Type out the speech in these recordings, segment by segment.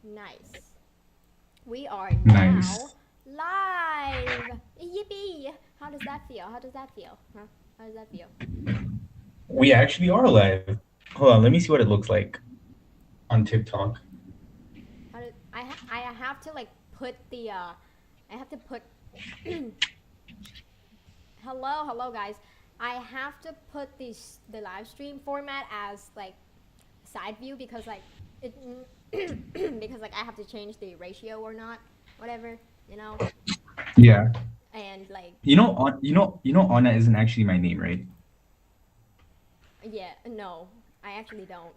Nice. We are Nice. now live. Yippee! How does that feel? How does that feel? Huh? How does that feel? We actually are live. Hold on, let me see what it looks like on TikTok. I have to like put the I have to put hello guys. I have to put the live stream format as like side view because like it because like I have to change the ratio or not, whatever, you know. Yeah. And like Anna isn't actually my name, right? yeah, no, I actually don't.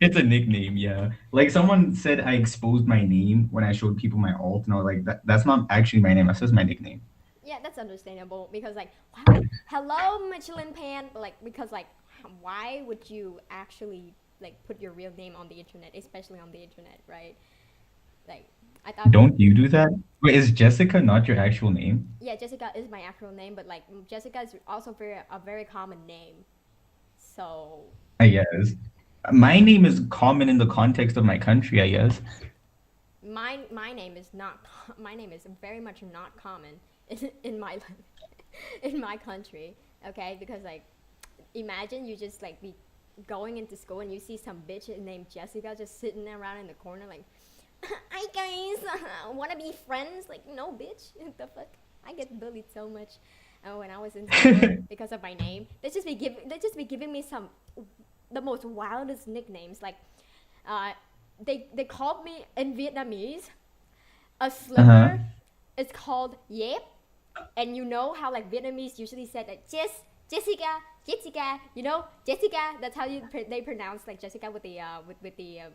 It's a nickname, yeah. Like someone said I exposed my name when I showed people my alt, and I was like, that's not actually my name, that's just my nickname. Yeah, that's understandable because like wow, hello Michelin Pan, but like because like why would you actually like put your real name on the internet, especially on the internet, right? Like I thought Don't you do that? Wait, is Jessica not your actual name? yeah, Jessica is my actual name, but like Jessica is also a very common name. So I guess. My name is common in the context of my country, I guess. my name is not my name is very much not common in my in my country, okay? Because like imagine you just like be going into school and you see some bitch named Jessica just sitting around in the corner like hi guys wanna be friends, like no bitch the fuck. I get bullied so much when I was in school because of my name. They just be giving me some the most wildest nicknames like uh, they called me in Vietnamese a Uh-huh. slipper is called yep, and you know how like Vietnamese usually said like Jessica, you know Jessica. That's how they pronounce like Jessica with the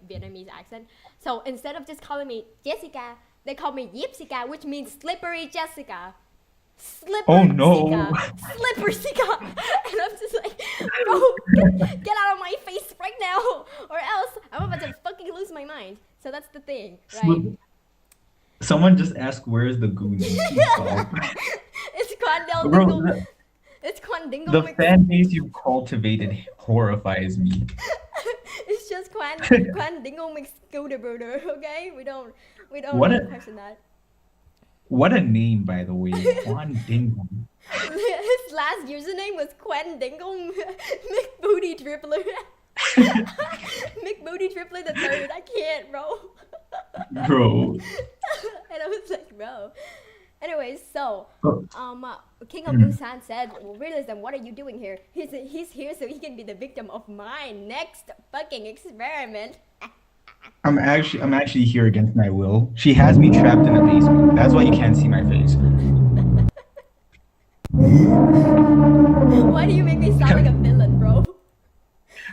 Vietnamese accent. So instead of just calling me Jessica, they call me Yipsica, which means slippery Jessica. Oh Slipper no. Sika, Slipper Sika, and I'm just like, bro, get out of my face right now, or else I'm about to fucking lose my mind. So that's the thing, right? Slip- Someone just asked where's the goon? Please stop. It's Quandel Bro, Dingle. It's Quandingle the mix. fan base you've cultivated horrifies me. It's just Quandingle mix scooter brooder. Okay, we don't What need to a question that. what a name, by the way. Quan Dingo. His last username was Quandingle McBooty Dribbler. McBooty Dribbler the third. I can't, bro. Bro. And I was like, bro. Anyways, so Oh, King of Busan said, well, realism, what are you doing here? He's here so he can be the victim of my next fucking experiment. I'm actually here against my will. She has me trapped in a basement. That's why you can't see my face. Why do you make me sound like a villain, bro?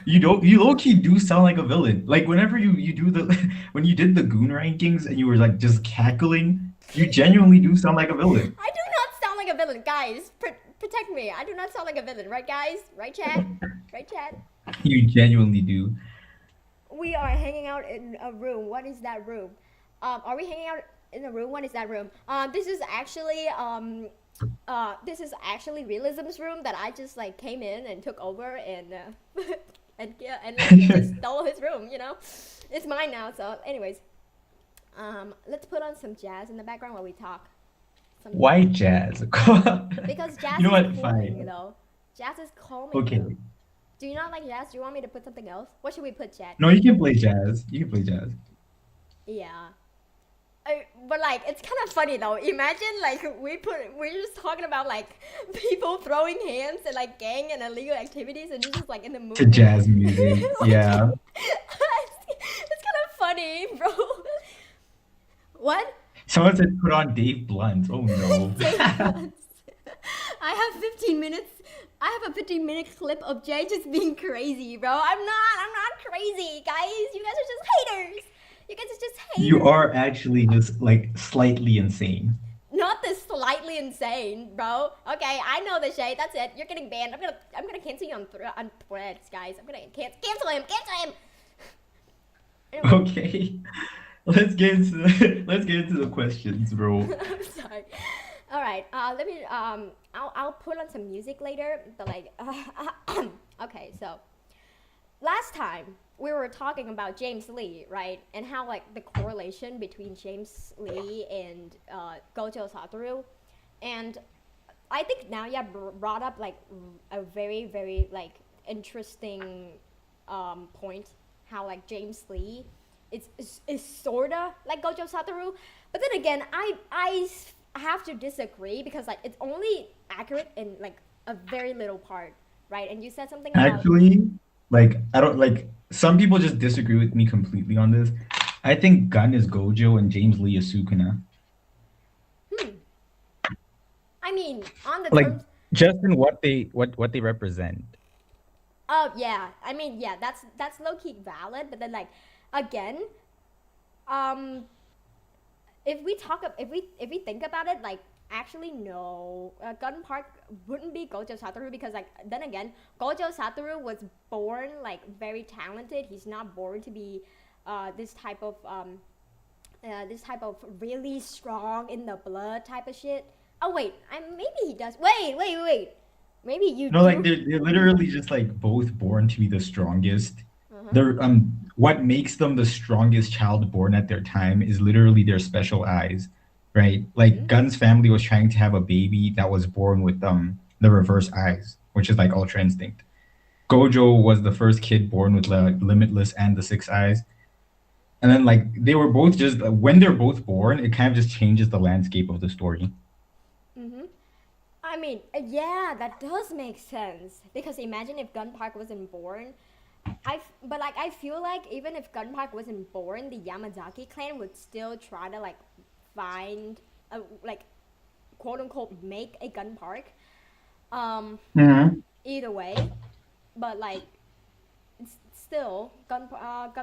You low key do sound like a villain. Like whenever you do the when you did the goon rankings and you were like just cackling, you genuinely do sound like a villain. I do not sound like a villain, guys. Protect me. I do not sound like a villain, right, guys? Right, chat? Right, chat? You genuinely do. We are hanging out in a room. What is that room? Are we hanging out in a room? What is that room? This is actually Realism's room that I just like came in and took over and and like, just stole his room. You know, it's mine now. So, anyways, let's put on some jazz in the background while we talk. Some Why jazz? because jazz You know is what? calming, Fine. though. Jazz is calming, Okay. though. Do you not like jazz? Do you want me to put something else? What should we put, chat? No, you can play jazz. You can play jazz. Yeah. But like it's kind of funny though. Imagine like we're just talking about like people throwing hands and like gang and illegal activities and this is like in the To movie. jazz music. Like, Yeah. it's kind of funny, bro. What? Someone said put on Dave Blunt. Oh no. Dave Blunts. I have 15 minutes. I have a 15-minute clip of Jay just being crazy, bro. I'm not crazy, guys. You guys are just haters. You guys are just You haters. are actually just like slightly insane. Not this slightly insane, bro. Okay, I know the shade. That's it. You're getting banned. I'm gonna cancel you on threads, guys. I'm gonna cancel him. Cancel him. Anyway, Okay. Let's get into the questions, bro. I'm sorry. All right. Let me. I'll put on some music later. But like, okay. So last time we were talking about James Lee, right? And how like the correlation between James Lee and Gojo Satoru, and I think now you brought up like a very very like interesting point. How like James Lee is sorta like Gojo Satoru, but then again, I have to disagree because like it's only accurate in like a very little part, right? And you said something about Actually, like I don't like some people just disagree with me completely on this. I think Gun is Gojo and James Lee is Sukuna. I mean on the Like terms. just in what they represent. Oh yeah, I mean yeah, that's low key valid, but then like again, um, if we think about it, like actually no, Gun Park wouldn't be Gojo Satoru because like then again, Gojo Satoru was born like very talented. He's not born to be this type of really strong in the blood type of shit. Oh wait, maybe he does. Wait. Maybe you No, do. like they're literally just like both born to be the strongest. Uh-huh. They're what makes them the strongest child born at their time is literally their special eyes, right? Like Gun's family was trying to have a baby that was born with the reverse eyes, which is like Ultra Instinct. Gojo was the first kid born with Limitless and the six eyes. And then like they were both just when they're both born, it kind of just changes the landscape of the story. I mean, yeah, that does make sense. Because imagine if Gun Park wasn't born. But like I feel like even if Gun Park wasn't born, the Yamazaki clan would still try to like find, like, quote unquote, make a Gun Park. Either way, but like, still, Gun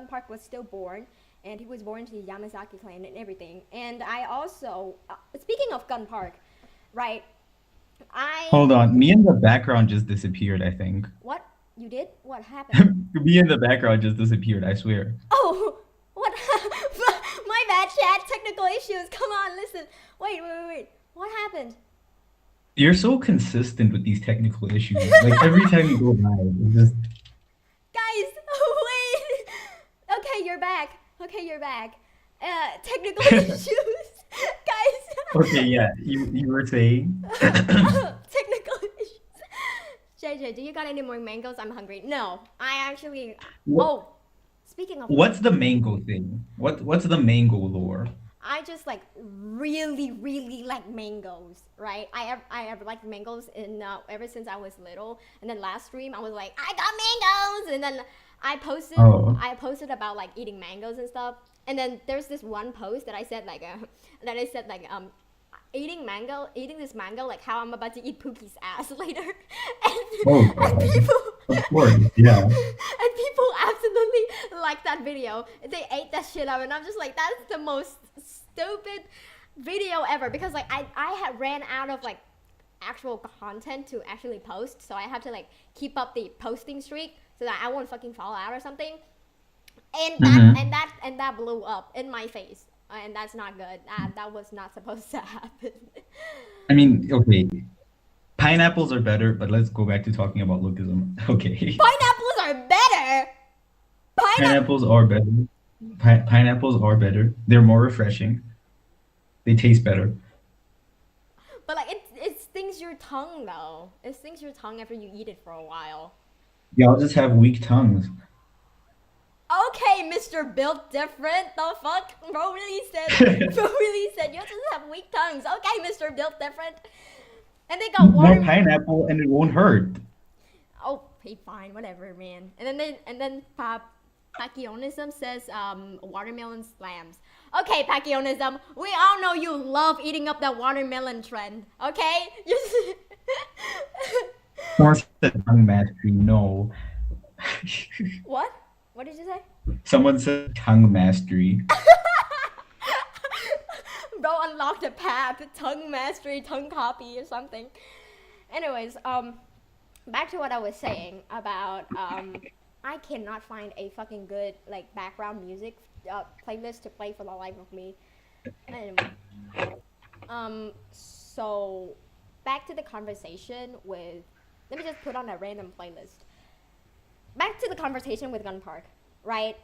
Park was still born, and he was born to the Yamazaki clan and everything. And I also, speaking of Gun Park, right? Hold on, me in the background just disappeared, I think. What? You did? What happened? Me in the background just disappeared, I swear. Oh, what? My bad, chat. Technical issues. Come on, listen. Wait. What happened? You're so consistent with these technical issues. Like every time you go live, it's just Guys, wait. Okay, you're back. Technical issues. Guys. okay. Yeah, you were saying. Technical issues. JJ, do you got any more mangoes? I'm hungry. No, I actually. Oh, speaking of. What's the mango thing? What's the mango lore? I just like really like mangoes, right? I ever liked mangoes ever since I was little. And then last stream I was like, I got mangoes, and then I posted about like eating mangoes and stuff. And then there's this one post that I said like eating this mango like how I'm about to eat Pookie's ass later. And people, of course, yeah. and people absolutely liked that video. They ate that shit up, and I'm just like, that's the most stupid video ever, because like I had ran out of like actual content to actually post, so I have to like keep up the posting streak so that I won't fucking fall out or something. And that blew up in my face. And that's not good. That was not supposed to happen. I mean, okay. Pineapples are better, but let's go back to talking about Lookism. Okay. Pineapples are better. Pineapples are better. Pineapples are better. They're more refreshing. They taste better. But like it stings your tongue though. It stings your tongue after you eat it for a while. Y'all just have weak tongues. Okay, Mr. Built Different. The fuck? Bro really said you just have weak tongues. Okay, Mr. Built Different. And they got More pineapple and it won't hurt. Oh, hey, fine, whatever, man. And then Pacionism says watermelon slams. Okay, Pacionism, we all know you love eating up that watermelon trend. Okay? Someone said tongue mastery. No. What? What did you say? Someone said tongue mastery. Bro unlocked a path, tongue mastery, tongue copy or something. Anyways, back to what I was saying about I cannot find a fucking good like background music playlist to play for the life of me. Anyway, so back to the conversation with. Let me just put on a random playlist. Back to the conversation with Gun Park. right?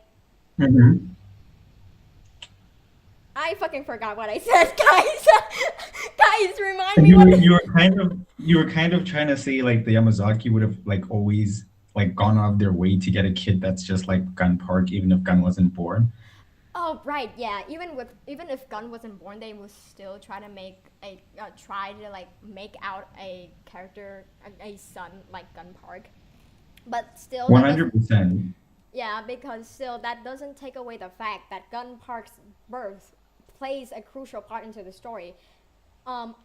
Mhm. I fucking forgot what I said, guys. Guys, remind me You what were you were kind of trying to say like the Yamazaki would have like always like gone out of their way to get a kid that's just like Gun Park, even if Gun wasn't born. Oh right, yeah. Even if Gun wasn't born, they would still try to make make out a character, a son like Gun Park. But still, that doesn't- 100%. yeah, because still that doesn't take away the fact that Gun Park's birth plays a crucial part into the story.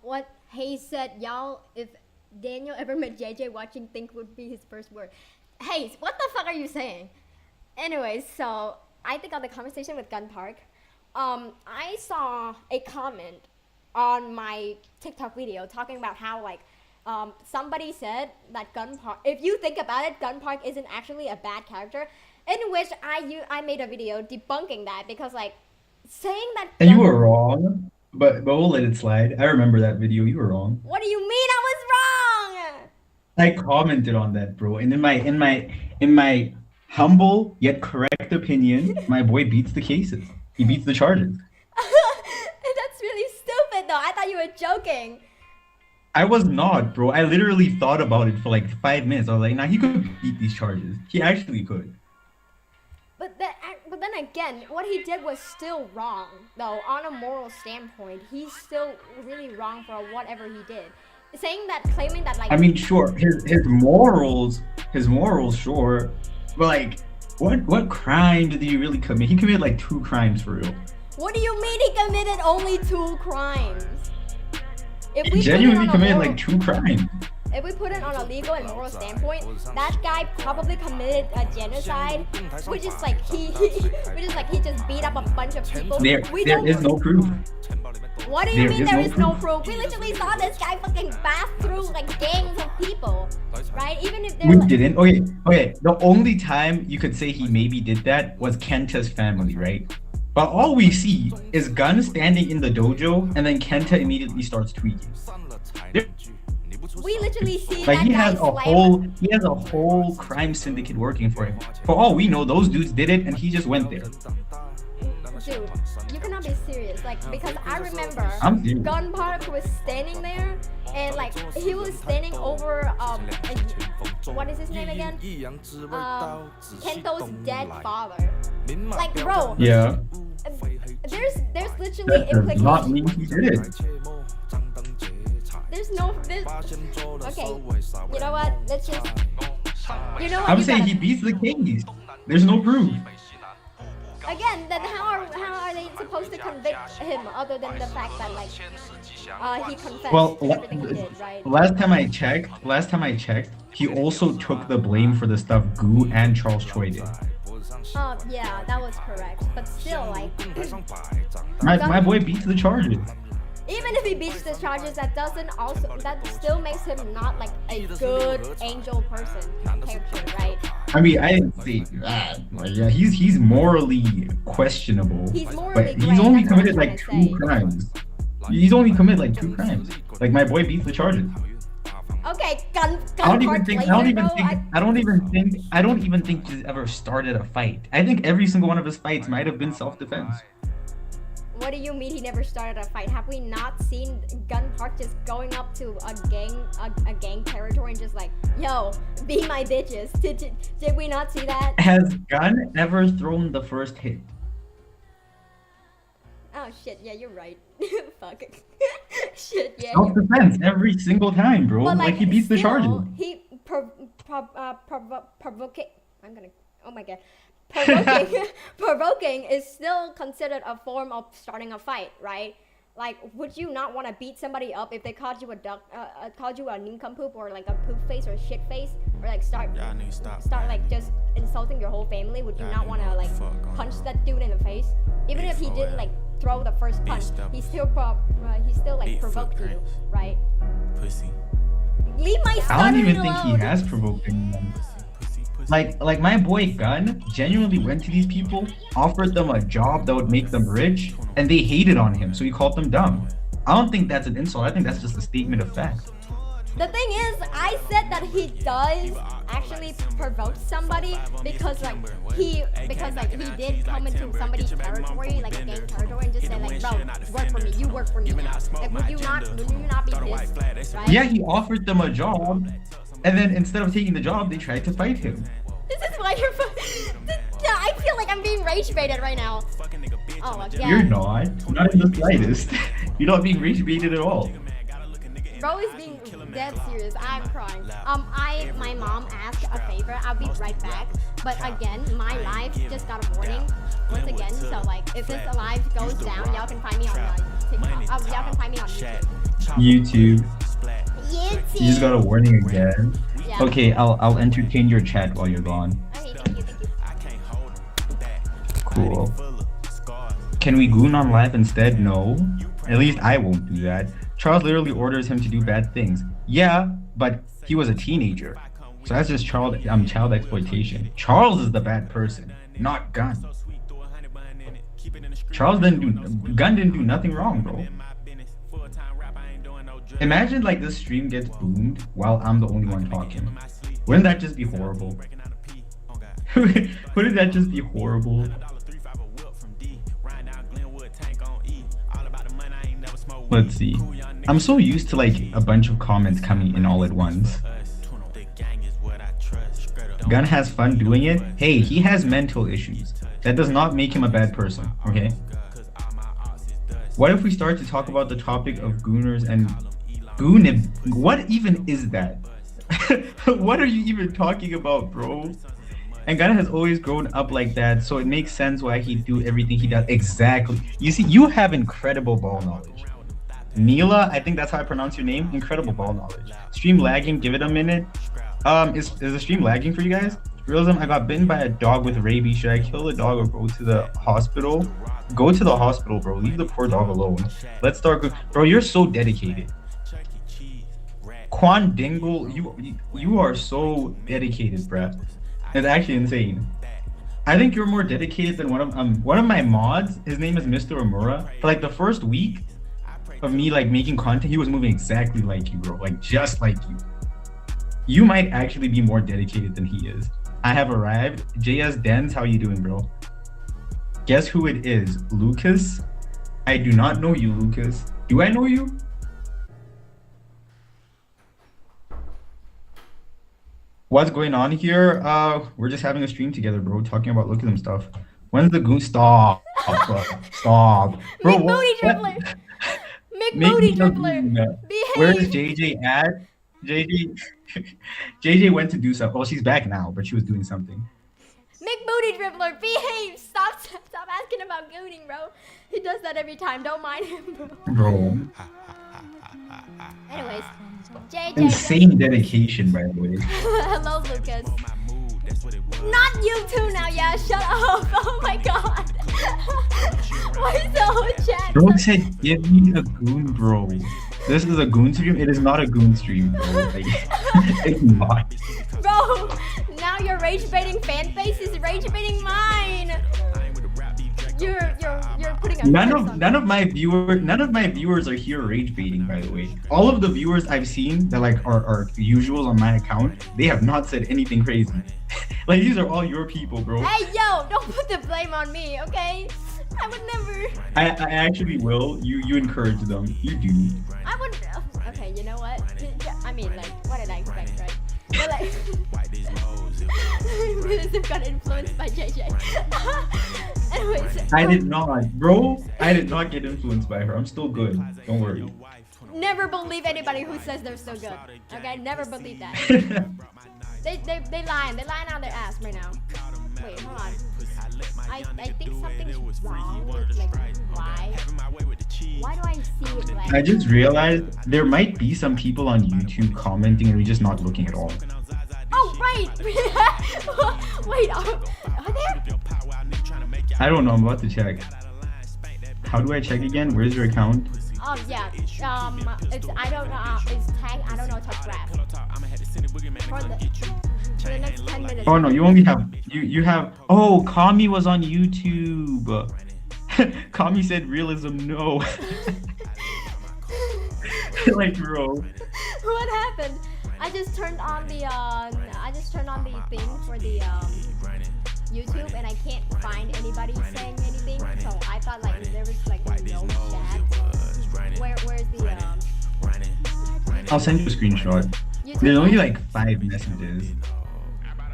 What Hayes said, y'all, if Daniel ever met JJ watching, think would be his first word. Hayes, what the fuck are you saying? Anyways, so I think on the conversation with Gun Park, I saw a comment on my TikTok video talking about how like somebody said that Gun Park, if you think about it, Gun Park isn't actually a bad character, in which I made a video debunking that because like saying that And you Gun- were wrong, but we'll let it slide. I remember that video. You were wrong. What do you mean I was wrong? I commented on that, bro. And in my humble yet correct opinion, my boy beats the cases. He beats the charges. That's really stupid though. I thought you were joking. I was not, bro. I literally thought about it for like 5 minutes. I was like, nah, he could beat these charges. He actually could. But then again, what he did was still wrong, though. On a moral standpoint, he's still really wrong for whatever he did. Claiming that, like, I mean, sure, his morals, sure, but like, what crime did he really commit? He committed like 2 crimes for real. what do you mean he committed only 2 crimes? If He we genuinely put it on a committed moral- like 2 crimes. If we put it on a legal and moral standpoint, that guy probably committed a genocide, which is like he just beat up a bunch of people. There is no proof. What do you there mean is there no is no proof. proof? We literally saw this guy fucking bath through like gangs of people, right? Even if they're We like, didn't. Okay. The only time you could say he maybe did that was Kenta's family, right? But all we see is Gun standing in the dojo, and then Kenta immediately starts tweaking. we literally see Like that he guy has slam. he has a whole crime syndicate working for him. For all we know, those dudes did it, and he just went there. Dude, you cannot be serious. Like, because I remember I'm serious. Gun Park was standing there, and like he was standing over what is his name again? Kento's dead father. Like, bro, Yeah. there's literally That does not implications. mean he did it. There's okay. You know what? Let's just. You know what? I'm You saying gotta- he beats the case. There's no proof. Again, then how are they supposed to convict him other than the fact that like he confessed Well, to everything he did, right? last time I checked, he also took the blame for the stuff Gu and Charles Choi did. Yeah, that was correct. But still, like, My boy beats the charges. even if he beats the charges, that still makes him not like a good angel person character, right? I mean, I didn't say that. But yeah, he's morally questionable. He's morally but he's gray, only that's what I'm committed like trying to 2 say. crimes. He's only committed like 2 crimes. Like my boy beats the charges. Okay, gun I don't part even think. laser, I don't even bro, think. I don't even think he's ever started a fight. I think every single one of his fights might have been self-defense. What do you mean he never started a fight? Have we not seen Gun Park just going up to a gang territory and just like, yo, be my bitches? Did we not see that? Has Gun ever thrown the first hit? Oh shit, yeah, you're right. Fuck. Shit, yeah. Self-defense every single time, bro. But Like he beats the still, charges. He provoking. I'm gonna. Oh my god. Provoking. Provoking is still considered a form of starting a fight, right? Like, would you not want to beat somebody up if they called you a nincompoop or like a poop face or a shit face, or like start like just insulting your whole family? Would you not want to like punch that dude in the face, even if he didn't like throw the first punch? He still like provoked you, right? Pussy. Leave my I don't even stuttering think he alone. has provoked anyone. Like my boy Gun genuinely went to these people, offered them a job that would make them rich, and they hated on him, so he called them dumb. I don't think that's an insult. I think that's just a statement of fact. The thing is, I said that he does actually provoke somebody because he did come into somebody's territory, like a gang territory, and just say like, bro, work for me, you work for me. Like, would you not be pissed, right? Yeah, he offered them a job, and then instead of taking the job, they tried to fight him. This is why you're. I feel like I'm being rage baited right now. Oh my god. You're not in the slightest. You're not being rage baited at all. Bro is being dead serious. I'm crying. My mom asked a favor. I'll be right back. But again, my live just got a warning once again. So like, if this live goes down, y'all can find me on TikTok. Y'all can find me on YouTube. You just got a warning again. Yeah. Okay, I'll entertain your chat while you're gone. Okay, thank you. Cool. Can we goon on live instead? No. At least I won't do that. Charles literally orders him to do bad things. Yeah, but he was a teenager. So that's just child exploitation. Charles is the bad person, not Gun. Gun didn't do nothing wrong, bro. Imagine like this stream gets boomed while I'm the only one talking. Wouldn't that just be horrible? Wouldn't that just be horrible? Let's see. I'm so used to like a bunch of comments coming in all at once. Gun has fun doing it. Hey, he has mental issues. That does not make him a bad person, okay? What if we start to talk about the topic of gooners and goonib? What even is that? What are you even talking about, bro? And Gun has always grown up like that, so it makes sense why he do everything he does. Exactly. You see, you have incredible ball knowledge. Neela, I think that's how I pronounce your name. Incredible ball knowledge. Stream lagging, give it a minute. Is the stream lagging for you guys? Realism, I got bitten by a dog with rabies. Should I kill the dog or go to the hospital? Go to the hospital, bro. Leave the poor dog alone. Let's start. Bro, you're so dedicated. Quan Dingle, you are so dedicated, bruh. It's actually insane. I think you're more dedicated than one of my mods. His name is Mr. Amura. For like the first week of me like making content, he was moving exactly like you, bro. Like just like you. You might actually be more dedicated than he is. I have arrived. JS Dens, how you doing, bro? Guess who it is? Lucas? I do not know you, Lucas. Do I know you? What's going on here? We're just having a stream together, bro, talking about Lookism stuff. When's the goon? Stop. Stop. Bro, McBooty dribbler. McBooty dribbler. Behave. Where is JJ at? JJ went to do something. Well, she's back now, but she was doing something. McBooty dribbler, behave. Stop asking about gooning, bro. He does that every time. Don't mind him, bro. Anyways, JJ. Insane dedication, by the way. Hello, Lucas. Not you too now, yeah. Shut up. Oh my god. Why is the whole chat? Bro said, give me a goon, bro. This is a goon stream? It is not a goon stream, bro. Like, it's not. Bro, now your rage baiting fan base is rage baiting mine. You're putting a none of my viewers are here rage baiting, by the way. All of the viewers I've seen that like are usuals on my account, they have not said anything crazy. Like these are all your people, bro. Hey yo, don't put the blame on me, okay? I would never. I actually will. You encourage them. You do. I would. Okay, you know what? I mean, like, what did I expect, right? But like, realism got influenced by JJ. Anyways, I did not, bro. I did not get influenced by her. I'm still good. Don't worry. Never believe anybody who says they're so good. Okay, never believe that. They lying. They're lying on their ass right now. Wait, hold on. I think something's wrong with like why do I see it like I just realized there might be some people on YouTube commenting and we're just not looking at all. Oh right. Wait, are there? I don't know, I'm about to check. How do I check again? Where's your account? Yeah. It's I don't know. It's tag. I don't know. Touch graph. For the next 10 minutes. Oh no, you only have you have. Oh, Kami was on YouTube. Kami said realism no. Like bro. What happened? I just turned on the thing for the YouTube, and I can't find anybody saying anything. So I thought like there was like no chat. Where's the I'll send you a screenshot. YouTube? There's only like 5 messages.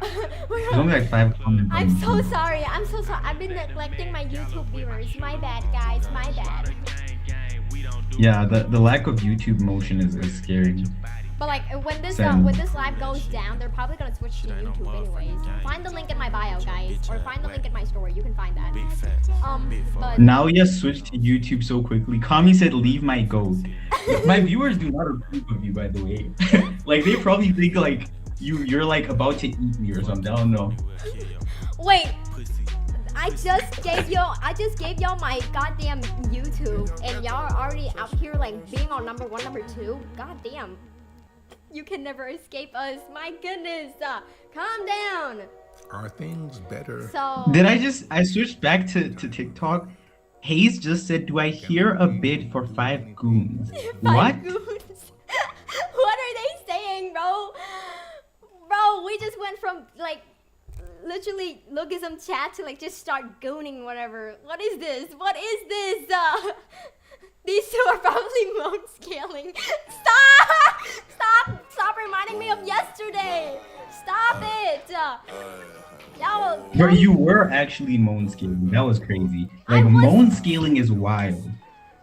There's only like 5 comments. I'm so sorry. I've been neglecting my YouTube viewers. My bad, guys. My bad. Yeah, the lack of YouTube motion is scary. But like when this Same. live goes down, they're probably gonna switch to YouTube anyways. Find the link in my bio, guys, or find the link in my story. You can find that. But Now you switch to YouTube so quickly. Kami said, "Leave my goat." My viewers do not approve of you, by the way. Like they probably think like you're like about to eat me or something. I don't know. wait, I just gave y'all my goddamn YouTube, and y'all are already out here like being on number 1, number 2. Goddamn. You can never escape us. My goodness. Calm down. Are things better? So Did I switched back to TikTok? Hayes just said, "Do I hear a bid for 5 goons?" What? Five goons. What are they saying, bro? Bro, we just went from like literally Lookism chat to like just start gooning whatever. What is this? What is this? These two are probably moan scaling. Stop reminding me of yesterday. Stop it. Y'all. Bro, you were actually moan scaling. That was crazy. I Like was- moan scaling is wild.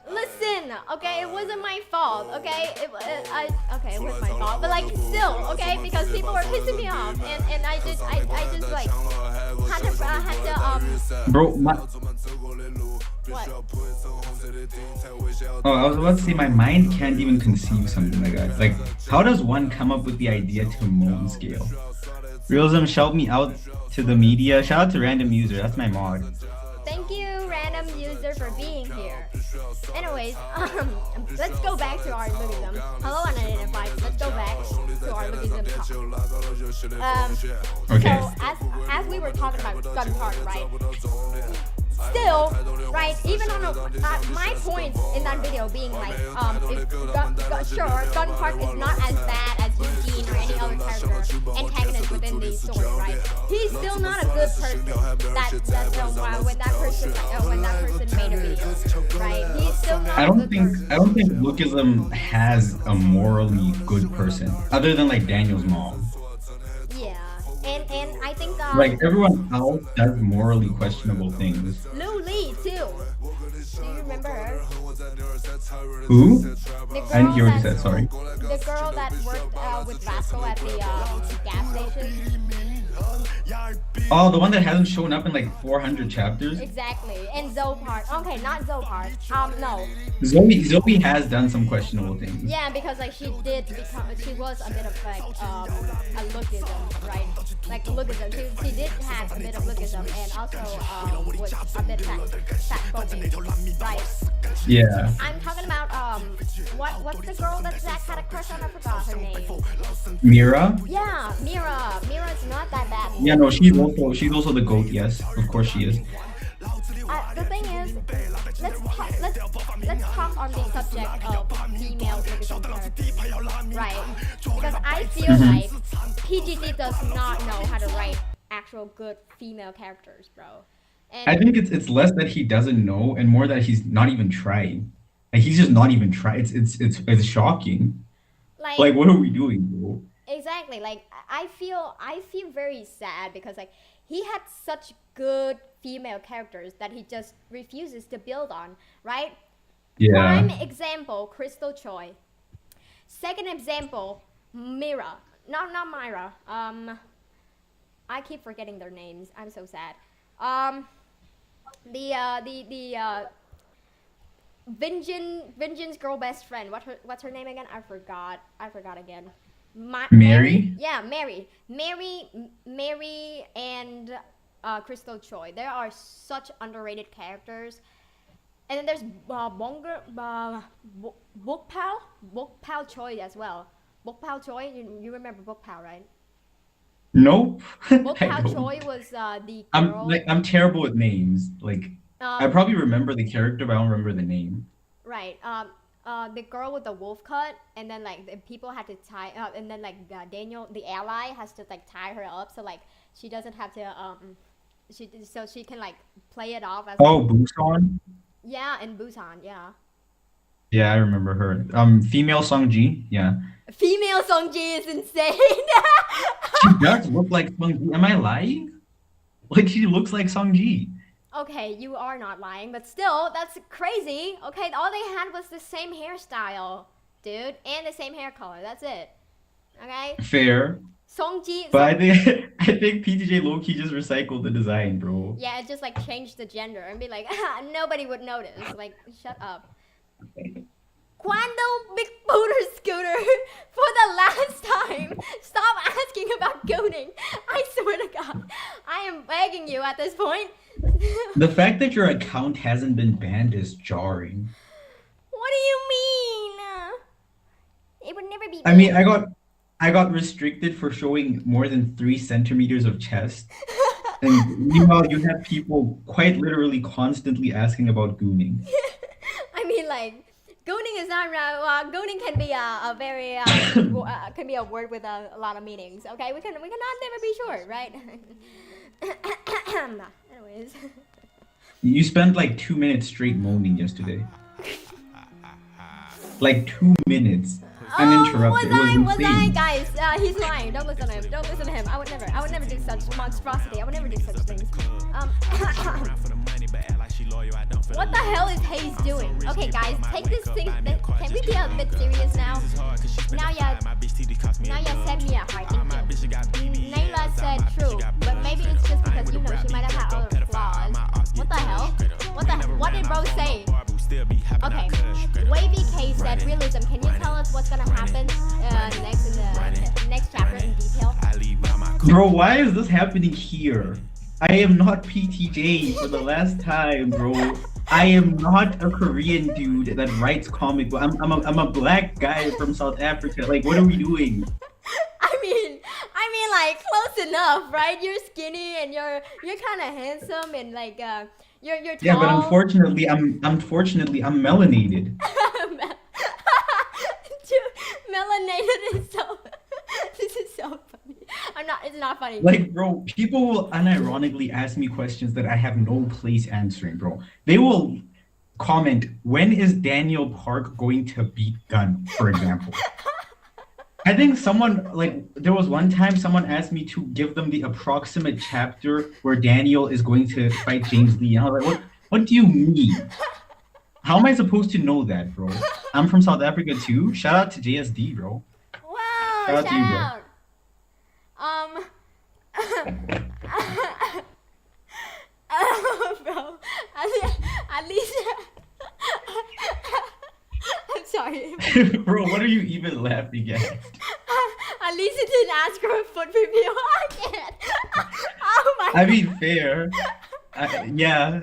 Listen, okay, it wasn't my fault, okay? It was my fault, but like still, okay, because people were pissing me off, and I just like had to Bro, what? Oh, I was about to say my mind can't even conceive something like that. Like, how does one come up with the idea to moan scale? Realism, shout me out to the media. Shout out to random user. That's my mod. Thank you, random user, for being here. Anyways, let's go back to our Lookism. Hello, unidentified. Let's go back to our Lookism talk. Okay. So as we were talking about Gun Park, right? Still, right? Even on my points in that video being like, Gun Park is not as bad as Vin Jin or any other character antagonist within the story, right? He's still not a good person. When that person made a video, right? He's still not. I a don't good think person. Lookism has a morally good person other than like Daniel's mom. Yeah, and I think Like everyone else does morally questionable things. Lu Lee too. Do you remember her? Who? The I didn't hear what you that- said. Sorry. The girl that worked with Vasco at the gas station. Oh, the one that hasn't shown up in like 400 chapters. Exactly. And Zoe Park. Okay, not Zoe Park. No. Zoe has done some questionable things. Yeah, because like she was a bit of like a lookism, right? Like lookism. She did have a bit of lookism, and also was a bit fatphobic, right? Yeah. I'm talking about what's the girl that Zach had a crush on? I forgot her name. Mira. Yeah, Mira. Mira's not that bad. Yeah, no, she's also the goat. Yes, of course she is. The thing is, let's talk on the subject of female lookism characters, right? Because I feel like PGC does not know how to write actual good female characters, bro. And I think it's less that he doesn't know and more that he's not even trying. Like he's just not even trying. It's shocking. Like what are we doing, bro? Exactly. Like I feel very sad because like he had such good female characters that he just refuses to build on, right? Yeah. Prime example, Crystal Choi. Second example, Mira. Not Myra. I keep forgetting their names. I'm so sad. Vin Jin's girl best friend. What's her name again? I forgot again. Mary? Yeah, Mary, and Crystal Choi. There are such underrated characters. And then there's Bokpal Choi as well. Bokpal Choi, you remember Bokpal, right? Nope. I Bokpal don't. Choi was the girl. I'm terrible with names. Like I probably remember the character, but I don't remember the name. Right. the girl with the wolf cut, and then like the people had to tie up, and then like Daniel, the ally, has to like tie her up so like she doesn't have to so she can like play it off as Oh, Busan. yeah, in Busan, yeah. Yeah, I remember her. Female Sungji. Yeah, Female Songji is insane. she does look like Sungji. Am I lying? Like she looks like Sungji. Okay, you are not lying, but still, that's crazy. Okay, all they had was the same hairstyle, dude, and the same hair color. That's it. Okay, Fair, Songji. but I think PTJ low-key just recycled the design, bro. Yeah, it just like changed the gender and be like, nobody would notice. Like, shut up. Quando Big Booter Scooter, for the last time, stop asking about goating. I swear to God, I am begging you at this point. The fact that your account hasn't been banned is jarring. What do you mean? It would never be. I mean, I got restricted for showing more than 3 centimeters of chest. And meanwhile, you have people quite literally constantly asking about gooning. I mean, like, gooning is not gooning can be a very can be a word with a lot of meanings. Okay, we cannot never be sure, right? Anyways, You spent like 2 minutes straight moaning yesterday. Like 2 minutes. Uninterrupted. was I, guys? He's lying. Don't listen to him. Don't listen to him. I would never do such monstrosity. I would never do such things. What the hell is Hayes doing? Okay, guys, take this thing. Can we be a bit serious now? Now you set me up, right? Nayla said true, but maybe it's just because she might have had other flaws. What the hell? What did bro say? Okay, Wavy K said realism. Can you tell us what's gonna happen next in the next chapter in detail? Bro, why is this happening here? I am not PTJ for the last time, bro. I am not a Korean dude that writes comic book. I'm a black guy from South Africa. Like, what are we doing? I mean, like close enough, right? You're skinny and you're kind of handsome and like you're tall. Yeah, but unfortunately, I'm melanated. Melanated is so. This is so funny. It's not funny. Like, bro, people will unironically ask me questions that I have no place answering, bro. They will comment, when is Daniel Park going to beat Gun, for example? I think there was one time someone asked me to give them the approximate chapter where Daniel is going to fight James Lee. And I was like, what do you mean? How am I supposed to know that, bro? I'm from South Africa too. Shout out to JSD, bro. Wow, Shout out to you, bro. out. Bro, at least I'm sorry. Bro, what are you even laughing at? At least you didn't ask for a foot review. I can't. Oh my. I mean, fair. Yeah.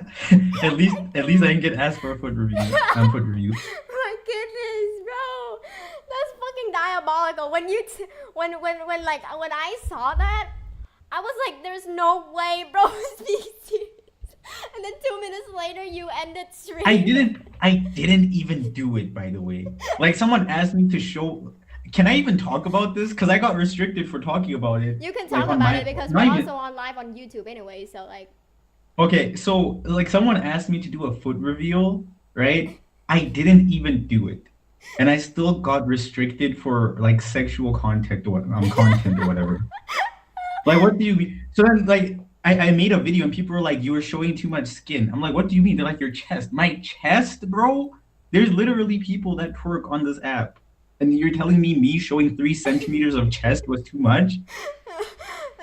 At least I can get asked for a foot review. Foot review. My goodness, bro, that's fucking diabolical. When I saw that, I was like, "There's no way, bro, be serious." And then 2 minutes later, you ended stream. I didn't even do it, by the way. Like, someone asked me to show. Can I even talk about this? Because I got restricted for talking about it. You can talk about it because we're also on live on YouTube anyway. So like. Okay, so like someone asked me to do a foot reveal, right? I didn't even do it, and I still got restricted for like sexual content or whatever. Like, what do you mean? So then, like, I made a video and people were like, "You were showing too much skin." I'm like, "What do you mean?" They're like, "Your chest." My chest, bro? There's literally people that twerk on this app, and you're telling me showing 3 centimeters of chest was too much?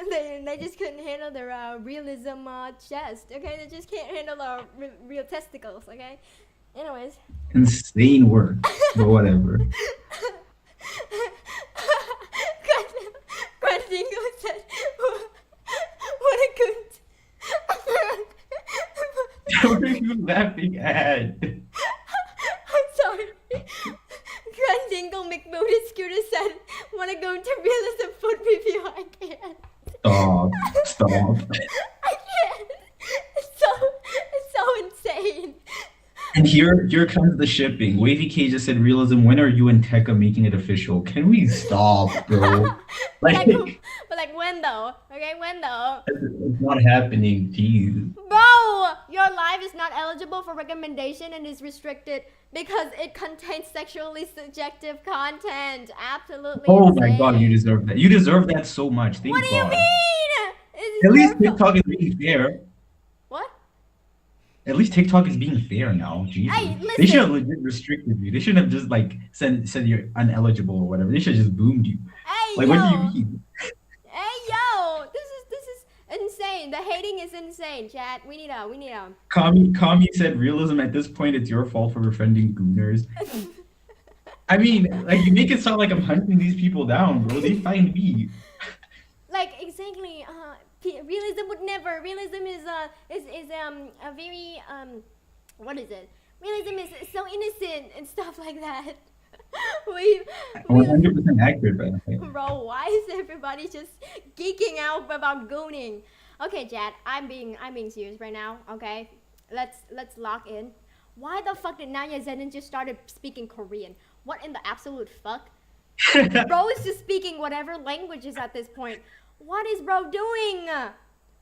They just couldn't handle their realism chest, okay? They just can't handle our real testicles, okay? Anyways. Insane work, but whatever. Grandingo said, what a good... What are you laughing at? I'm sorry. Grandingo McBooty Scooter said, wanna go to realism food review? I can't. Stop. I can't. It's so insane. And here comes the shipping. Wavy K just said realism. When are you and Tekka making it official? Can we stop, bro? But like when though? Okay, when though? It's not happening. Jeez. Bro, your live is not eligible for recommendation and is restricted because it contains sexually subjective content. Absolutely. Oh my insane. god, you deserve that. You deserve that so much. Thank What do you God. mean? It's At least your fault. TikTok is being fair. What? At least TikTok is being fair now. Jesus. Hey, They should have listen. legit restricted you. They shouldn't have just like said you're uneligible or whatever. They should have just boomed you. Hey, Like, yo. what do you mean? Hey, yo. This is insane. The hating is insane, chat. We need a. Kami said realism at this point it's your fault for befriending gooners. I mean, like you make it sound like I'm hunting these people down, bro. They find me. Like exactly. Realism would never. Realism is a very what is it? Realism is so innocent and stuff like that. we 100% accurate, but Bro, why is everybody just geeking out about gooning? Okay, Jad, I'm being serious right now. Okay, let's lock in. Why the fuck did Nanya Zenin just started speaking Korean? What in the absolute fuck? Bro is just speaking whatever languages at this point. What is bro doing?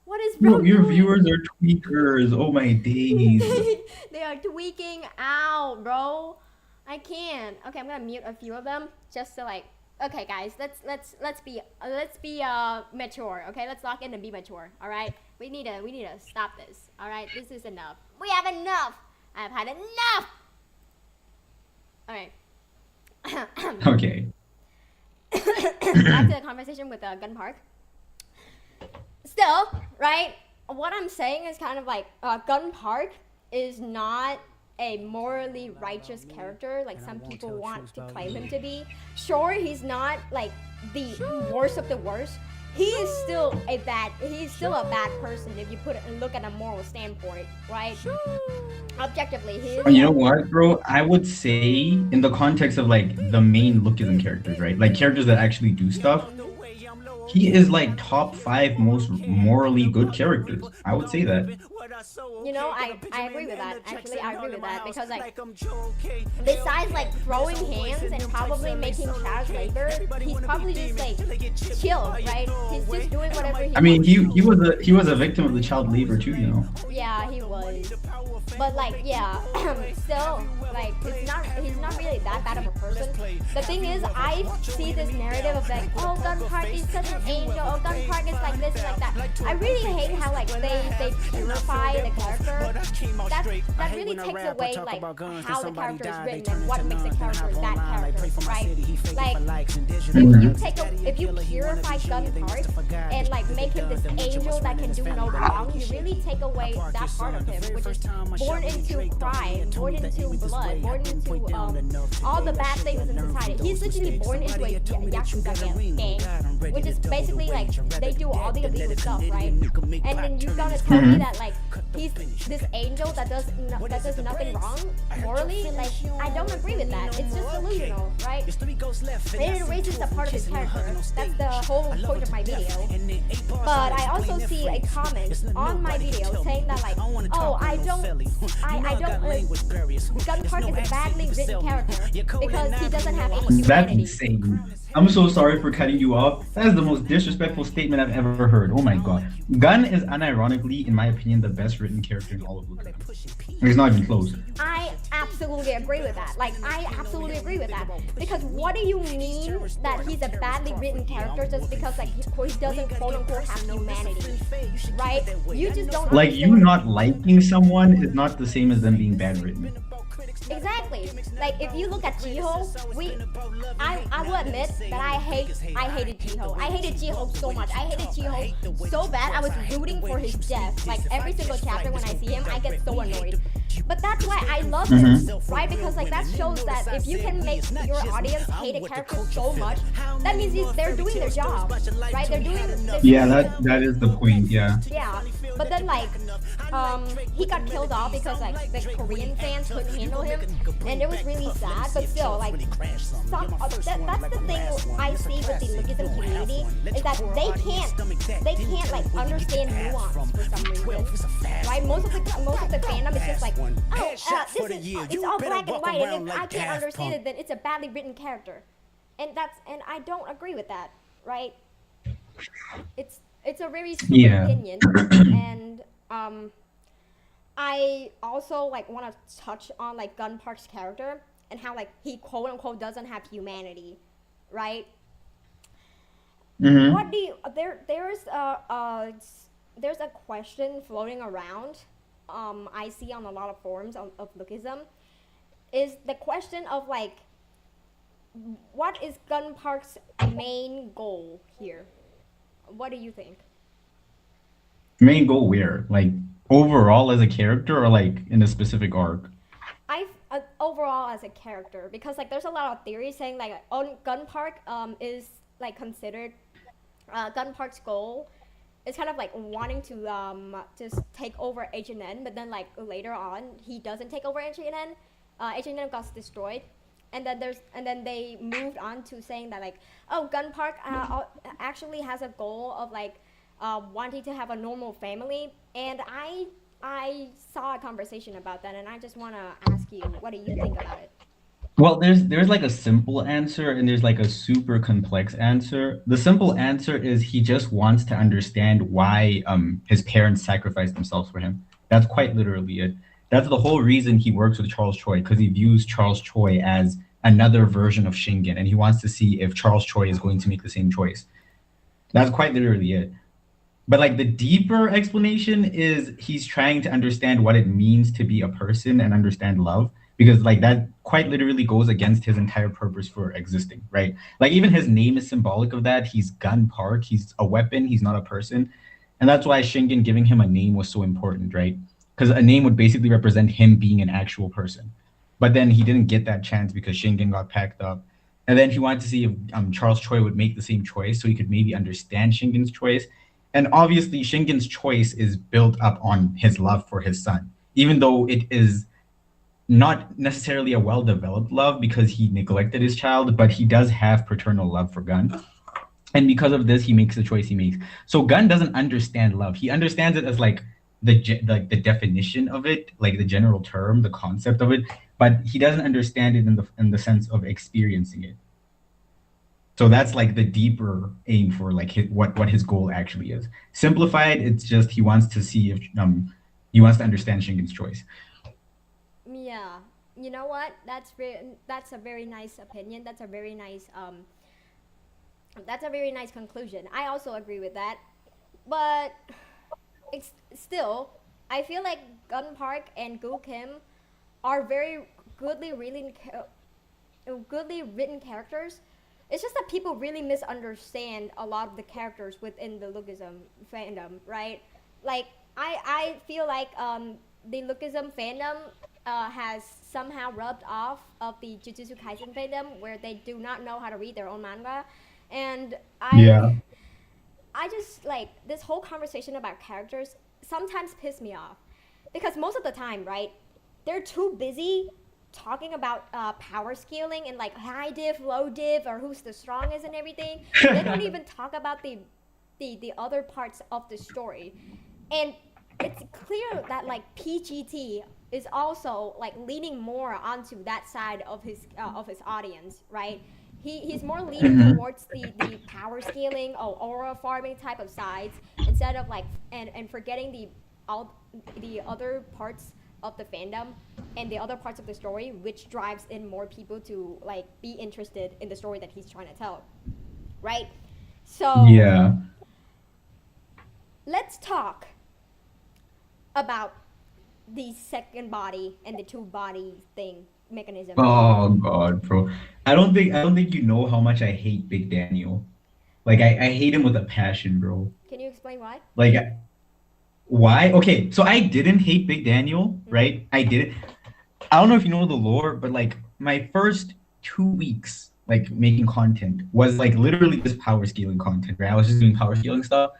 What is bro your doing? viewers are tweakers. Oh my days. They are tweaking out, bro. I can't. Okay, I'm gonna mute a few of them just to like. Okay, guys, let's be mature. Okay, let's lock in and be mature. All right, we need to stop this. All right, this is enough. We have enough. I've had enough. All right. Okay. Back to the conversation with Gun Park. Still, right? What I'm saying is kind of like Gun Park is not a morally righteous character like some people want to claim him to be. Sure, he's not like the worst of the worst. He is still a bad person if you look at a moral standpoint, right? Objectively, he is. You know what, bro? I would say in the context of like the main Lookism characters, right? Like characters that actually do stuff. He is like top 5 most morally good characters. I would say that. You know, I agree with that. Actually, I agree with that because like besides like throwing hands and probably making child labor, he's probably just like chill, right? He's just doing whatever he. I mean, wants. he was a victim of the child labor too, you know. Yeah, he was. But like, yeah, still, like, he's not really that bad of a person. The thing is, I see this narrative of like, oh, Gun Park is such an angel, oh, Gun Park is like this and like that. I really hate how like they purify the character. That really takes away like how the character is written and what makes a character that character, right? Like, if you purify Gun Park and like make him this angel that can do no wrong, you really take away that part of him, which is born into crime, born into blood, born into all the bad things in society. He's literally born into a Yakuza gang, which is basically like they do all the illegal stuff, right? And then you're gonna tell me that like he's this angel that does nothing wrong morally? Like I don't agree with that. It's just delusional, right? It erases the part of his character. That's the whole point of my video. But I also see a comment on my video saying that like, oh, Gun Park is a badly written character because he doesn't have any That's humanity. insane. I'm so sorry for cutting you off. That is the most disrespectful statement I've ever heard. Oh my god. Gun is unironically, in my opinion, the best written character in all of Lookism. He's not even close. I absolutely agree with that. Like, I absolutely agree with that. Because what do you mean that he's a badly written character just because, like, he doesn't quote-unquote have humanity, right? You just don't Like, understand. you not liking someone is not the same as them being bad written. Exactly. Like, if you look at Jiho, I will admit that I hated Jiho. I hated Jiho so much. I hated Jiho so bad. I was rooting for his death. Like, every single chapter when I see him, I get so annoyed. But that's why I love him, right? Because like that shows that if you can make your audience hate a character so much, that means they're doing their job, right? They're doing. Yeah, that is the point. Yeah. Yeah, but then like he got killed off because like the Korean fans couldn't handle him, and it was really sad. But still, like that's the thing I see with the Lookism community is that they can't like understand nuance for some reason, right? Most of the fandom is just like, it's all black and white, and if I can't understand it, then it's a badly written character, and I don't agree with that, right? It's a very stupid opinion, and I also like want to touch on like Gun Park's character and how like he quote unquote doesn't have humanity, right? Mhm. What do you there's a question floating around I see on a lot of forums of Lookism, is the question of like, what is Gun Park's main goal here? What do you think? Main goal where? Like overall as a character or like in a specific arc? Overall as a character, because like there's a lot of theories saying like Gun Park is like considered Gun Park's goal is kind of like wanting to just take over H&N, but then like later on he doesn't take over H&N. H&N got destroyed, and then they moved on to saying that like, oh, Gun Park actually has a goal of like wanting to have a normal family. And I saw a conversation about that, and I just want to ask you, what do you think about it? Well, there's like a simple answer and there's like a super complex answer. The simple answer is he just wants to understand why his parents sacrificed themselves for him. That's quite literally it. That's the whole reason he works with Charles Choi, because he views Charles Choi as another version of Shingen, and he wants to see if Charles Choi is going to make the same choice. That's quite literally it. But like the deeper explanation is he's trying to understand what it means to be a person and understand love, because like that quite literally goes against his entire purpose for existing, right? Like even his name is symbolic of that. He's Gun Park. He's a weapon. He's not a person. And that's why Shingen giving him a name was so important, right? Because a name would basically represent him being an actual person. But then he didn't get that chance because Shingen got packed up. And then he wanted to see if Charles Choi would make the same choice so he could maybe understand Shingen's choice. And obviously, Shingen's choice is built up on his love for his son, even though it is not necessarily a well-developed love because he neglected his child, but he does have paternal love for Gun. And because of this, he makes the choice he makes. So Gun doesn't understand love. He understands it as like the definition of it, like the general term, the concept of it, but he doesn't understand it in the sense of experiencing it. So that's like the deeper aim for like what his goal actually is. Simplified, it's just he wants to see if he wants to understand Shingen's choice. Yeah, you know what? That's a very nice opinion. That's a very nice conclusion. I also agree with that, but it's still, I feel like Gun Park and Gu Kim are very goodly written characters. It's just that people really misunderstand a lot of the characters within the Lookism fandom, right? Like, I feel like the Lookism fandom has somehow rubbed off of the Jujutsu Kaisen fandom, where they do not know how to read their own manga. And I just, like, this whole conversation about characters sometimes piss me off. Because most of the time, right, they're too busy talking about power scaling and like high div, low div, or who's the strongest and everything. They don't even talk about the other parts of the story. And it's clear that like PGT is also like leaning more onto that side of his audience, right? He's more leaning towards the power scaling or aura farming type of sides, instead of like and forgetting the other parts of the fandom and the other parts of the story, which drives in more people to like be interested in the story that he's trying to tell, right? So yeah, let's talk about the second body and the two body thing mechanism. Oh God, bro. I don't think you know how much I hate Big Daniel. Like I hate him with a passion, bro. Can you explain why? Like why? Okay, so I didn't hate Big Daniel, right? I didn't. I don't know if you know the lore, but like my first 2 weeks like making content was like literally just power scaling content, right? I was just doing power scaling stuff.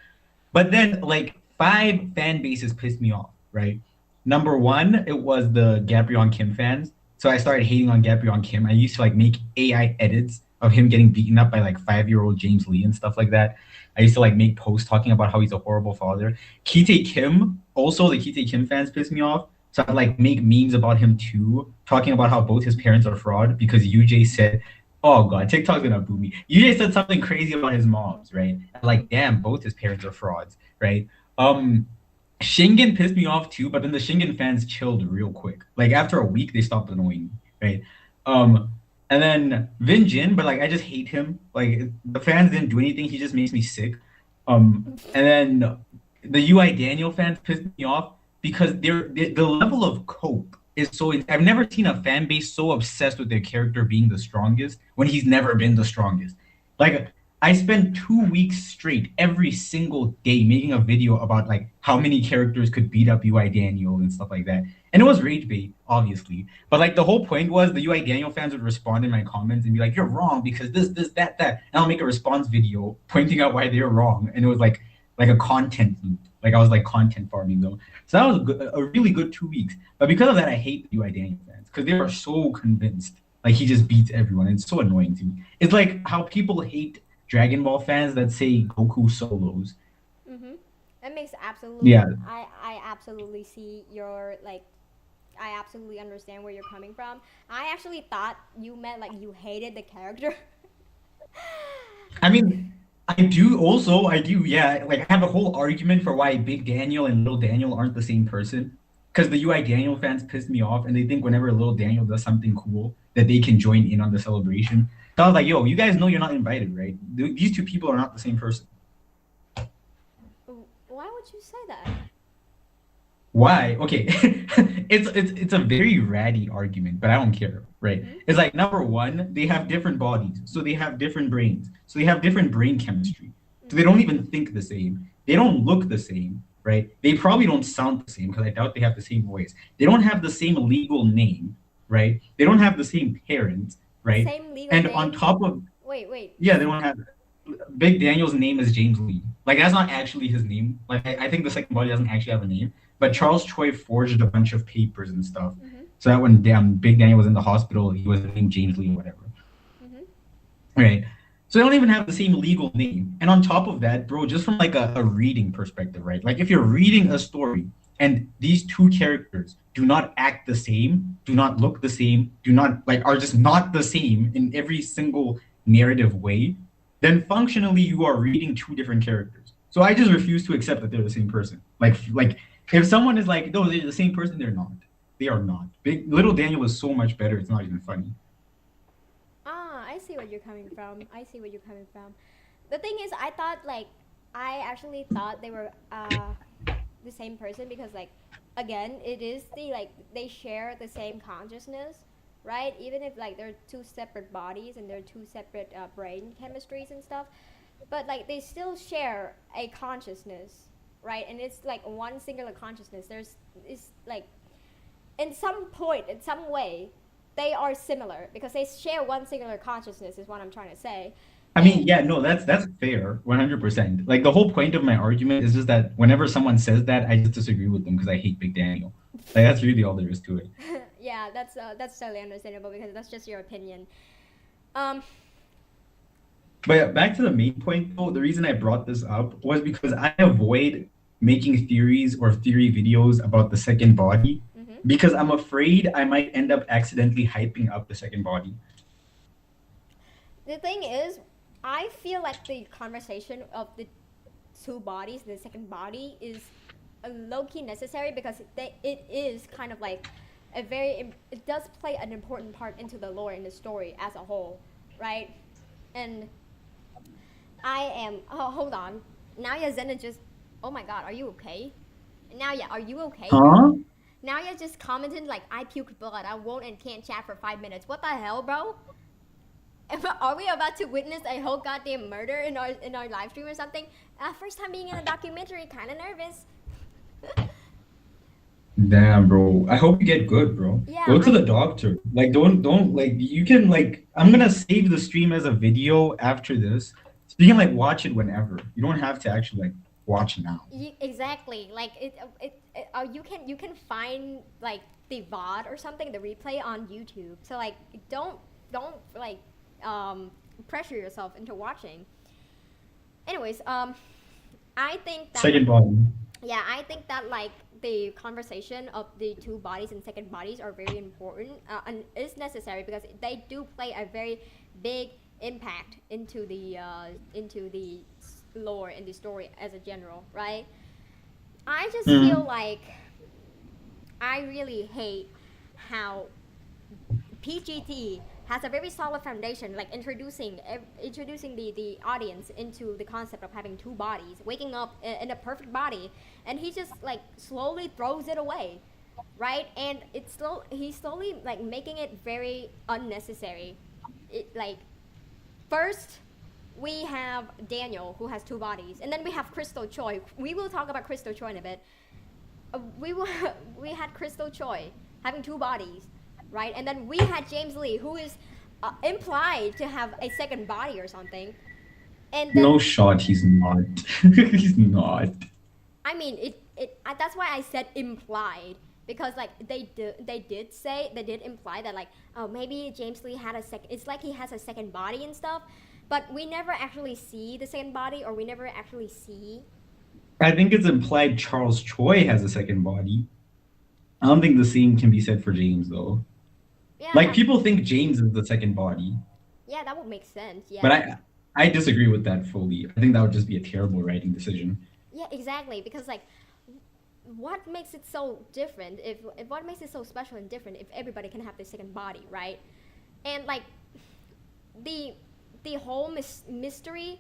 But then like 5 fan bases pissed me off, right? Number one, it was the gapryong Kim fans. So I started hating on gapryong Kim. I used to like make AI edits of him getting beaten up by like 5-year-old James Lee and stuff like that. I used to like make posts talking about how he's a horrible father. Kitae Kim, also the Kitae Kim fans pissed me off. So I like make memes about him too, talking about how both his parents are fraud because UJ said, oh god, TikTok's gonna boo me. UJ said something crazy about his moms, right? And like, damn, both his parents are frauds, right? Shingen pissed me off too, but then the Shingen fans chilled real quick. Like after a week, they stopped annoying me, right? And then Vin Jin, but like I just hate him. Like the fans didn't do anything. He just makes me sick. And then the UI Daniel fans pissed me off because the level of cope is so. I've never seen a fan base so obsessed with their character being the strongest when he's never been the strongest. Like I spent 2 weeks straight every single day making a video about like how many characters could beat up UI Daniel and stuff like that. And it was rage bait, obviously. But like the whole point was the UI Daniel fans would respond in my comments and be like, you're wrong because this, that. And I'll make a response video pointing out why they're wrong. And it was like a content loop. Like I was like content farming them. So that was a really good 2 weeks. But because of that, I hate the UI Daniel fans because they are so convinced like he just beats everyone. It's so annoying to me. It's like how people hate Dragon Ball fans that say Goku solos. That makes absolutely. Yeah. I absolutely see your like. I absolutely understand where you're coming from. I actually thought you meant like you hated the character. I mean, I do, yeah. Like I have a whole argument for why Big Daniel and Little Daniel aren't the same person. Because the UI Daniel fans piss me off and they think whenever Little Daniel does something cool that they can join in on the celebration. So I was like, yo, you guys know you're not invited, right? These two people are not the same person. Why would you say that? Why? Okay, it's a very ratty argument, but I don't care, right? It's like number one, they have different bodies, so they have different brains, so they have different brain chemistry, so they don't even think the same, they don't look the same, right? They probably don't sound the same because I doubt they have the same voice. They don't have the same legal name, right? They don't have the same parents, right? Same legal and name? on top of wait. Yeah, they don't have. Big Daniel's name is James Lee. Like that's not actually his name. Like I think the second body doesn't actually have a name. But Charles Choi forged a bunch of papers and stuff, so that when Big Daniel was in the hospital, he was named James Lee or whatever. Right. So they don't even have the same legal name. And on top of that, bro, just from like a reading perspective, right? Like if you're reading a story and these two characters do not act the same, do not look the same, are just not the same in every single narrative way, then functionally you are reading two different characters. So I just refuse to accept that they're the same person. Like if someone is like, no, they're the same person, they're not. They are not. Little Daniel is so much better, it's not even funny. I see where you're coming from. The thing is, I actually thought they were the same person because, like, again, it is they share the same consciousness, right? Even if like they're two separate bodies and they're two separate brain chemistries and stuff, but like they still share a consciousness. Right, and it's like one singular consciousness. It's like, in some point, in some way, they are similar because they share one singular consciousness. Is what I'm trying to say. I mean, yeah, no, that's fair, 100%. Like the whole point of my argument is just that whenever someone says that, I just disagree with them because I hate Big Daniel. Like that's really all there is to it. Yeah, that's totally understandable because that's just your opinion. But yeah, back to the main point though, the reason I brought this up was because I avoid making theories or theory videos about the second body because I'm afraid I might end up accidentally hyping up the second body. The thing is, I feel like the conversation of the two bodies, the second body, is low-key necessary because it is kind of like it does play an important part into the lore in the story as a whole, right? And hold on. Now Yazena just, oh my god, are you okay? Now are you okay? Huh? Now you're just commenting like, I puked blood, I won't and can't chat for 5 minutes. What the hell, bro? Are we about to witness a whole goddamn murder in our live stream or something? First time being in a documentary, kind of nervous. Damn, bro. I hope you get good, bro. Yeah, Go to the doctor. Like, don't like. You can like. I'm gonna save the stream as a video after this, so you can like watch it whenever. You don't have to actually like watch now. Exactly. Like you can find like the VOD or something, the replay on YouTube. So like don't like pressure yourself into watching. Anyways, I think that Second body. yeah, I think that like the conversation of the two bodies and second bodies are very important and is necessary because they do play a very big impact into the lore and the story as a general, right? I just feel like I really hate how PGT has a very solid foundation, like introducing the audience into the concept of having two bodies, waking up in a perfect body, and he just like slowly throws it away, right? And he's slowly like making it very unnecessary. Like first we have Daniel who has two bodies, and then we have Crystal Choi. We will talk about Crystal Choi in a bit. We had Crystal Choi having two bodies, right? And then we had James Lee, who is implied to have a second body or something. And then, No shot, he's not. He's not. I mean, that's why I said implied, because like they did imply that like, oh, maybe James Lee had a second. It's like he has a second body and stuff, but we never actually see the second body, or we never actually see. I think it's implied Charles Choi has a second body. I don't think the same can be said for James though. Yeah, Like people think James is the second body, yeah, that would make sense. Yeah. but I disagree with that fully. I think that would just be a terrible writing decision. Yeah, exactly. Because like, what makes it so different? If what makes it so special and different if everybody can have the second body, right? And like, the whole mystery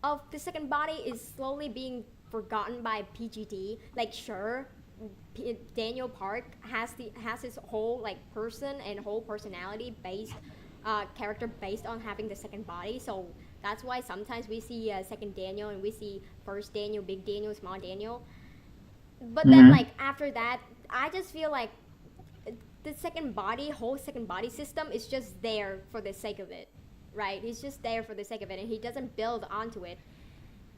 of the second body is slowly being forgotten by PGT. Like, sure, Daniel Park has his whole like person and whole personality based character based on having the second body. So that's why sometimes we see second Daniel and we see first Daniel, big Daniel, small Daniel. But then like after that, I just feel like the whole second body system is just there for the sake of it, right? He's just there for the sake of it, and he doesn't build onto it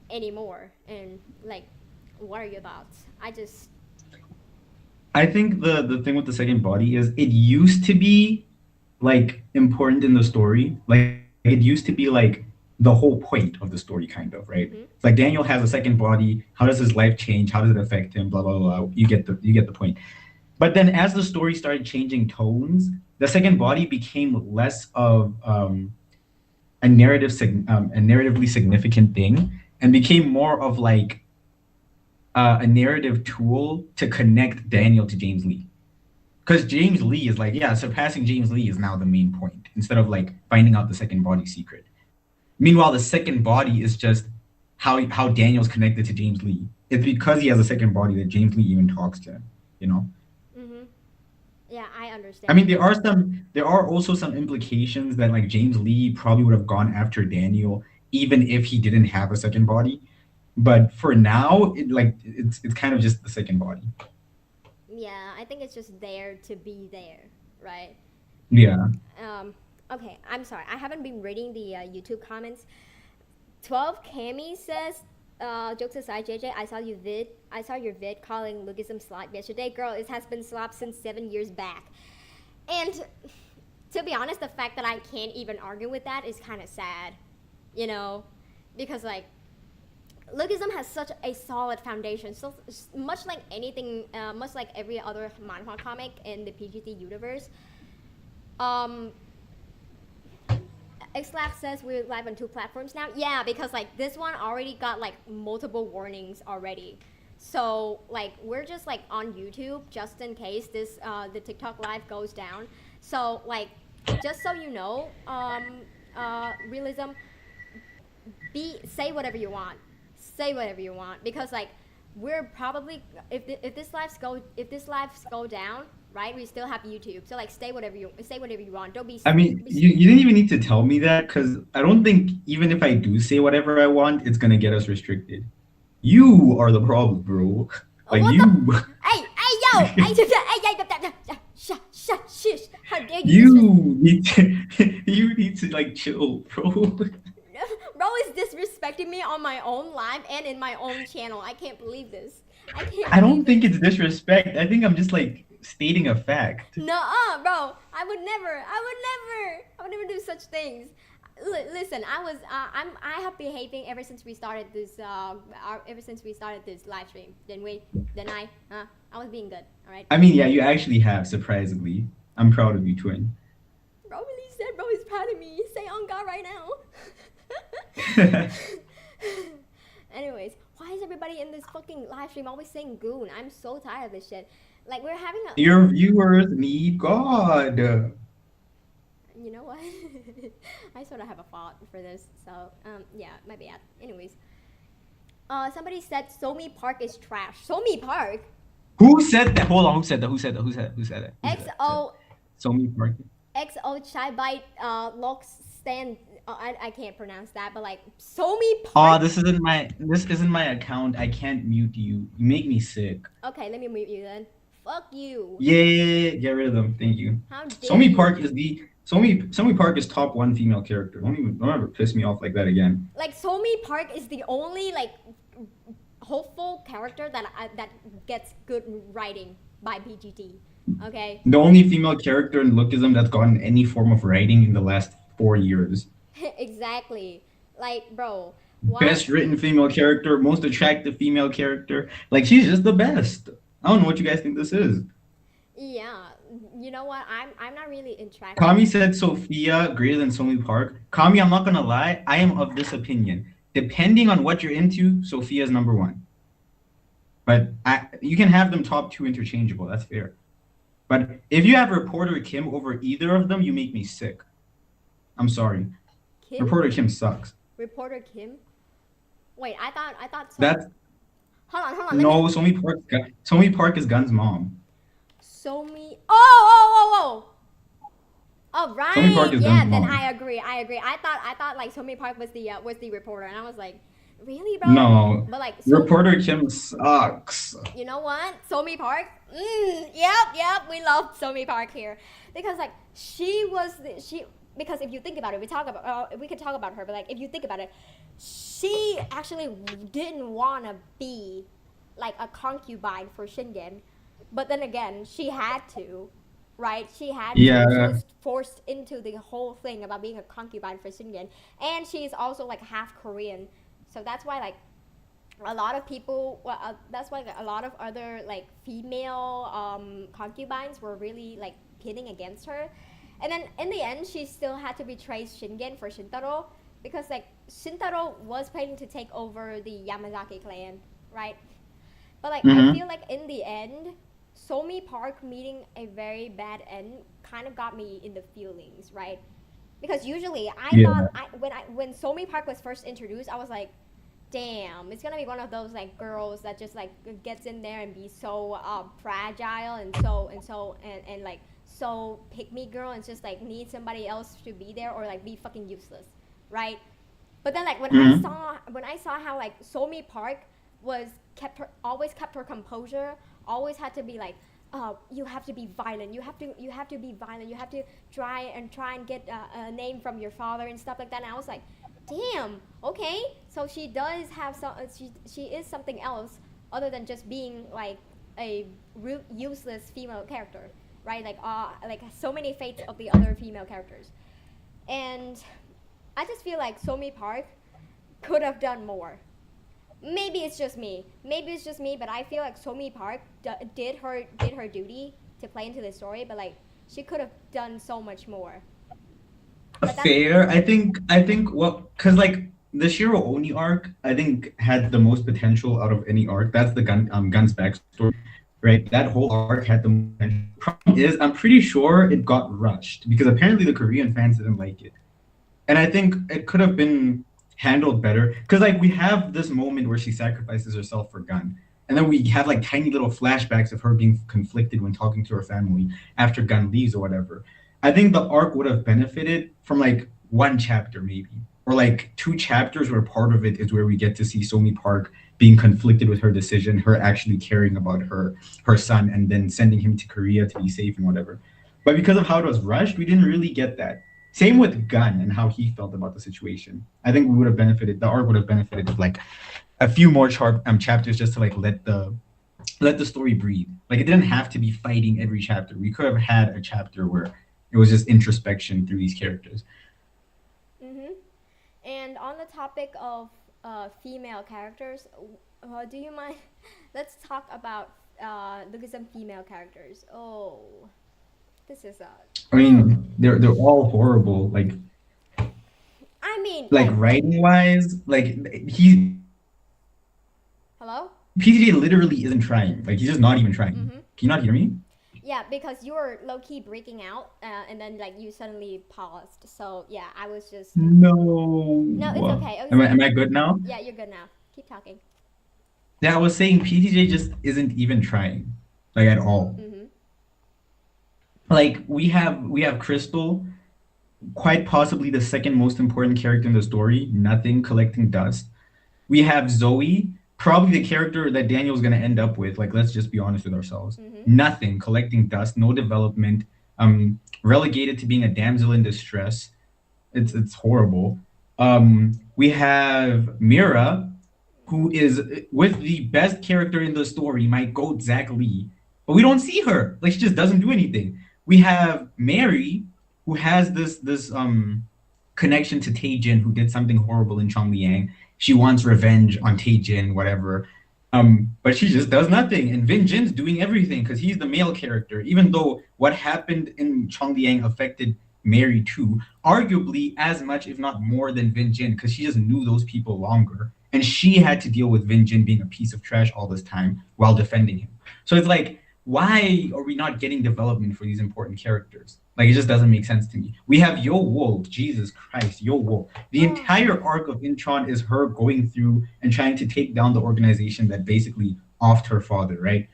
anymore. And like, what are your thoughts? I think the thing with the second body is it used to be like important in the story. Like it used to be like the whole point of the story, kind of, right? It's like Daniel has a second body. How does his life change? How does it affect him? Blah blah blah. You get the point. But then as the story started changing tones, the second body became less of a narratively significant thing, and became more of like a narrative tool to connect Daniel to James Lee. Because James Lee is like, yeah, surpassing James Lee is now the main point, instead of like finding out the second body secret. Meanwhile, the second body is just how Daniel's connected to James Lee. It's because he has a second body that James Lee even talks to him, you know? Yeah, I understand. I mean, there are also some implications that like James Lee probably would have gone after Daniel even if he didn't have a second body. But for now, it's kind of just the second body. Yeah, I think it's just there to be there, right? Yeah. Okay, I'm sorry. I haven't been reading the YouTube comments. 12 Cami says, jokes aside, JJ, I saw your vid calling Lookism slap yesterday. Girl, it has been slapped since 7 years back. And to be honest, the fact that I can't even argue with that is kind of sad, you know? Because like, Lookism has such a solid foundation, so much like anything, much like every other manhwa comic in the PGT universe. Xlax says we're live on 2 platforms now. Yeah, because like this one already got like multiple warnings already. So like we're just like on YouTube just in case this the TikTok live goes down. So like just so you know, realism, say whatever you want. Say whatever you want, because like we're probably if this lives go down, right? We still have YouTube, so like say whatever you want. Don't be. I mean, you didn't even need to tell me that, because I don't think even if I do say whatever I want, it's gonna get us restricted. You are the problem, bro. Like What you. Hey, yo! Shush! How dare you? You need to like chill, bro. Bro, is disrespecting me on my own live and in my own channel. I can't believe this. I don't think it's disrespect. I think I'm just like stating a fact. Nuh-uh, bro. I would never do such things. Listen, I have behaving ever since we started this live stream. I was being good. All right. I mean, yeah, you actually have, surprisingly. I'm proud of you, twin. Bro really said bro is proud of me. Say on God right now. Anyways, why is everybody in this fucking live stream always saying goon? I'm so tired of this shit. Like, we're having a... Your viewers need God. You know what? I sort of have a thought for this, so yeah, my bad. Anyways, somebody said Somi Park is trash. Somi Park? Who said that? Hold on, who said that? XO Somi Park. XO Chai Bite Locks Stand. I can't pronounce that, but like Somi Park. Oh, this isn't my account. I can't mute you. You make me sick. Okay, let me mute you then. Fuck you. Yeah, get rid of them. Thank you. How dare Somi you? Park is the Somi Park is top 1 female character. Don't ever piss me off like that again. Like, Somi Park is the only like hopeful character that gets good writing by BGT. Okay. The only female character in Lookism that's gotten any form of writing in the last 4 years. Exactly. Like, bro. Why? Best written female character, most attractive female character. Like, she's just the best. I don't know what you guys think this is. Yeah. You know what? I'm not really interested. Kami said Sophia greater than Somi Park. Kami, I'm not gonna lie, I am of this opinion. Depending on what you're into, Sophia's number 1. But you can have them top 2 interchangeable. That's fair. But if you have Reporter Kim over either of them, you make me sick. I'm sorry. Kim? Reporter Kim sucks. Reporter Kim? Wait, I thought. That's Hold on. no. Somi Park is Gun's mom. Somi. Oh, right. Somi Park is yeah, Gun's then mom. I agree. I thought like Somi Park was the reporter, and I was like, really, bro? No. But like Reporter Kim sucks. You know what? Somi Park? Yep, we love Somi Park here. Because like because if you think about it, we could talk about her, but like if you think about it, she actually didn't want to be like a concubine for Shingen. But then again, she had to, right? She had to. She was forced into the whole thing about being a concubine for Shingen. And she's also like half Korean. So that's why like a lot of people, that's why a lot of other like female concubines were really like pitting against her. And then in the end, she still had to betray Shingen for Shintaro, because like Shintaro was planning to take over the Yamazaki clan, right? But like I feel like in the end, Somi Park meeting a very bad end kind of got me in the feelings, right? Because usually I thought when Somi Park was first introduced, I was like, damn, it's gonna be one of those like girls that just like gets in there and be so fragile and like so pick me girl and just like need somebody else to be there or like be fucking useless, right? But then like when I saw how like Somi Park always kept her composure, always had to be like, you have to be violent. You have to be violent. You have to try and get a name from your father and stuff like that. And I was like, damn, okay. So she does have some. She is something else other than just being like a useless female character, right? Like so many fates of the other female characters. And I just feel like Somi Park could have done more. Maybe it's just me, but I feel like Somi Park did her duty to play into the story, but like she could have done so much more. Fair. I think because like the Shiro Oni arc, I think had the most potential out of any arc. That's the Gun's backstory, right? That whole arc had the most potential. Problem is, I'm pretty sure it got rushed because apparently the Korean fans didn't like it, and I think it could have been handled better, because like we have this moment where she sacrifices herself for Gun, and then we have like tiny little flashbacks of her being conflicted when talking to her family after Gun leaves or whatever. I think the arc would have benefited from like 1 chapter maybe, or like 2 chapters where part of it is where we get to see Somi Park being conflicted with her decision, her actually caring about her son, and then sending him to Korea to be safe and whatever. But because of how it was rushed, we didn't really get that. Same with Gunn and how he felt about the situation. I think we would have benefited. The arc would have benefited of like a few more chapters just to like let the story breathe. Like it didn't have to be fighting every chapter. We could have had a chapter where it was just introspection through these characters. Mm-hmm. And on the topic of female characters, do you mind? Let's talk about Lookism female characters. Oh, this is a. I mean, they're all horrible. I mean, Like writing wise, he hello? PJ literally isn't trying. Like he's just not even trying. Mm-hmm. Can you not hear me? Yeah, because you were low key breaking out, and then like you suddenly paused. So yeah, I was just. No. No, it's okay. Am I good now? Yeah, you're good now. Keep talking. Yeah, I was saying PTJ just isn't even trying, like at all. Mm-hmm. Like we have Crystal, quite possibly the second most important character in the story. Nothing, collecting dust. We have Zoe, probably the character that Daniel's gonna end up with. Like let's just be honest with ourselves. Mm-hmm. Nothing, collecting dust, no development. Relegated to being a damsel in distress. It's horrible. We have Mira, who is with the best character in the story, my goat Zach Lee, but we don't see her. Like she just doesn't do anything. We have Mary, who has this connection to Taejun, who did something horrible in Chongliang. She wants revenge on Taejun, whatever. But she just does nothing. And Vin Jin's doing everything because he's the male character, even though what happened in Chongliang affected Mary too, arguably as much, if not more, than Vin Jin, because she just knew those people longer. And she had to deal with Vin Jin being a piece of trash all this time while defending him. So it's like, why are we not getting development for these important characters? Like, it just doesn't make sense to me. We have Yo Wool, Jesus Christ, Yo Wool. The entire arc of Incheon is her going through and trying to take down the organization that basically offed her father, right?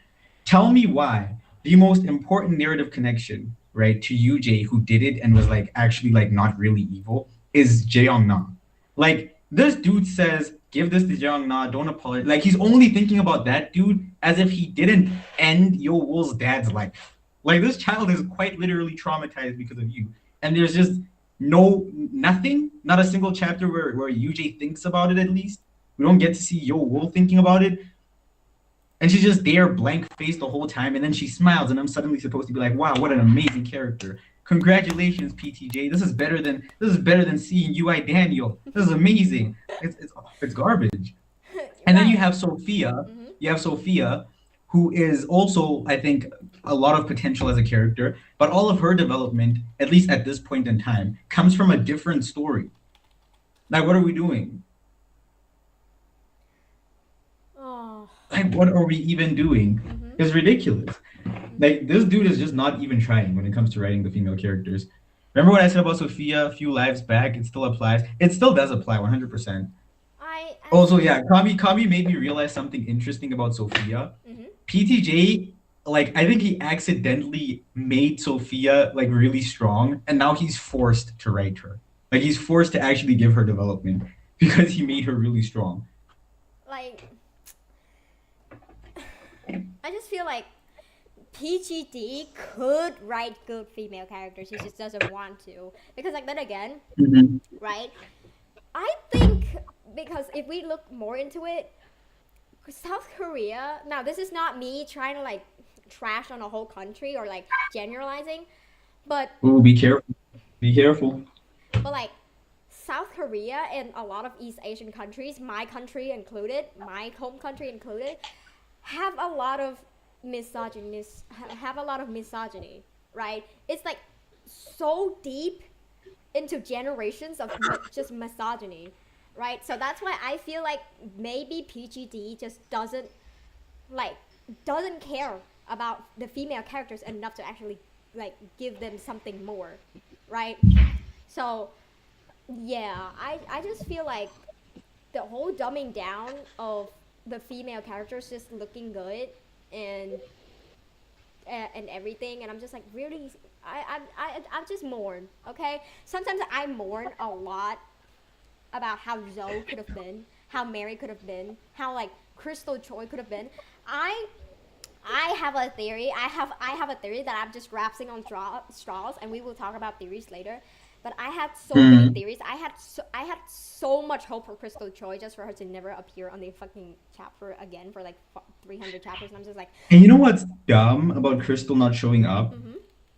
Tell me why the most important narrative connection, right, to UJ, who did it and was like actually like not really evil, is Jaeyoung Na. Like, this dude says, give this to Jaeyoung Na, don't apologize. Like, he's only thinking about that dude as if he didn't end Yo Wool's dad's life. Like, this child is quite literally traumatized because of you. And there's just nothing, not a single chapter where UJ thinks about it at least. We don't get to see Yo Wool thinking about it. And she's just there blank-faced the whole time, and then she smiles, and I'm suddenly supposed to be like, wow, what an amazing character. Congratulations, PTJ. This is better than seeing UI Daniel. This is amazing. It's garbage. And then you have Sophia. Mm-hmm. You have Sophia, who is also, I think, a lot of potential as a character, but all of her development, at least at this point in time, comes from a different story. Like, what are we doing? Oh. Like, what are we even doing? Mm-hmm. It's ridiculous. Like, this dude is just not even trying when it comes to writing the female characters. Remember what I said about Sophia a few lives back? It still applies. It still does apply 100%. Also, yeah, Kami made me realize something interesting about Sophia. Mm-hmm. PTJ, like, I think he accidentally made Sophia, like, really strong, and now he's forced to write her. Like, he's forced to actually give her development because he made her really strong. Like, I just feel like PGD could write good female characters. He just doesn't want to. Because, like, then again, Mm-hmm. right? I think because if we look more into it, South Korea, now this is not me trying to like trash on a whole country or like generalizing, but Ooh, be careful. Be careful. but like South Korea and a lot of East Asian countries, my country included, my home country included, have a lot of misogyny, right? It's like so deep into generations of just misogyny, right? So that's why I feel like maybe PGD just doesn't care about the female characters enough to actually like give them something more, right? So yeah, I just feel like the whole dumbing down of the female characters just looking good and everything, and I'm just like, really, I just mourn, okay? Sometimes I mourn a lot about how Zoe could have been, how Mary could have been, how like Crystal Choi could have been. I have a theory. I have a theory that I'm just grasping on straws, and we will talk about theories later. But I had so many theories. I had so much hope for Crystal Choi just for her to never appear on the fucking chapter again for like 300 chapters. And I'm just like, And you know what's dumb about Crystal not showing up?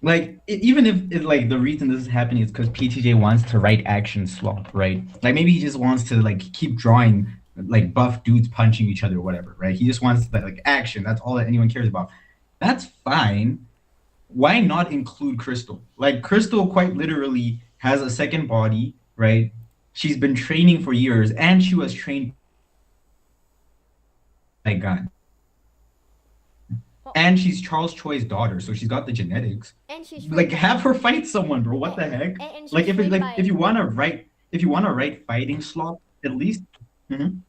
Like, even if like the reason this is happening is because PTJ wants to write action slop, right? Like maybe he just wants to like keep drawing like buff dudes punching each other or whatever, right? He just wants that like action. That's all that anyone cares about. That's fine. Why not include Crystal? Like Crystal quite literally has a second body, right? She's been training for years, and she was trained by gun. And she's Charles Choi's daughter, so she's got the genetics. and she's Like have her fight someone, bro. What the heck? and Like she's if it, trained like by- if you wanna write fighting slop, at least. Mhm.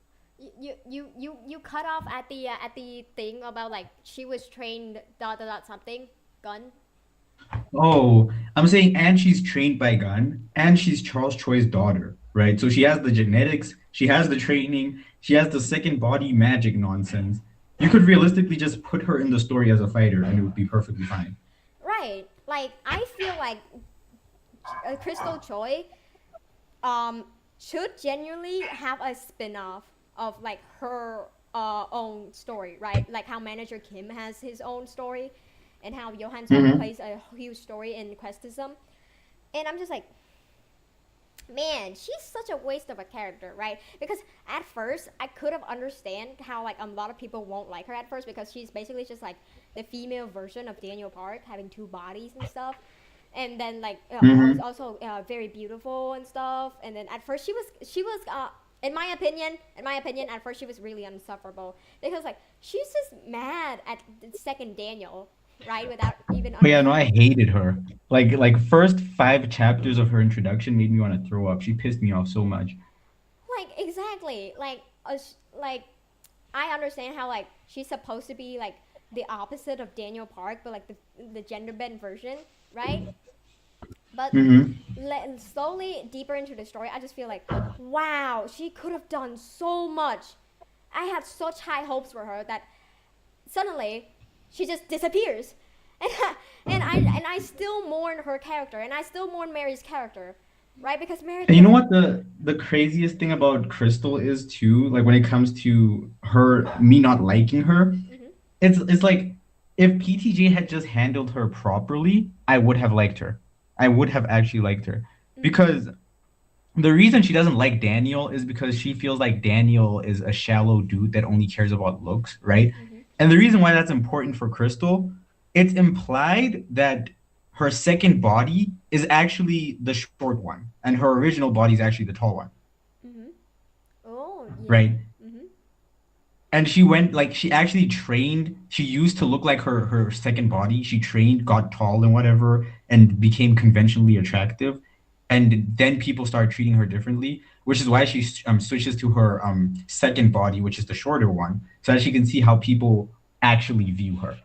you cut off at the thing about like she was trained something gun. Oh, I'm saying, and she's trained by gun, and she's Charles Choi's daughter, right? So she has the genetics, she has the training, she has the second body magic nonsense. You could realistically just put her in the story as a fighter, and it would be perfectly fine. Right. Like I feel like Crystal Choi should genuinely have a spin-off of like her own story, right? Like how Manager Kim has his own story and how Johan Song plays a huge story in Questism. And I'm just like, man, she's such a waste of a character, right? Because at first I could have understand how like a lot of people won't like her at first because she's basically just like the female version of Daniel Park having two bodies and stuff. And then like also very beautiful and stuff. And then at first she was in my opinion at first she was really insufferable because like she's just mad at the second Daniel, right? Without even But yeah, no, I hated her. Like first 5 chapters of her introduction made me want to throw up. She pissed me off so much. like exactly like I understand how like she's supposed to be like the opposite of Daniel Park, but like the gender bent version, right? But slowly deeper into the story, I just feel like, wow, she could have done so much. I had such high hopes for her that suddenly she just disappears, and I still mourn her character, and I still mourn Mary's character, right? Because Mary. And you know what the craziest thing about Crystal is too? Like when it comes to me not liking her, it's like if PTJ had just handled her properly, I would have liked her. I would have actually liked her because the reason she doesn't like Daniel is because she feels like Daniel is a shallow dude that only cares about looks, right? And the reason why that's important for Crystal, it's implied that her second body is actually the short one, and her original body is actually the tall one. Oh. Yeah. Right? And she actually trained. She used to look like her second body. She trained, got tall and whatever, and became conventionally attractive. And then people started treating her differently, which is why she switches to her second body, which is the shorter one, so that she can see how people actually view her.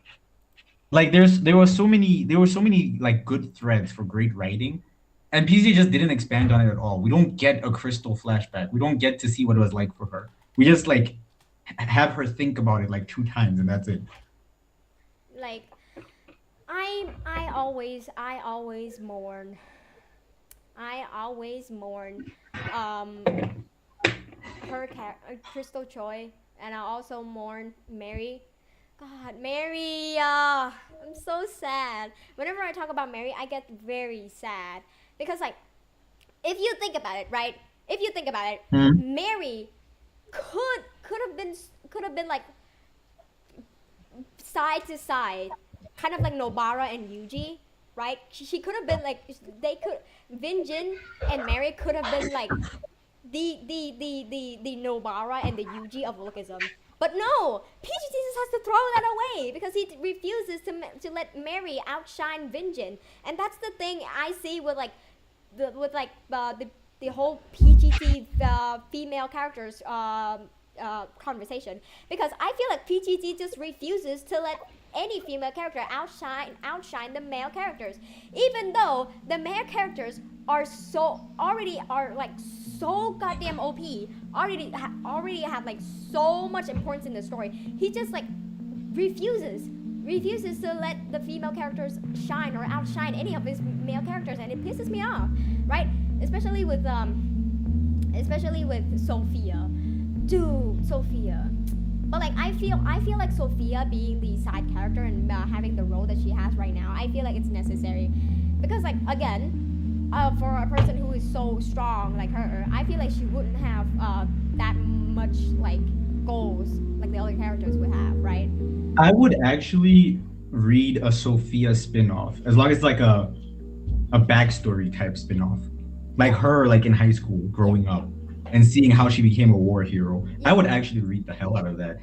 Like there were so many like good threads for great writing, and PZ just didn't expand on it at all. We don't get a Crystal flashback. We don't get to see what it was like for her. We just like have her think about it like 2 times, and that's it. Like I always mourn Crystal Choi, and I also mourn Mary. God, Mary, I'm so sad. Whenever I talk about Mary, I get very sad because like if you think about it, right? Mary could have been like side to side, kind of like Nobara and Yuji, right? She could have been like Vin Jin and Mary could have been like the Nobara and the Yuji of Lookism. But no, PG Jesus has to throw that away because he refuses to let Mary outshine Vin Jin, and that's the thing I see with the whole PGT female characters conversation, because I feel like PGT just refuses to let any female character outshine the male characters, even though the male characters are so goddamn OP, already have like so much importance in the story. He just like refuses to let the female characters shine or outshine any of his male characters, and it pisses me off. right? Especially with Sophia. Dude, Sophia. But like I feel like Sophia being the side character and having the role that she has right now, I feel like it's necessary, because like again, for a person who is so strong like her, I feel like she wouldn't have that much like goals like the other characters would have, right? I would actually read a Sophia spin-off as long as like a backstory type spin-off, like her like in high school growing up and seeing how she became a war hero. I would actually read the hell out of that.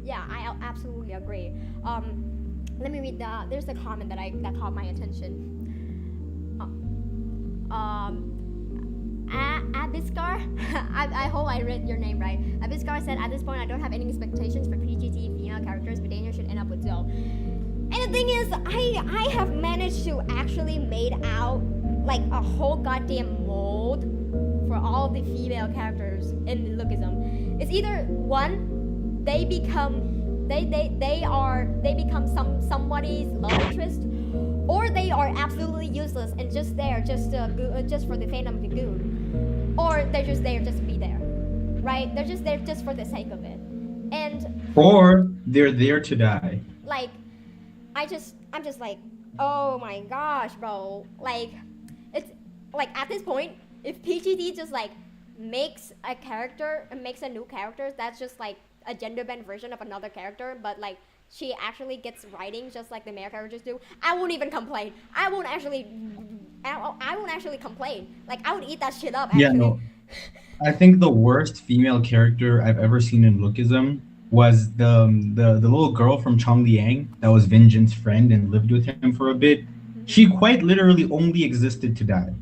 Yeah, I absolutely agree. Let me read there's a comment that caught my attention. Abiskar, I hope I read your name right. Abiskar said, at this point I don't have any expectations for PGT female characters, but Daniel should end up with Zoe. And the thing is, I have managed to actually made out like a whole goddamn mold for all the female characters in Lookism. It's either one, they become somebody's love interest, or they are absolutely useless and just there just for the fandom to goon, or they're just there just to be there, right? They're just there just for the sake of it, or they're there to die. Like, I'm just like, oh my gosh, bro. Like, it's like at this point, if PGT just like makes a character and makes a new character that's just like a gender bent version of another character, but like she actually gets writing just like the male characters do, I won't even complain. I won't actually complain. Like, I would eat that shit up, actually. Yeah, no. I think the worst female character I've ever seen in Lookism was the little girl from Chongliang that was Vin Jin's friend and lived with him for a bit. She quite literally only existed to die.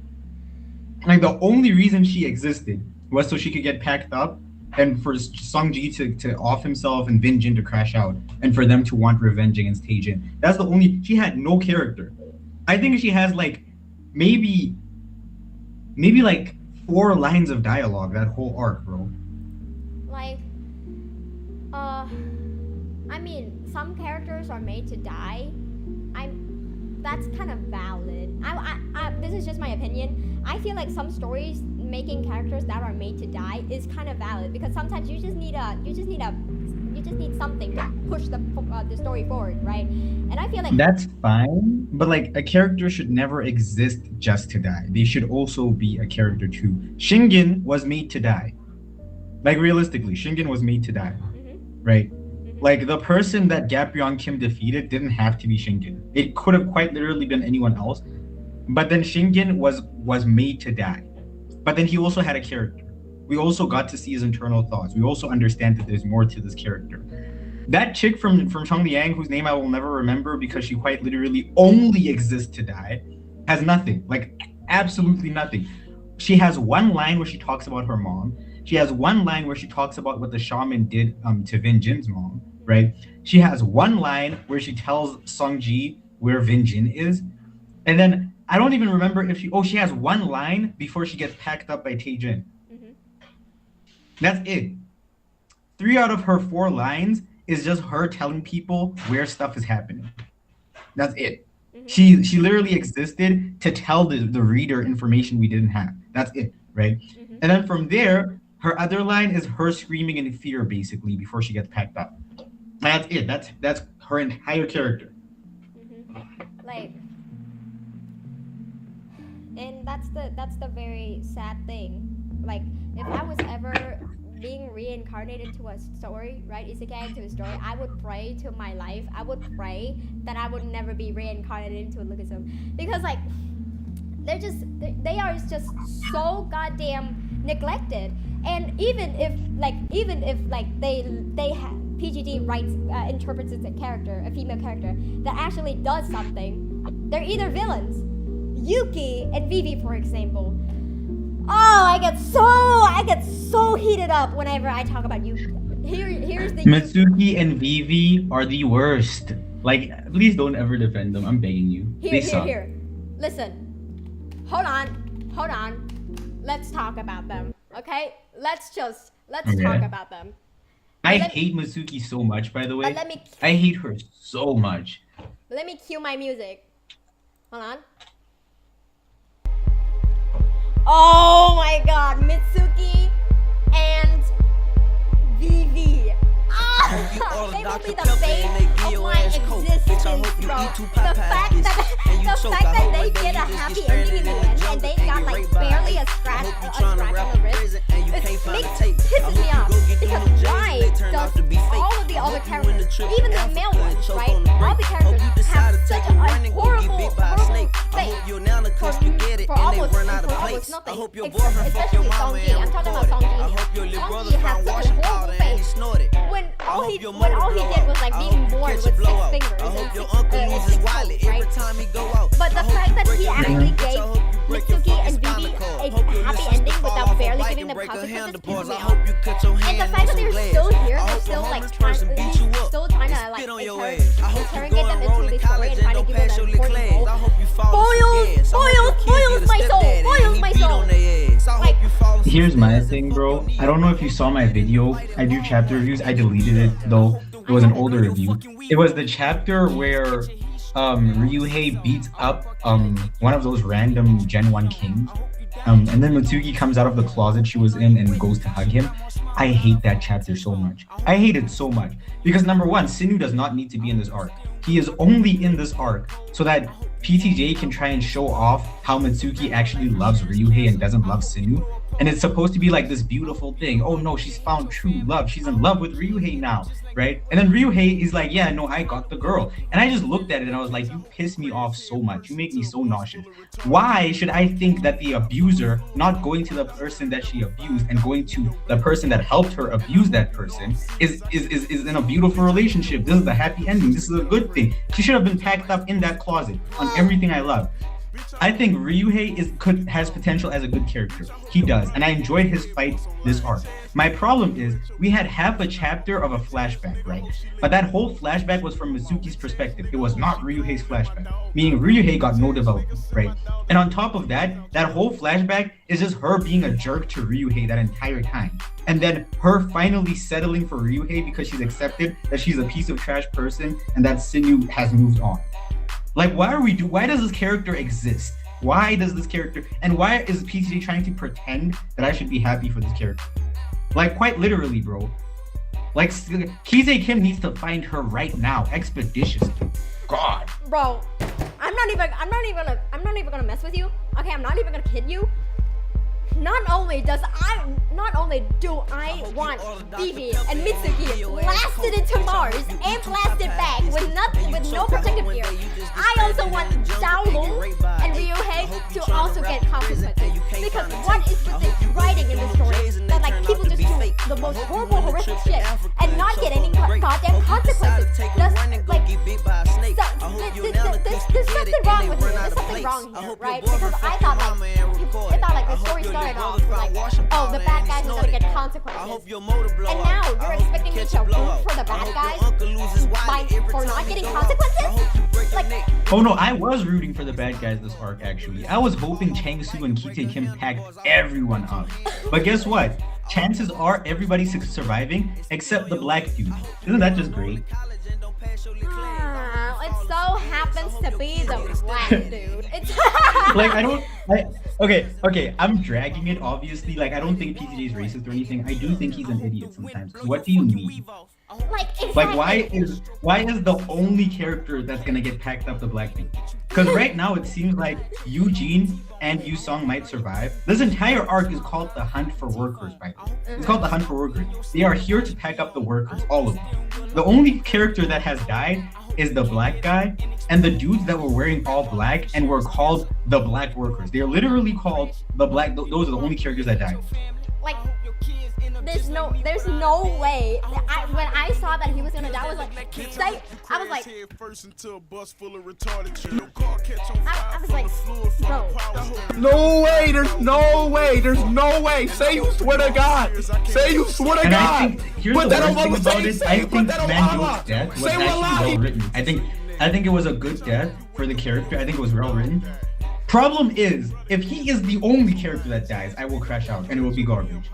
Like, the only reason she existed was so she could get packed up and for Sungji to off himself and Vin Jin to crash out, and for them to want revenge against Taejun. That's the only. She had no character. I think she has like maybe like 4 lines of dialogue that whole arc, bro. Like, I mean, some characters are made to die. That's kind of valid. This is just my opinion. I feel like some stories making characters that are made to die is kind of valid, because sometimes you just need something to push the story forward, right? And I feel like that's fine, but like a character should never exist just to die. They should also be a character too. Shingen was made to die. Like, realistically, Shingen was made to die, right? Like, the person that gapryong Kim defeated didn't have to be Shingen. It could have quite literally been anyone else. But then Shingen was made to die. But then he also had a character. We also got to see his internal thoughts. We also understand that there's more to this character. That chick from Chongliang, whose name I will never remember because she quite literally only exists to die, has nothing. Like, absolutely nothing. She has one line where she talks about her mom. She has one line where she talks about what the shaman did to Vin Jin's mom, right? She has one line where she tells Sungji where Vin Jin is. And then I don't even remember if she has one line before she gets packed up by Taejun. That's it. 3 out of her 4 lines is just her telling people where stuff is happening. That's it. She literally existed to tell the reader information we didn't have. That's it, right? And then from there, her other line is her screaming in fear, basically, before she gets packed up. That's it. That's her entire character. Like, and that's the very sad thing. Like, if I was ever being reincarnated into a story, right, isekai into a story, I would pray to my life. I would pray that I would never be reincarnated into a Lookism, because like they are just so goddamn neglected. And even if they have PGT writes interprets as a character, a female character that actually does something, they're either villains. Yuki and Vivi, for example. Oh, I get so heated up whenever I talk about Yuki. Here's the Mitsuki and Vivi are the worst. Like, please don't ever defend them. I'm begging you. Here. Listen. Hold on. Let's talk about them. Okay? Let's talk about them. I hate Mitsuki so much, by the way. I hate her so much. Let me cue my music. Hold on. about Mitsuki and Vivi. They will be the bane of my existence, bro. The fact that they get a happy ending in the end and they got like barely a scratch on the wrist, pisses me off. Because why does all of the other characters, even the male ones, right? All the characters have such a horrible fate for almost nothing. Especially Songji. I'm talking about Songji. Songji has such a horrible fate. When all he did was like being born with 6 fingers and 6 toes, right? But the fact that he actually gave Mitsuki and Vivi a happy ending without barely giving them consequences pisses me off. And the fact that they're still here, they're still like trying to like interrogate them into the story and trying to give them an important role. Boils my soul. Like, Here's my thing, bro. I don't know if you saw my video. I do chapter reviews. I deleted it though. It was an older review. It was the chapter where Ryuhei beats up one of those random Gen 1 kings. And then Mitsuki comes out of the closet she was in and goes to hug him. I hate that chapter so much. I hate it so much. Because number one, Sinu does not need to be in this arc. He is only in this arc so that PTJ can try and show off how Mitsuki actually loves Ryuhei and doesn't love Sinu. And it's supposed to be like this beautiful thing. Oh no, she's found true love. She's in love with Ryuhei now, right? And then Ryuhei is like, yeah, no, I got the girl. And I just looked at it and I was like, you piss me off so much. You make me so nauseous. Why should I think that the abuser, not going to the person that she abused and going to the person that helped her abuse that person, is in a beautiful relationship? This is the happy ending. This is a good thing. She should have been packed up in that closet on everything I love. I think Ryuhei has potential as a good character. He does, and I enjoyed his fight this arc. My problem is we had half a chapter of a flashback, right? But that whole flashback was from Mitsuki's perspective. It was not Ryuhei's flashback, meaning Ryuhei got no development, right? And on top of that, that whole flashback is just her being a jerk to Ryuhei that entire time. And then her finally settling for Ryuhei because she's accepted that she's a piece of trash person and that Sinu has moved on. Like, why does this character exist? Why does this character, and why is PTJ trying to pretend that I should be happy for this character? Like, quite literally, bro. Like, Kise Kim needs to find her right now, expeditiously. God. Bro, I'm not even gonna mess with you. Okay, I'm not even gonna kid you. Not only do I want Vivi and Mitsuki blasted into Mars and blasted back with no protective gear, I also want Xiaolong and Ryuhei to also get consequences. Because what is with this writing in the story that like people just do the most horrible, horrific shit and not get any goddamn consequences? There's something wrong with here. There's something wrong here, right? Because I thought like the story started off like, oh, the bad guys are gonna get consequences. And now you're expecting me to root for the bad guys for not getting consequences? Like, oh no, I was rooting for the bad guys this arc actually. I was hoping Chang-soo and Kite Kim packed everyone up. But guess what? Chances are everybody's surviving except the black dude. Isn't that just great? It so happens to be the black dude. It's okay, I'm dragging it obviously. Like, I don't think PTJ is racist or anything. I do think he's an idiot sometimes. What do you mean? Like why is the only character that's gonna get packed up the black dude? Because right now it seems like Eugene and Yusong might survive. This entire arc is called the Hunt for Workers, by the way. It's called the Hunt for Workers. They are here to pack up the workers, all of them. The only character that has died is the black guy and the dudes that were wearing all black and were called the black workers. They are literally called the black. Those are the only characters that died. Like, there's no way. When I saw that he was gonna die, I was like, bro. There's no way. Say you swear to God. And I think here's the worst thing about it. I think Manjo's death was actually well written. I think it was a good death for the character. I think it was well written. Problem is, if he is the only character that dies, I will crash out and it will be garbage.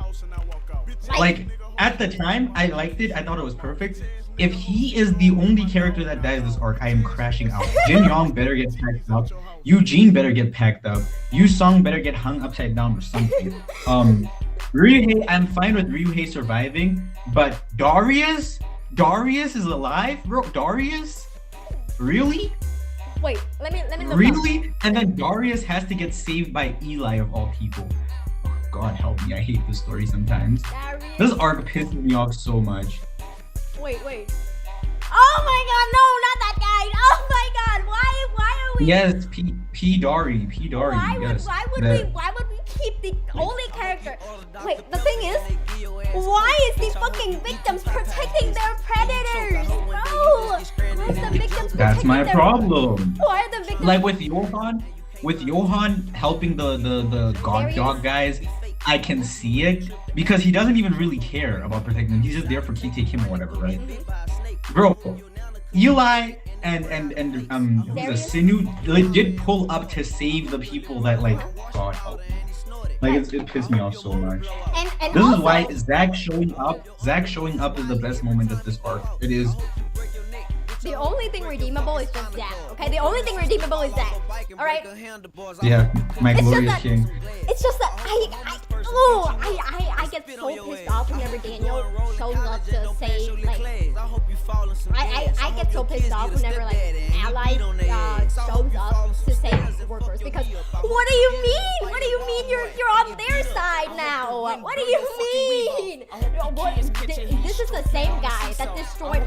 Like, at the time, I liked it. I thought it was perfect. if he is the only character that dies this arc, I am crashing out. Jin Young better get packed up. Eugene better get packed up. Yu Sung better get hung upside down or something. Ryuhei, I'm fine with Ryuhei surviving, but Darius is alive, bro. Darius, really? Wait, let me look Really? And then Darius has to get saved by Eli of all people. Oh, God help me, I hate this story sometimes. Darius. This arc pisses me off so much. Wait. Oh my God, no, not that guy. Oh my God, why are we? Yes, P Dari. Yes. Why would we keep the only character? Wait, the thing is, why is the fucking victims protecting their predators, bro? Why is the victims That's protecting my their... problem. Why are the victims? Like with Johan helping the god dog guys, I can see it because he doesn't even really care about protecting them. He's just there for Kite Kim or whatever, right? Bro, Eli and Darius? Sinu legit pull up to save the people that like God help me. Like it pissed me off so much. And This also, is why Zach showing up is the best moment of this arc. It is. the only thing redeemable is just that. Okay, the only thing redeemable is that. All right. Yeah, my It's just glorious that king. it's just that I get so pissed off whenever Daniel shows up to say like I get so pissed off whenever like Ally shows up to save workers because what do you mean? What do you mean you're on their side now? What do you mean? This is the same guy that destroyed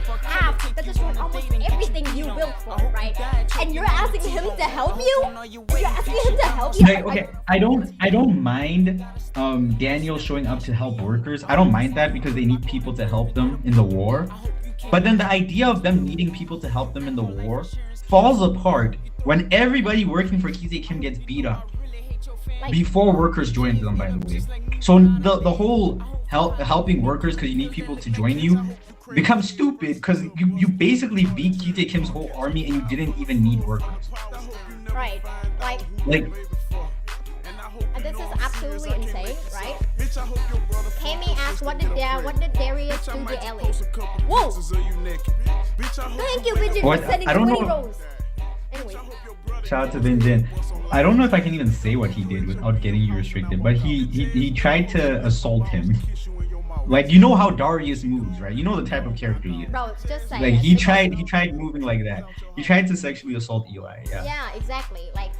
almost everything you built for, right? And you're asking him to help you? You're asking him to help you? Like, okay, I don't mind Daniel showing up to help workers. I don't mind that because they need people to help them in the war. But then the idea of them needing people to help them in the war falls apart when everybody working for Kise Kim gets beat up before workers join them, by the way. So the whole helping workers because you need people to join you becomes stupid because you basically beat Kite Kim's whole army and you didn't even need workers. Right. Like this is absolutely insane, right? Kami asked, what did Darius do to Ellie? Whoa! Thank you, Vin Jin, for sending I the don't money know. rolls. Anyway, Shout out to Vin Jin. I don't know if I can even say what he did without getting you restricted, but he tried to assault him. Like, you know how Darius moves, right? You know the type of character he is. bro, just saying. Like he tried moving like that. He tried to sexually assault Eli. Yeah. Yeah, exactly. Like,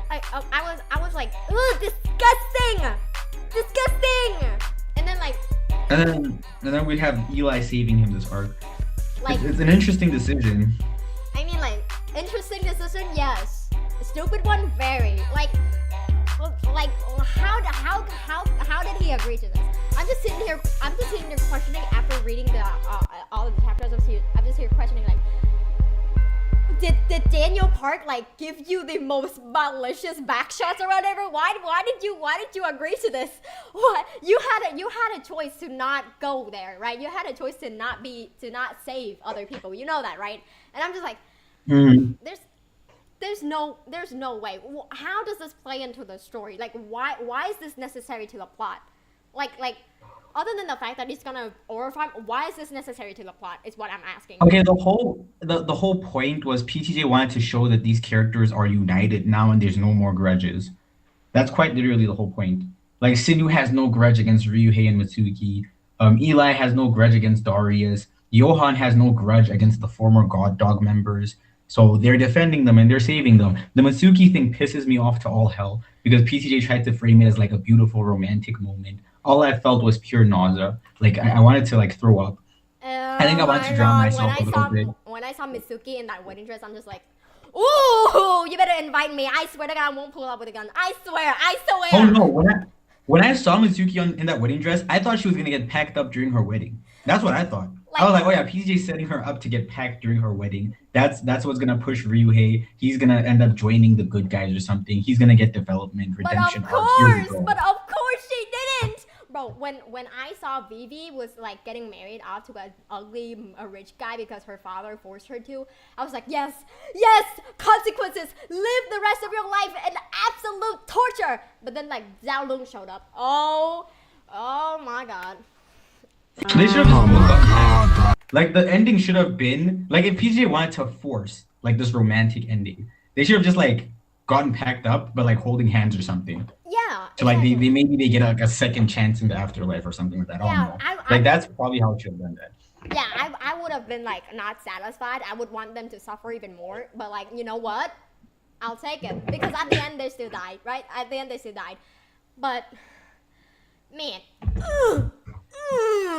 I was like, ugh, disgusting! And then like, And then we have Eli saving him this arc. like, It's an interesting decision. I mean, like, interesting decision, yes. Stupid one, very. Like, how did he agree to this? I'm just sitting here questioning after reading the all of the chapters. I'm just here questioning like, did Daniel Park like give you the most malicious backshots or whatever? Why did you agree to this? What you had a choice to not go there, right? You had a choice to not save other people. You know that, right? And I'm just like, there's no way. How does this play into the story? Like, why is this necessary to the plot? Like, other than the fact that he's gonna overfarm, why is this necessary to the plot? Is what I'm asking. Okay, the whole point was PTJ wanted to show that these characters are united now and there's no more grudges. That's quite literally the whole point. Like, Sinu has no grudge against Ryuhei and Mitsuki. Eli has no grudge against Darius. Johan has no grudge against the former God Dog members. So they're defending them and they're saving them. The Mitsuki thing pisses me off to all hell because PTJ tried to frame it as like a beautiful romantic moment. All I felt was pure nausea. Like I wanted to like throw up. I think I wanted to drown myself a little bit. When I saw Mitsuki in that wedding dress, I'm just like, ooh, you better invite me. I swear to God, I won't pull up with a gun. I swear. Oh no, when I saw Mitsuki in that wedding dress, I thought she was gonna get packed up during her wedding. That's what I thought. I was like, oh yeah, PTJ's setting her up to get packed during her wedding. That's what's gonna push Ryuhei. He's gonna end up joining the good guys or something. He's gonna get development, redemption. But of course she didn't. Bro, when I saw Vivi was like getting married off to an ugly, rich guy because her father forced her to, I was like, yes, consequences. Live the rest of your life in absolute torture. But then like Zhao Lung showed up. Oh my God. They should have just Like the ending should have been like if PJ wanted to force like this romantic ending, they should have just like gotten packed up but like holding hands or something. Yeah. So like exactly. they maybe they get like a second chance in the afterlife or something like that. I Yeah, don't know. I Like that's probably how it should have done that. Yeah, I would have been like not satisfied. I would want them to suffer even more. But like, you know what? I'll take it because at the end they still died, right? At the end they still died. But man,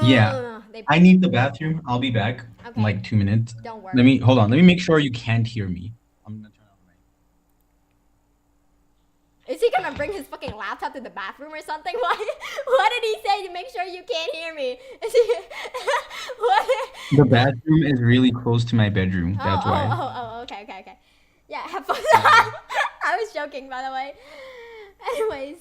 Yeah. they, I need the bathroom. I'll be back Okay. in like 2 minutes. don't worry. Let me hold on. Let me make sure you can't hear me. I'm gonna turn on my. Is he gonna bring his fucking laptop to the bathroom or something? What did he say to make sure you can't hear me? Is he, what? The bathroom is really close to my bedroom. That's why. Okay. Yeah, have fun. I was joking, by the way. Anyways.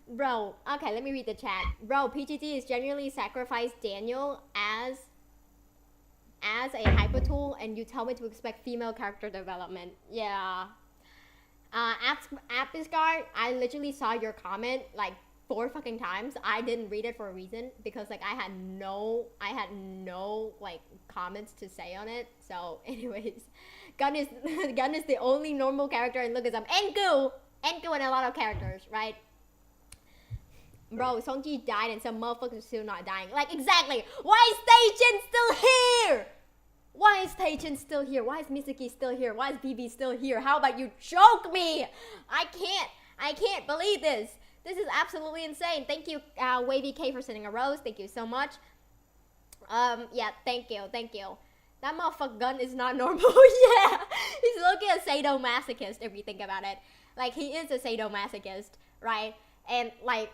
Bro, okay, let me read the chat. Bro, PGT is genuinely sacrificed Daniel as a hyper tool, and you tell me to expect female character development. Yeah. Apiscar, I literally saw your comment like 4 fucking times. I didn't read it for a reason because like I had no like comments to say on it. So anyways, Gun is the only normal character in Lookism. Enku and a lot of characters, right? Bro, Songji died and some motherfuckers still not dying. Like exactly. Why is Taejun still here? Why is Taejun still here? Why is Misaki still here? Why is BB still here? How about you choke me? I can't believe this. This is absolutely insane. Thank you, Wavy K, for sending a rose. Thank you so much. Yeah, thank you. That motherfucker Gun is not normal. Yeah, he's looking a sadomasochist if you think about it. Like he is a sadomasochist, right? And like,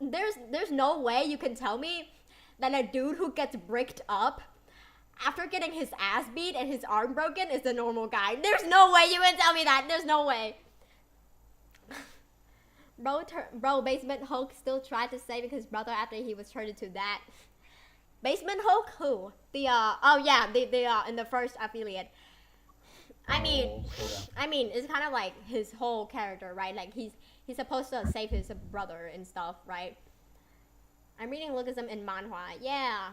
there's no way you can tell me that a dude who gets bricked up after getting his ass beat and his arm broken is the normal guy. There's no way you can tell me that. There's no way. Bro, Basement Hulk still tried to save his brother after he was turned into that. Basement Hulk? Who? The in the first affiliate. I mean, it's kind of like his whole character, right? Like he's supposed to save his brother and stuff, right? I'm reading Lookism in manhwa. Yeah.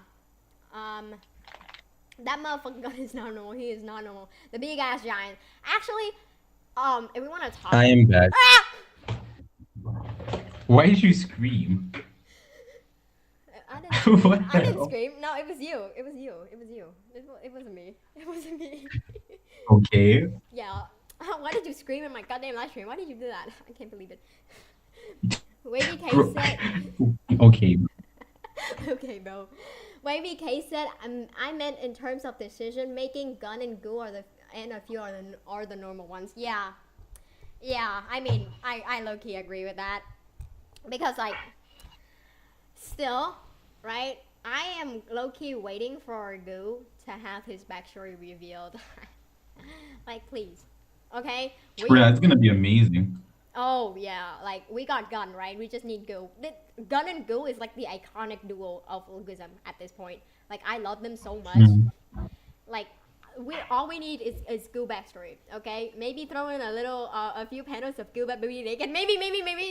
That motherfucking Gun is not normal. He is not normal. The big ass giant. Actually, if we want to talk. I am back. Ah! Why did you scream? I didn't. What I the didn't hell? scream. No, it was you. It wasn't me. It wasn't me. Okay. Yeah. Why did you scream in my goddamn live stream? Why did you do that? I can't believe it. Wavy K said. Okay. Okay, bro. Wavy K said, I meant in terms of decision making, Gun and Goo and a few are the normal ones. Yeah. Yeah, I mean, I low-key agree with that. Because, like, still, right, I am low-key waiting for Goo to have his backstory revealed. Like, please. Okay? Yeah, it's gonna be amazing. Oh, yeah, like, we got Gun, right? We just need Goo. Gun and Goo is, like, the iconic duo of Lookism at this point. Like, I love them so much. Like, all we need is Goo backstory, okay? Maybe throw in a few panels of Goo baby naked. Maybe,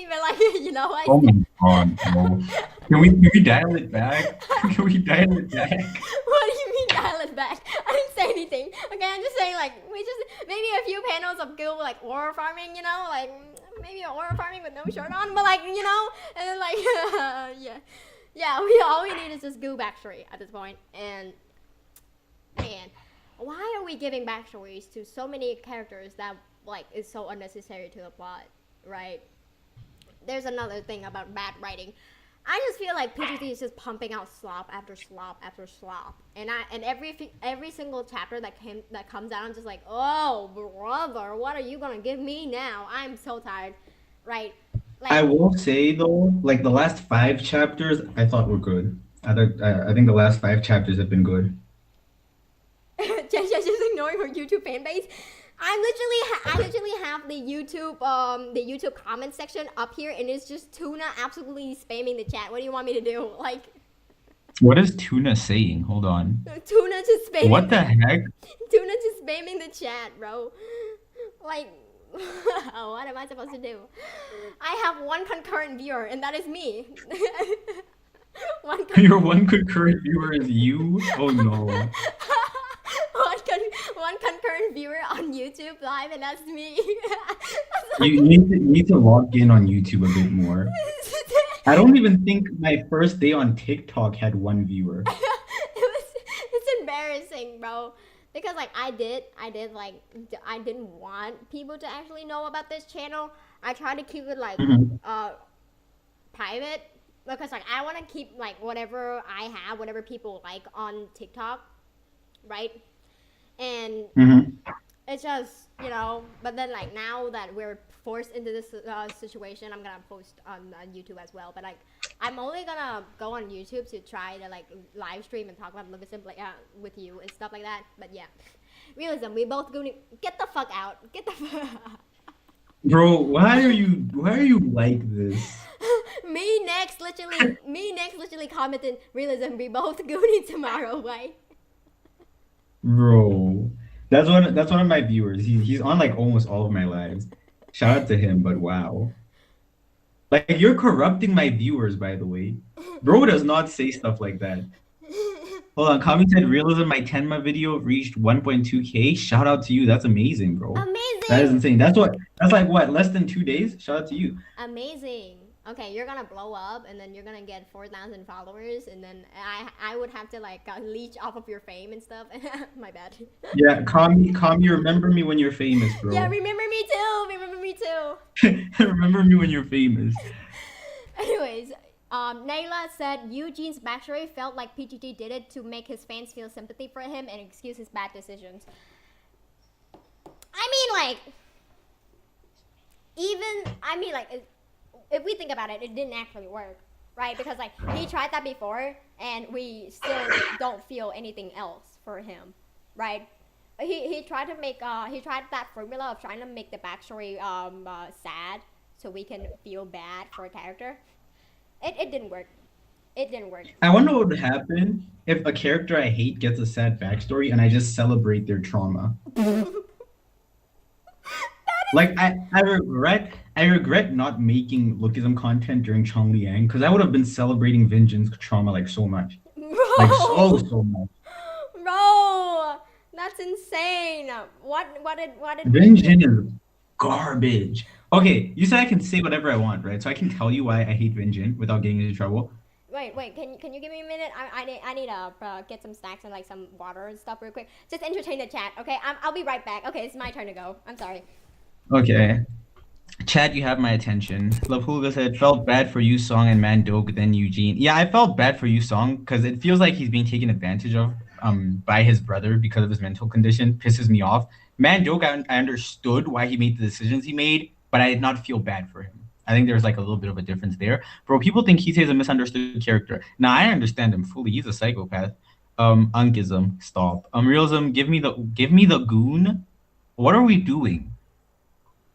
but like, you know, like. Oh my god, no. Can we dial it back? Can we dial it back? What do you mean dial it back? I didn't say anything. Okay, I'm just saying like maybe a few panels of Goo like war farming, you know, like maybe a war farming with no shirt on, but like, you know, and then like yeah, all we need is just Goo backstory at this point. And man, why are we giving backstories to so many characters that like is so unnecessary to the plot, right? There's another thing about bad writing. I just feel like PGT is just pumping out slop after slop after slop, and every single chapter that comes out, I'm just like, oh brother, what are you gonna give me now? I'm so tired, right? Like, I will say though, like the last 5 chapters, I thought were good. I think the last 5 chapters have been good. just ignoring her YouTube fan base. I literally have the YouTube comment section up here, and it's just Tuna absolutely spamming the chat. What do you want me to do? Like, What is Tuna saying? Hold on. Tuna just spamming. What the heck? Tuna just spamming the chat, bro. Like, what am I supposed to do? I have one concurrent viewer, and that is me. Your one concurrent viewer is you? Oh no. One concurrent viewer on YouTube Live, and that's me. You need to log in on YouTube a bit more. I don't even think my first day on TikTok had one viewer. It's embarrassing, bro. Because like I didn't want people to actually know about this channel. I tried to keep it like private because like I want to keep like whatever I have, whatever people like on TikTok, right? And it's just, you know, but then like now that we're forced into this situation, I'm gonna post on YouTube as well. But like I'm only gonna go on YouTube to try to like live stream and talk about Lookism like with you and stuff like that. But yeah, realism, we both going to get the fuck out. Get the fuck out. Bro, why are you like this? Me next literally commented realism, we both gooning tomorrow, right? Bro, that's one of my viewers. He's on like almost all of my lives. Shout out to him, but wow. Like you're corrupting my viewers, by the way. Bro does not say stuff like that. Hold on, Kami said realism, my 10-month video reached 1.2K. Shout out to you. That's amazing, bro. Amazing. That is insane. That's like what, less than 2 days? Shout out to you. Amazing. Okay, you're gonna blow up, and then you're gonna get 4,000 followers, and then I would have to like leech off of your fame and stuff. My bad. Yeah, Kami, remember me when you're famous, bro. Yeah, remember me too. Remember me when you're famous. Anyways, Nayla said Eugene's backstory felt like PGG did it to make his fans feel sympathy for him and excuse his bad decisions. If we think about it, it didn't actually work, right? Because like he tried that before, and we still don't feel anything else for him, right? He tried that formula of trying to make the backstory sad, so we can feel bad for a character. It didn't work. It didn't work. I wonder what would happen if a character I hate gets a sad backstory and I just celebrate their trauma. Like I regret not making Lookism content during Chongliang because I would have been celebrating Vin Jin's trauma like so much. Bro, Like so much. Bro, that's insane. What did Vin Jin is garbage. Okay, you said I can say whatever I want, right? So I can tell you why I hate Vin Jin without getting into trouble. Wait, can you give me a minute? I need to get some snacks and like some water and stuff real quick. Just entertain the chat, okay? I'll be right back. Okay, it's my turn to go. I'm sorry. Okay. Chad, you have my attention. Lapulga said, felt bad for you, Song and Mandok, then Eugene. Yeah, I felt bad for you, Song, because it feels like he's being taken advantage of by his brother because of his mental condition. Pisses me off. Mandok, I understood why he made the decisions he made, but I did not feel bad for him. I think there's like a little bit of a difference there. Bro, people think Hisei is a misunderstood character. Now, I understand him fully. He's a psychopath. Unkism, stop. Realism, give me the goon. What are we doing?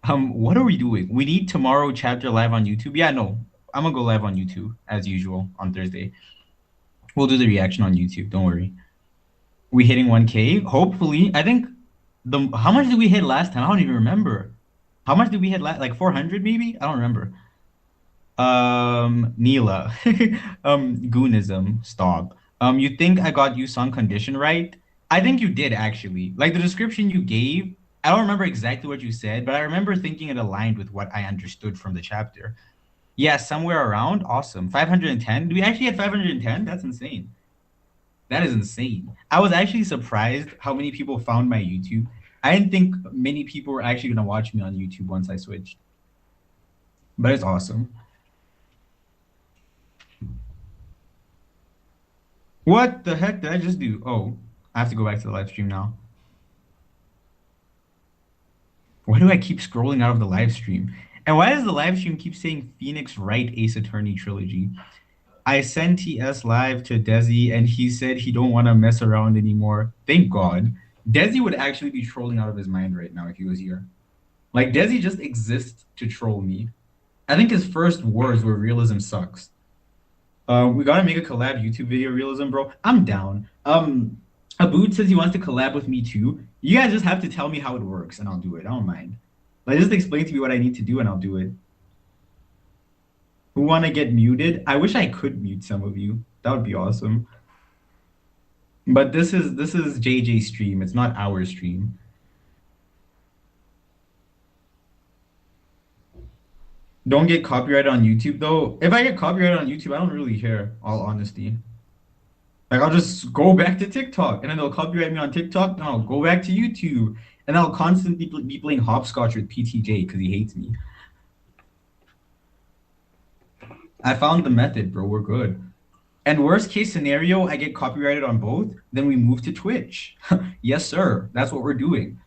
What are we doing? We need tomorrow chapter live on YouTube. Yeah, no, I'm gonna go live on YouTube as usual on Thursday. We'll do the reaction on YouTube. Don't worry. We hitting 1K. Hopefully, I think how much did we hit last time? I don't even remember. How much did we hit like 400 maybe? I don't remember. Neela, goonism. Stop. You think I got you song condition right? I think you did actually. Like the description you gave. I don't remember exactly what you said, but I remember thinking it aligned with what I understood from the chapter. Yeah, somewhere around. Awesome. 510. Do we actually have 510? That's insane. That is insane. I was actually surprised how many people found my YouTube. I didn't think many people were actually going to watch me on YouTube once I switched. But it's awesome. What the heck did I just do? Oh, I have to go back to the live stream now. Why do I keep scrolling out of the live stream? And why does the live stream keep saying Phoenix Wright Ace Attorney Trilogy? I sent TS live to Desi and he said he don't want to mess around anymore. Thank God. Desi would actually be trolling out of his mind right now if he was here. Like, Desi just exists to troll me. I think his first words were realism sucks. We gotta make a collab YouTube video, realism, bro. I'm down. Abood says he wants to collab with me too. You guys just have to tell me how it works and I'll do it. I don't mind. Like, just explain to me what I need to do and I'll do it. who want to get muted. I wish I could mute some of you. That would be awesome. But this is JJ's stream. It's not our stream. Don't get copyrighted on YouTube though. If I get copyrighted on YouTube, I don't really care, all honesty. Like, I'll just go back to TikTok, and then they'll copyright me on TikTok, and I'll go back to YouTube, and I'll constantly be playing hopscotch with PTJ because he hates me. I found the method, bro. We're good. And worst case scenario, I get copyrighted on both, then we move to Twitch. Yes, sir. That's what we're doing.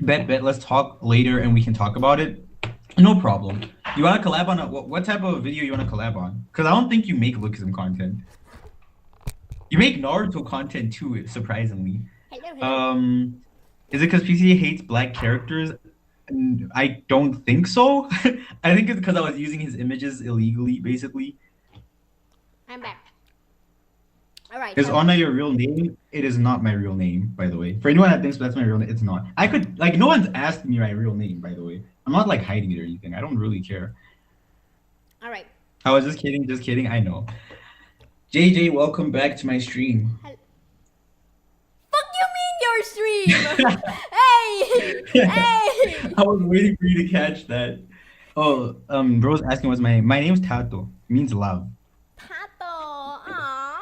Bet. Let's talk later, and we can talk about it. No problem. You want to collab on what type of video you want to collab on? Because I don't think you make Lookism content. You make Naruto content too, surprisingly. Hello. Is it because PCA hates black characters? I don't think so. I think it's because I was using his images illegally, basically. I'm back. All right. Is Anna your real name? It is not my real name, by the way. For anyone that thinks that's my real name, it's not. I could, like, no one's asked me my real name, by the way. I'm not, like, hiding it or anything. I don't really care. All right. I was just kidding. I know. JJ, welcome back to my stream. Fuck you mean your stream? Hey! I was waiting for you to catch that. Oh, bro's asking what's my name's Tato. It means love. Tato, aww.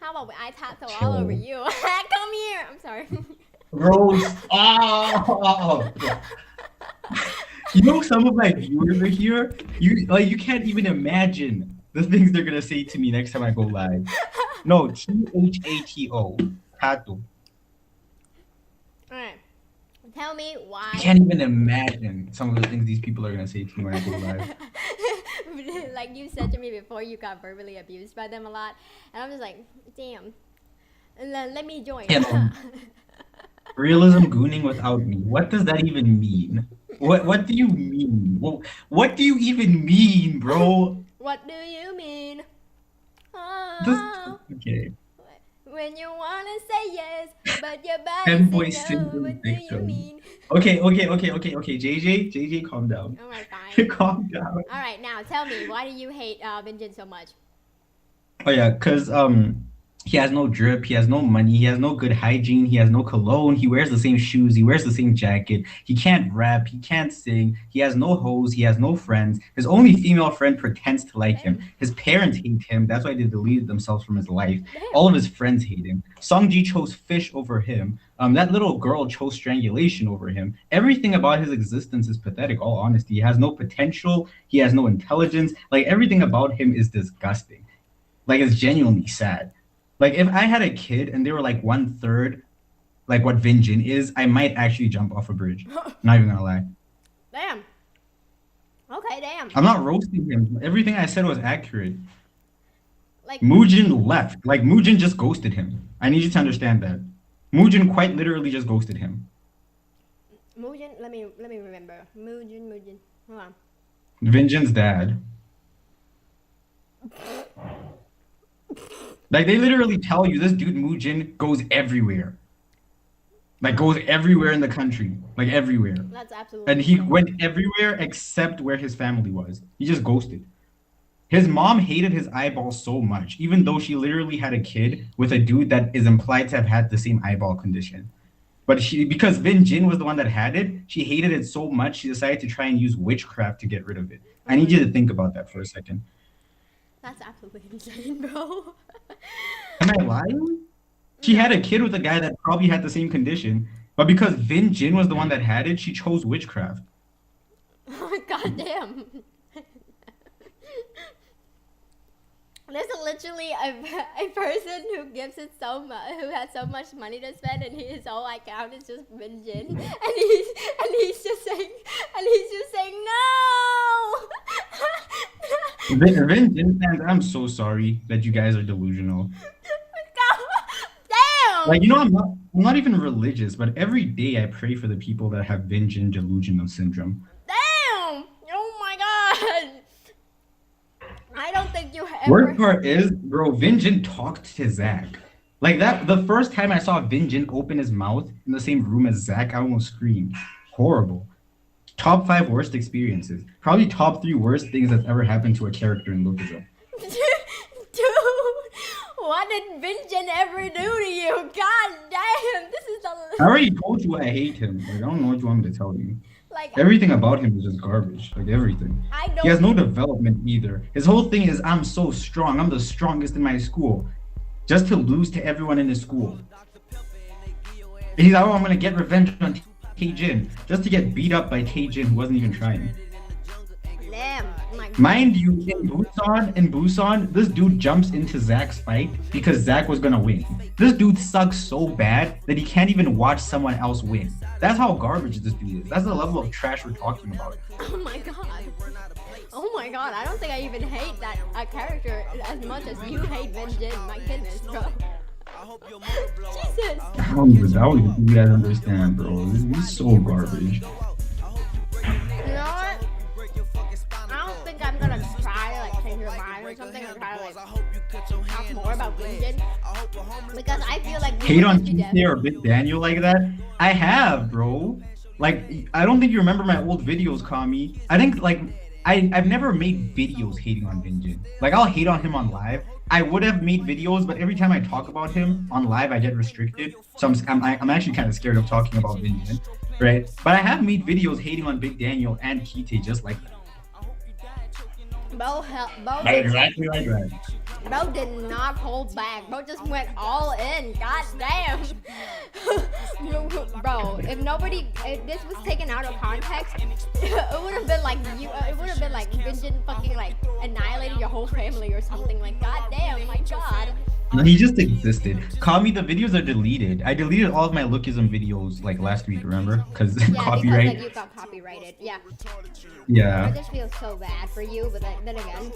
How about I tato Chill. all over you? Come here. I'm sorry. Bros. Oh. You know, some of my viewers are here. You can't even imagine the things they're gonna say to me next time I go live. No, T-H-A-T-O. Tato. Alright. Tell me why. I can't even imagine some of the things these people are gonna say to me when I go live. Like you said to me before, you got verbally abused by them a lot, and I'm just like, damn. Let me join. Realism gooning without me. What does that even mean? What do you mean? What do you even mean, bro? What do you mean? Okay. When you wanna say yes, but your body Fanboy say no, syndrome what do you victim. mean? Okay. JJ, calm down. Alright, fine. Calm down. Alright, now tell me, why do you hate Vin Jin so much? Oh yeah, cause he has no drip, he has no money, he has no good hygiene, he has no cologne, he wears the same shoes, he wears the same jacket, he can't rap, he can't sing, he has no hoes, he has no friends, his only female friend pretends to like him, his parents hate him, that's why they deleted themselves from his life, all of his friends hate him, Sungji chose fish over him, that little girl chose strangulation over him, everything about his existence is pathetic, all honesty, he has no potential, he has no intelligence, like everything about him is disgusting, like it's genuinely sad. Like, if I had a kid and they were like 1/3 like what Vin Jin is, I might actually jump off a bridge. Not even gonna lie. Damn. Okay, damn. I'm not roasting him. Everything I said was accurate. Like, Moojin left. Like, Moojin just ghosted him. I need you to understand that. Moojin quite literally just ghosted him. Moojin, let me remember. Moojin. Hold on. Vin Jin's dad. Like, they literally tell you this dude Moojin goes everywhere. Like, goes everywhere in the country. Like, everywhere. That's absolutely And he insane. went everywhere except where his family was. He just ghosted. His mom hated his eyeball so much, even though she literally had a kid with a dude that is implied to have had the same eyeball condition. But because Vin Jin was the one that had it, she hated it so much, she decided to try and use witchcraft to get rid of it. I need you to think about that for a second. That's absolutely insane, bro. Am I lying? She had a kid with a guy that probably had the same condition, but because Vin Jin was the one that had it, she chose witchcraft. God damn. There's literally a person who gives it who has so much money to spend, and his whole account is just Vin Jin, and he's just saying no. Vin Jin fans, I'm so sorry that you guys are delusional. Damn. Like, you know, I'm not even religious, but every day I pray for the people that have Vin Jin delusional syndrome. Damn. Oh my god. I don't think you ever. Worst part is, bro, Vin Jin talked to Zach. Like that, the first time I saw Vin Jin open his mouth in the same room as Zach, I almost screamed. Horrible. Top 5 worst experiences. Probably top 3 worst things that's ever happened to a character in Lookism. Dude, what did Vin Jin ever do to you? God damn, this is I the already told you I hate him. Like, I don't know what you want me to tell you. like. Everything about him is just garbage. Like, everything. I don't. He has no development either. His whole thing is, I'm so strong. I'm the strongest in my school. Just to lose to everyone in his school. And he's like, oh, I'm going to get revenge on Taejun. Just to get beat up by Taejun, who wasn't even trying. Damn. Mind you, in Busan, this dude jumps into Zach's fight because Zach was gonna win. This dude sucks so bad that he can't even watch someone else win. That's how garbage this dude is. That's the level of trash we're talking about. Oh my god. Oh my god, I don't think I even hate that character as much as you hate Vin Jin. My goodness, bro. Jesus. I don't even you guys understand, bro. This is so garbage. You know what? I don't think I'm gonna try to like change your mind or something or try to like talk more about Vin Jin because I feel like hate on Tuesday or Big Daniel like that? I have, bro. Like, I don't think you remember my old videos, Kami. I think like I've never made videos hating on Vin Jin. Like, I'll hate on him on live. I would have made videos, but every time I talk about him on live, I get restricted. So I'm actually kind of scared of talking about Vin Jin, right? But I have made videos hating on Big Daniel and Kite just like that. Bo Exactly like that. Bro did not hold back. Bro just went all in. God damn. Bro, if this was taken out of context, it would have been like Vin Jin fucking like annihilated your whole family or something. Like, god damn, my god. No, he just existed. Kami, the videos are deleted. I deleted all of my Lookism videos like last week, remember? Because copyright. Because like, you got copyrighted. Yeah. Yeah. I just feel so bad for you, but like, then again.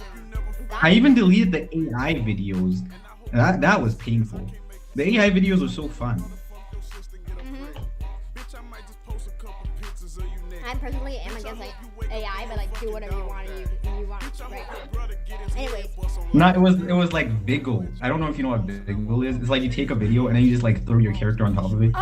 I even deleted the AI videos. That was painful. The AI videos were so fun. I personally am against like AI, but like do whatever you want, right? Anyway. No, it was like Viggle. I don't know if you know what Viggle is. It's like you take a video and then you just like throw your character on top of it.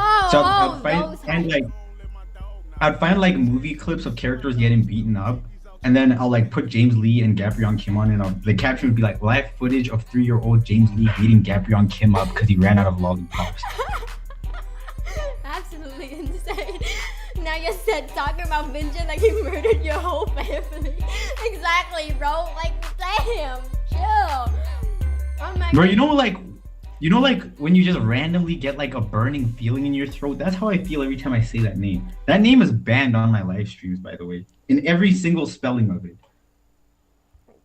I'd find like movie clips of characters getting beaten up, and then I'll like put James Lee and gapryong Kim on, and the caption would be like live footage of 3-year-old James Lee beating gapryong Kim up because he ran out of lollipops. Absolutely insane. Now you said talking about Vin Jin like he murdered your whole family. Exactly, bro. Like, damn, chill. Oh my Bro, God. you know like when you just randomly get like a burning feeling in your throat? That's how I feel every time I say that name. That name is banned on my live streams, by the way, in every single spelling of it.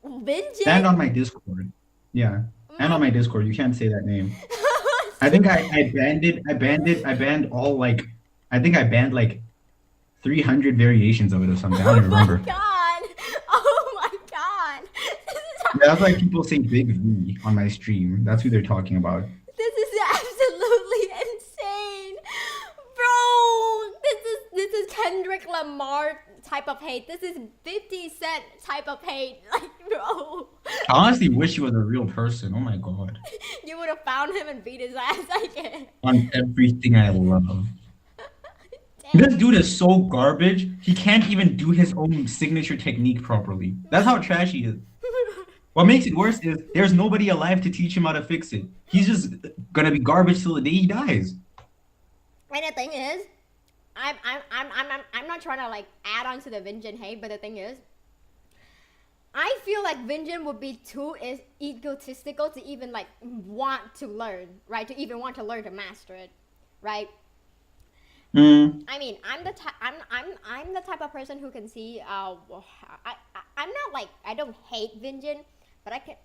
Vin Jin? And on my Discord. Yeah. And on my Discord, you can't say that name. I think I banned all like, I think I banned like 300 variations of it or something. I don't even remember. Oh my god. Yeah, that's why people say Big V on my stream. That's who they're talking about. This is absolutely insane. Bro, this is Kendrick Lamar type of hate. This is 50 Cent type of hate. Like, bro. I honestly wish he was a real person. Oh my god. You would have found him and beat his ass, I guess. On everything I love. This dude is so garbage, he can't even do his own signature technique properly. That's how trash he is. What makes it worse is there's nobody alive to teach him how to fix it. He's just gonna be garbage till the day he dies. And the thing is, I'm not trying to like add on to the Vin Jin hate, but the thing is, I feel like Vin Jin would be too egotistical to even like want to learn, right? To even want to learn to master it, right? I mean, I'm the type of person who can see. I'm not like, I don't hate Vin Jin, but I can.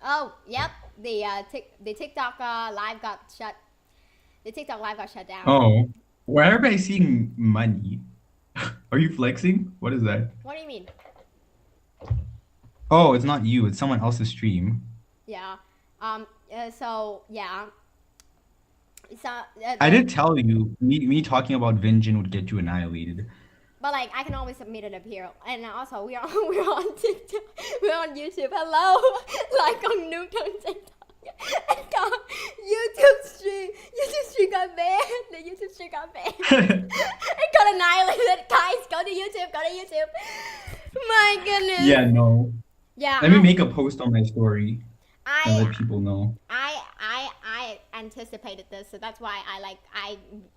Oh, yep. The TikTok live got shut. The TikTok live got shut down. Oh, why are I seeing money? Are you flexing? What is that? What do you mean? Oh, it's not you. It's someone else's stream. Yeah. So yeah. So, I did tell you, me talking about Vin Jin would get you annihilated. But like, I can always submit it up here, and also we're on TikTok, we're on YouTube. Hello, like on Newton TikTok. YouTube stream got banned. The YouTube stream got banned. It got annihilated. Guys, go to YouTube. Go to YouTube. My goodness. Yeah, no. Yeah. Let me make a post on my story and I let people know. I anticipated this, so that's why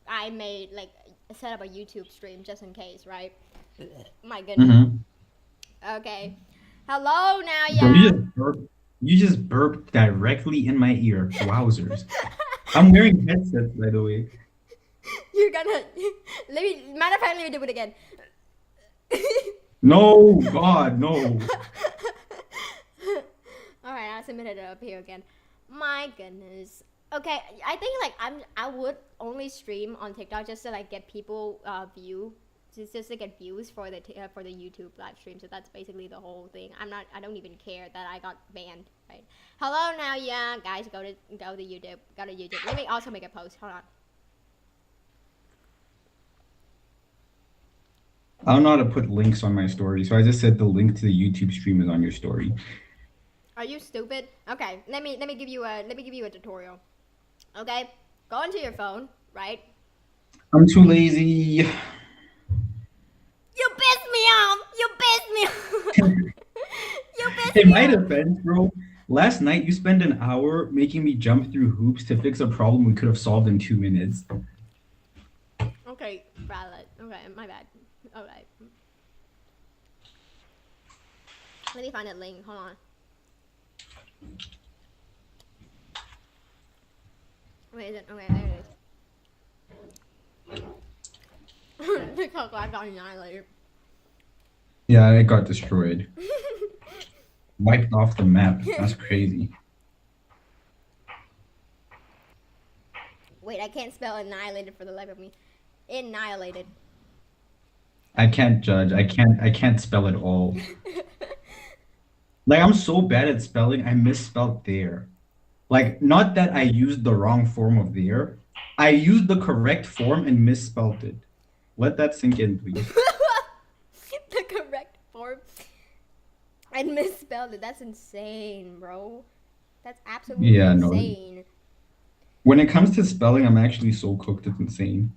I made like set up a YouTube stream just in case, right? My goodness. Mm-hmm. Okay. Hello now, Bro, yeah. you just burped directly in my ear. Wowzers. I'm wearing headsets, by the way. You're gonna matter of fact, let me do it again. No, God, no. Alright, I'll submit it up here again. My goodness. Okay, I think like I would only stream on TikTok just to like get people view, just to get views for the YouTube live stream. So that's basically the whole thing. I don't even care that I got banned, right? Hello now, yeah, guys, go to YouTube. Go to YouTube. Let me also make a post. Hold on. I don't know how to put links on my story, so I just said the link to the YouTube stream is on your story. Are you stupid? Okay, let me give you a tutorial. Okay, go into your phone, right? I'm too lazy. You pissed me off. You pissed me off. You pissed In me my off. defense, bro, last night you spent an hour making me jump through hoops to fix a problem we could have solved in 2 minutes. Okay, valid. Okay, my bad. Alright. Let me find that link. Hold on. Wait, is it? Okay, there it is. Because I got annihilated. Yeah, it got destroyed. Wiped off the map. That's crazy. Wait, I can't spell annihilated for the life of me. Annihilated. I can't judge. I can't spell it all. Like, I'm so bad at spelling, I misspelled there. Like, not that I used the wrong form of there. I used the correct form and misspelled it. Let that sink in, please. The correct form. I misspelled it. That's insane, bro. That's absolutely insane. When it comes to spelling, I'm actually so cooked, it's insane.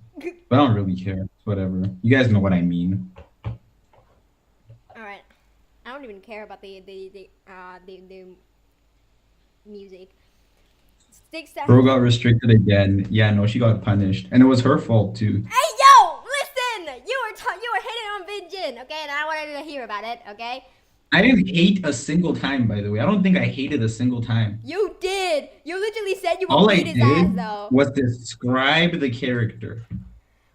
But I don't really care. It's whatever. You guys know what I mean. Alright. I don't even care about the music. Bro got restricted again. Yeah, no, she got punished. And it was her fault, too. Hey, yo! Listen! You were hating on Vin Jin, okay? And I wanted to hear about it, okay? I didn't hate a single time, by the way. I don't think I hated a single time. You did! You literally said you All would I beat his ass, did though. was describe the character.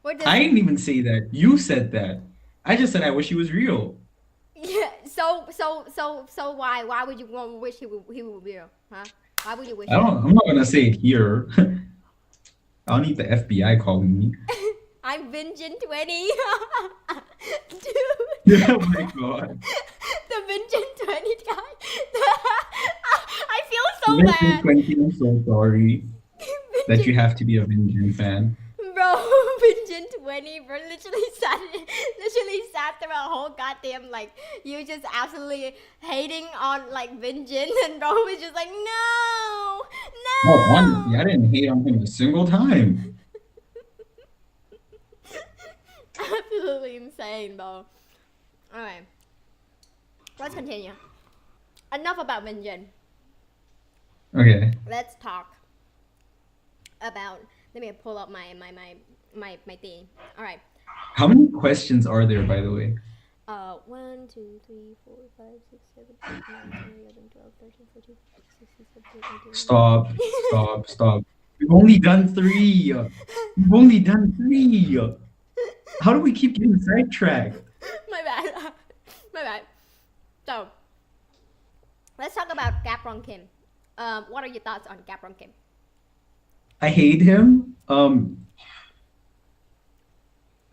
What does I didn't even say that. You said that. I just said I wish he was real. Yeah, so why? Why would you wish he would be real? Huh? Why would you wish I'm not gonna say it here. I don't need the FBI calling me. I'm Vin Jin 20. Dude. Oh my god. The Vin Jin 20 guy. I feel so Vin bad. 20, I'm so sorry that you have to be a Vin Jin fan. Bro, Vin Jin 20, bro, literally sat through a whole goddamn, like, you just absolutely hating on, like, Vin Jin, and bro was just like, no. Oh, honestly, I didn't hate on him a single time. Absolutely insane, bro. Alright. Let's continue. Enough about Vin Jin. Okay. Let's talk about... Let me pull up my thing. Alright. How many questions are there, by the way? 1, 2, 3, 4, 5, 6, 7, 8, 9, 10, 11, 12, 13, 14, 15, 16, 17, 18. Stop. We've only done 3. We've only done 3. How do we keep getting sidetracked? My bad. So, let's talk about gapryong Kim. What are your thoughts on gapryong Kim? I hate him.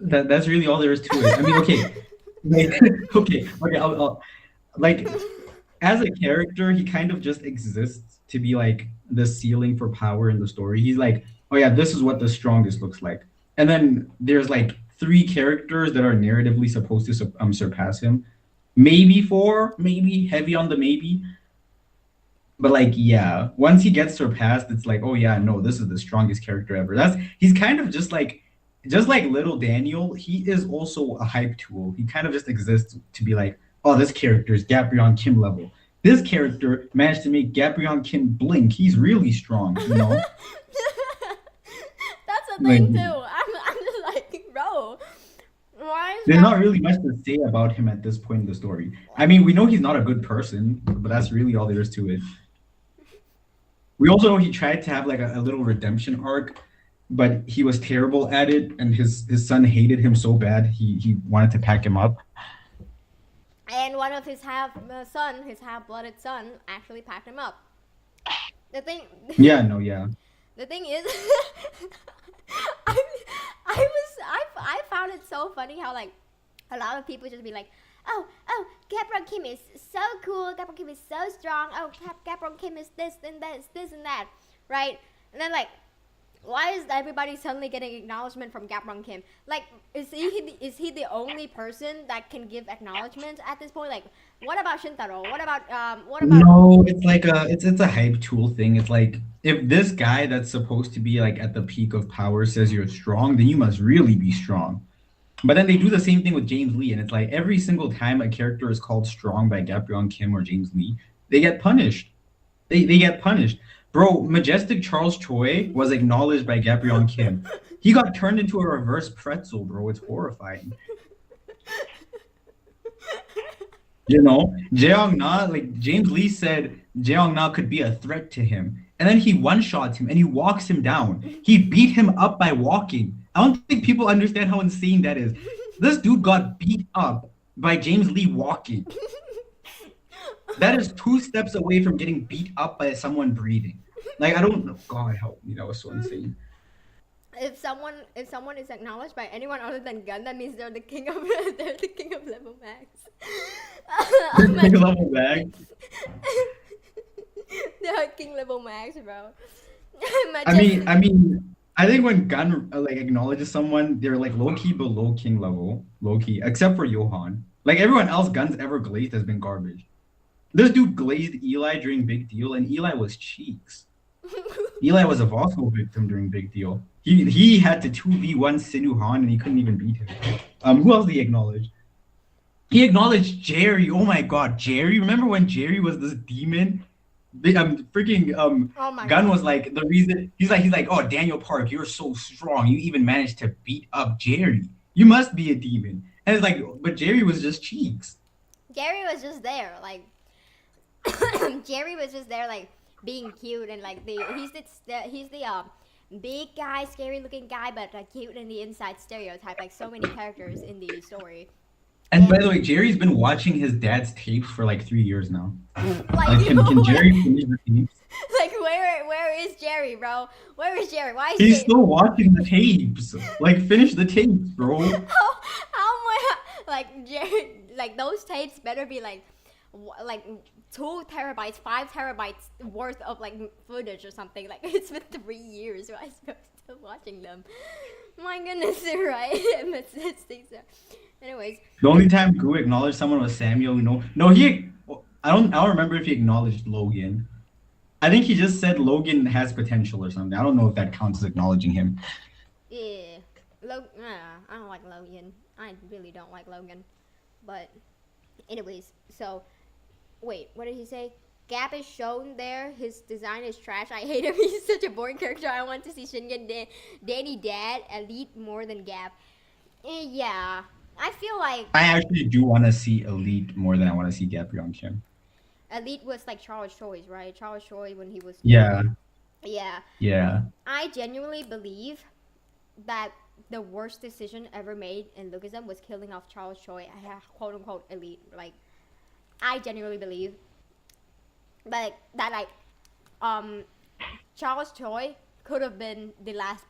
That's really all there is to it. I mean, okay. I'll like, as a character, he kind of just exists to be like the ceiling for power in the story. He's like, oh yeah, this is what the strongest looks like. And then there's like 3 characters that are narratively supposed to surpass him. Maybe 4, maybe heavy on the maybe. But like, yeah, once he gets surpassed, it's like, oh yeah, no, this is the strongest character ever. He's kind of just like just like little Daniel, he is also a hype tool. He kind of just exists to be like, oh, this character is gapryong Kim level. This character managed to make gapryong Kim blink. He's really strong, you know? That's the thing too. I'm just like, bro, why is There's that? not really much to say about him at this point in the story. I mean, we know he's not a good person, but that's really all there is to it. We also know he tried to have like a little redemption arc, but he was terrible at it, and his son hated him so bad he wanted to pack him up. And one of his half-blooded son, actually packed him up. The thing. Yeah, no, yeah. The thing is, I found it so funny how like a lot of people just be like, oh, gapryong Kim is so cool. gapryong Kim is so strong. Oh, gapryong Kim is this and this and that, right? And then like, why is everybody suddenly getting acknowledgement from gapryong Kim? Like, is he the only person that can give acknowledgement at this point? Like, what about Shintaro? What about No, it's like it's a hype tool thing. It's like if this guy that's supposed to be like at the peak of power says you're strong, then you must really be strong. But then they do the same thing with James Lee, and it's like every single time a character is called strong by gapryong Kim or James Lee, they get punished. They get punished. Bro, Majestic Charles Choi was acknowledged by gapryong Kim. He got turned into a reverse pretzel, bro. It's horrifying. You know, Jaeong Na, like James Lee said Jaeong Na could be a threat to him. And then he one-shots him and he walks him down. He beat him up by walking. I don't think people understand how insane that is. This dude got beat up by James Lee walking. That is 2 steps away from getting beat up by someone breathing. Like, I don't know. God help me. That was so insane. if someone is acknowledged by anyone other than Gun, that means they're the king of level max. Big level max. They're king level max, bro. I mean, I think when Gun like acknowledges someone, they're like low key below king level, low key, except for Johan. Like everyone else, Gun's ever glazed has been garbage. This dude glazed Eli during Big Deal, and Eli was cheeks. Eli was a Vossel victim during Big Deal. He had to 2v1 Sinu Han, and he couldn't even beat him. Who else did he acknowledge? He acknowledged Jerry. Oh my God, Jerry! Remember when Jerry was this demon? Oh my Gun God. was like the reason. He's like, oh Daniel Park, you're so strong. You even managed to beat up Jerry. You must be a demon. And it's like, but Jerry was just cheeks. Jerry was just there, like Jerry was just there, like being cute and like he's the big guy, scary looking guy, but cute in the inside stereotype, like so many characters in the story. And by the way, Jerry's been watching his dad's tapes for like 3 years now. Like, Can Jerry finish the tapes? like where is Jerry, bro? Where is Jerry? Why is He's Jerry? still watching the tapes. Like, finish the tapes, bro. How much? Like Jerry, like those tapes better be like 2 terabytes, 5 terabytes worth of like footage or something. Like it's been 3 years. Why is he still watching them? My goodness, right? It's anyways. The only time Gu acknowledged someone was Samuel. I don't remember if he acknowledged Logan. I think he just said Logan has potential or something. I don't know if that counts as acknowledging him. Yeah, I don't like Logan. I really don't like Logan. But, anyways, so, wait, what did he say? Gap is shown there. His design is trash. I hate him. He's such a boring character. I want to see Shingen Danny Dad elite more than Gap. Yeah, I feel like I actually do want to see Elite more than I want to see gapryong Kim. elite was like Charles Choi's, right? Charles Choi when he was Yeah. Yeah. Yeah. I genuinely believe that the worst decision ever made in Lookism was killing off Charles Choi, quote unquote elite. Like, I genuinely believe that Charles Choi could have been the last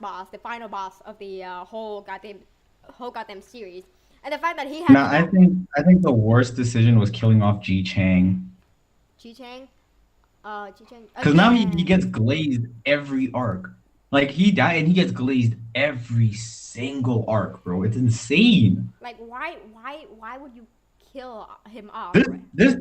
boss, the final boss of the whole goddamn series. And the fact that he had No, I think the worst decision was killing off Ji Chang. Ji Chang. Because now he gets glazed every arc. Like, he died and he gets glazed every single arc, bro. It's insane. Like, why would you kill him off. This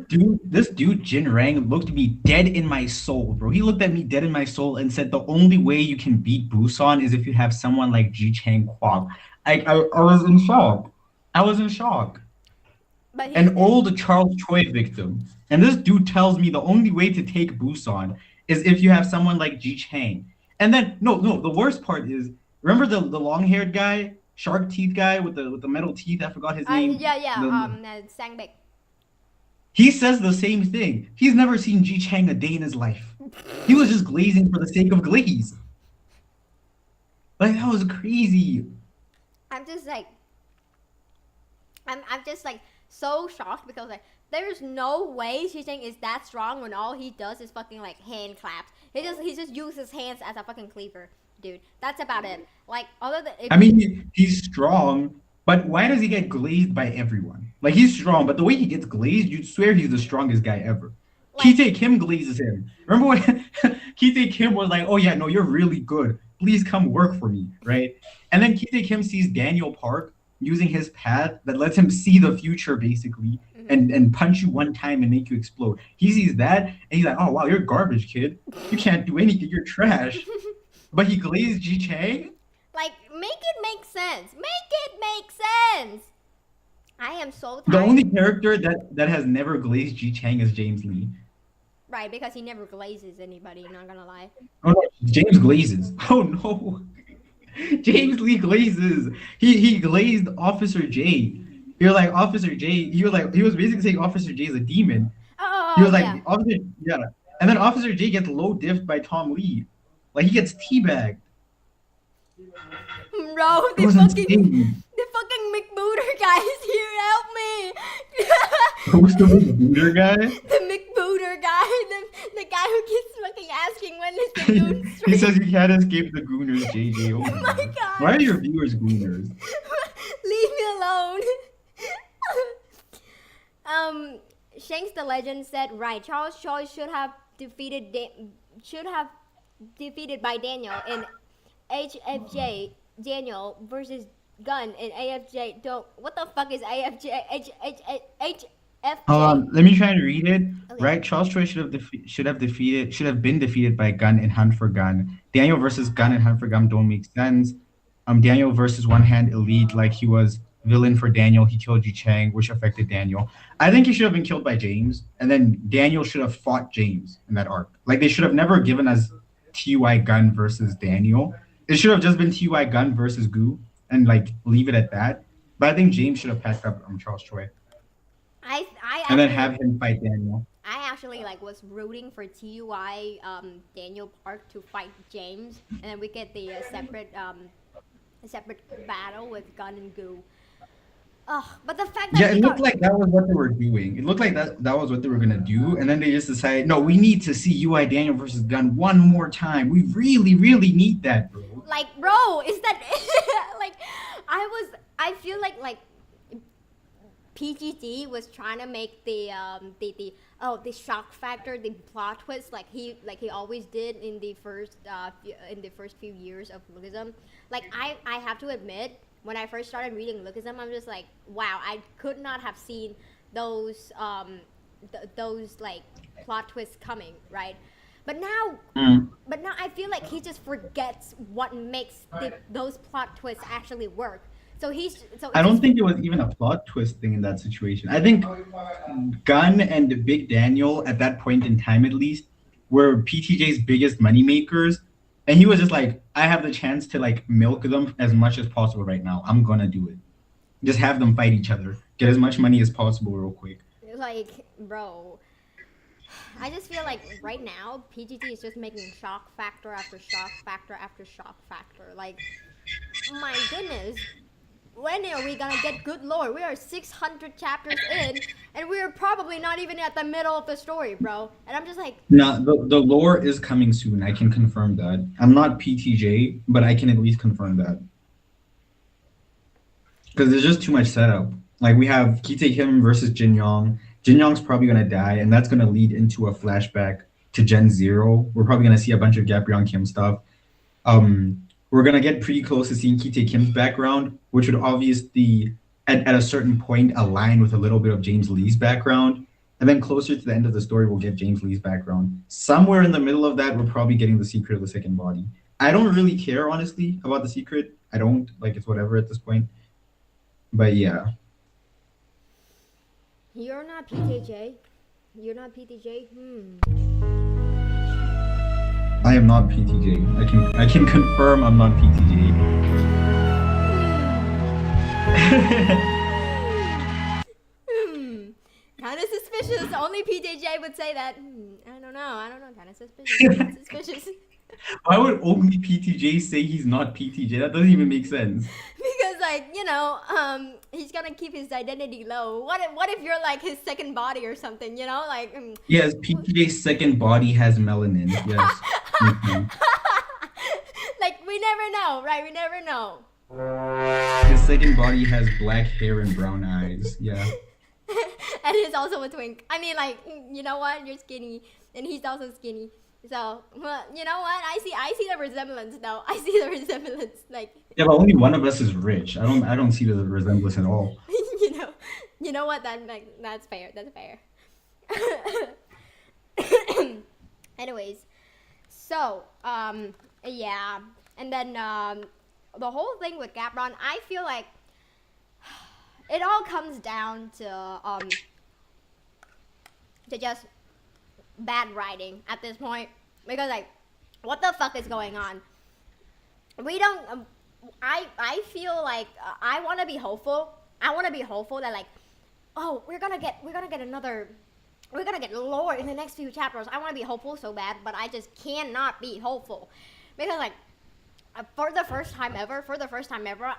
dude Jin Rang looked me dead in my soul, bro. He looked at me dead in my soul and said the only way you can beat Busan is if you have someone like Ji Chang Kwok. I was in shock. I was in shock. But An old Charles Choi victim. And this dude tells me the only way to take Busan is if you have someone like Ji Chang. And then no, the worst part is, remember the long-haired guy, shark teeth guy with the metal teeth? I forgot his name. Sangbek. He says the same thing. He's never seen Ji Chang a day in his life. He was just glazing for the sake of glaze. Like, that was crazy. I'm just like so shocked because like there's no way Ji Chang is that strong when all he does is fucking like hand claps. He just uses his hands as a fucking cleaver, dude. That's about it. Like other than I mean, he's strong, but why does he get glazed by everyone? Like, he's strong, but the way he gets glazed, you'd swear he's the strongest guy ever. Like, Ki-tae Kim glazes him. Remember when Ki-tae Kim was like, "Oh yeah, no, you're really good. Please come work for me," right? And then Ki-tae Kim sees Daniel Park using his path that lets him see the future, basically, and punch you one time and make you explode. He sees that, and he's like, "Oh wow, you're garbage, kid. You can't do anything. You're trash." But he glazed Ji Chang? Like, make it make sense. Make it make sense. I am so tired. The only character that has never glazed Ji Chang is James Lee. Right, because he never glazes anybody, not gonna lie. Oh no, James glazes. Oh no. James Lee glazes. He glazed Officer J. You're like, Officer J, he was basically saying Officer J is a demon. He was like, yeah. Officer, yeah. And then Officer J gets low diffed by Tom Lee. Like, he gets teabagged. Bro, It was insane. the fucking McBooter guy is here, help me! Who's the Booter guy? The McBooter guy, the guy who keeps fucking asking when is the goon He stream. says you can't escape the Gooners, JJ. Oh Oh my god. Why are your viewers Gooners? Leave me alone. Shanks the Legend said, right, Charles Choi should have defeated by Daniel in HFJ. Daniel versus Gun in AFJ. What the fuck is AFJ? HFJ. Let me try and read it. Okay. Right, Charles Choi should have been defeated by Gun in Hunt for Gun. Daniel versus Gun in Hunt for Gun don't make sense. Daniel versus One Hand Elite, like he was villain for Daniel. He killed Ji Chang, which affected Daniel. I think he should have been killed by James, and then Daniel should have fought James in that arc. Like, they should have never given us TY Gun versus Daniel. It should have just been TY Gun versus Goo, and like leave it at that. But I think James should have packed up Charles Choi. And then have him fight Daniel. I actually like was rooting for TUI Daniel Park to fight James, and then we get the separate battle with Gun and Goo. But the fact that It looked like that was what they were doing. It looked like that was what they were gonna do, and then they just decided, no, we need to see UI Daniel versus Gun one more time. We really, really need that, bro. like, bro, is that like I feel like PGD was trying to make the shock factor, the plot twist, like he always did in the first few years of Lookism. Like, I have to admit, when I first started reading Lookism, I'm just like, wow, I could not have seen those like plot twists coming, right? But now I feel like he just forgets what makes those plot twists actually work. I don't think it was even a plot twist thing in that situation. I think Gun and Big Daniel, at that point in time at least, were PTJ's biggest money makers. And he was just like, I have the chance to like milk them as much as possible right now. I'm gonna do it. Just have them fight each other. Get as much money as possible real quick. Like, bro, I just feel like right now PGT is just making shock factor after shock factor after shock factor. Like, my goodness, when are we gonna get good lore? We are 600 chapters in, and we're probably not even at the middle of the story, bro. And I'm just like, No, the lore is coming soon. I can confirm that. I'm not PTJ, but I can at least confirm that. Because there's just too much setup. Like, we have Ki-tae Kim versus Jin Young. Jin Young's probably gonna die, and that's gonna lead into a flashback to Gen 0. We're probably gonna see a bunch of gapryong Kim stuff. We're gonna get pretty close to seeing Ki-tae Kim's background, which would obviously at a certain point align with a little bit of James Lee's background. And then closer to the end of the story, we'll get James Lee's background. Somewhere in the middle of that, we're probably getting the secret of the second body. I don't really care, honestly, about the secret. I don't. Like, it's whatever at this point. But yeah. You're not PTJ. You're not PTJ. I am not PTJ. I can confirm I'm not PTJ. Kind of suspicious. Only PTJ would say that. I don't know. Kind of suspicious. Suspicious. Why would only PTJ say he's not PTJ? That doesn't even make sense. Because, like, you know, he's gonna keep his identity low. What if you're like his second body or something? You know, like. Yes, PTJ's second body has melanin. Yes. Like, we never know, right? We never know. His second body has black hair and brown eyes. Yeah. And he's also a twink. I mean, like, you know what? You're skinny, and he's also skinny. So, well, you know what? I see the resemblance, though. I see the resemblance. Like. Yeah, but only one of us is rich. I don't see the resemblance at all. You know what? That's fair. That's fair. Anyways, so yeah, and then the whole thing with gapryong, I feel like it all comes down to just bad writing at this point, because, like, what the fuck is going on? We don't. I feel like I want to be hopeful. I want to be hopeful that, like, oh, we're gonna get lore in the next few chapters. I want to be hopeful so bad, but I just cannot be hopeful, because, like, for the first time ever,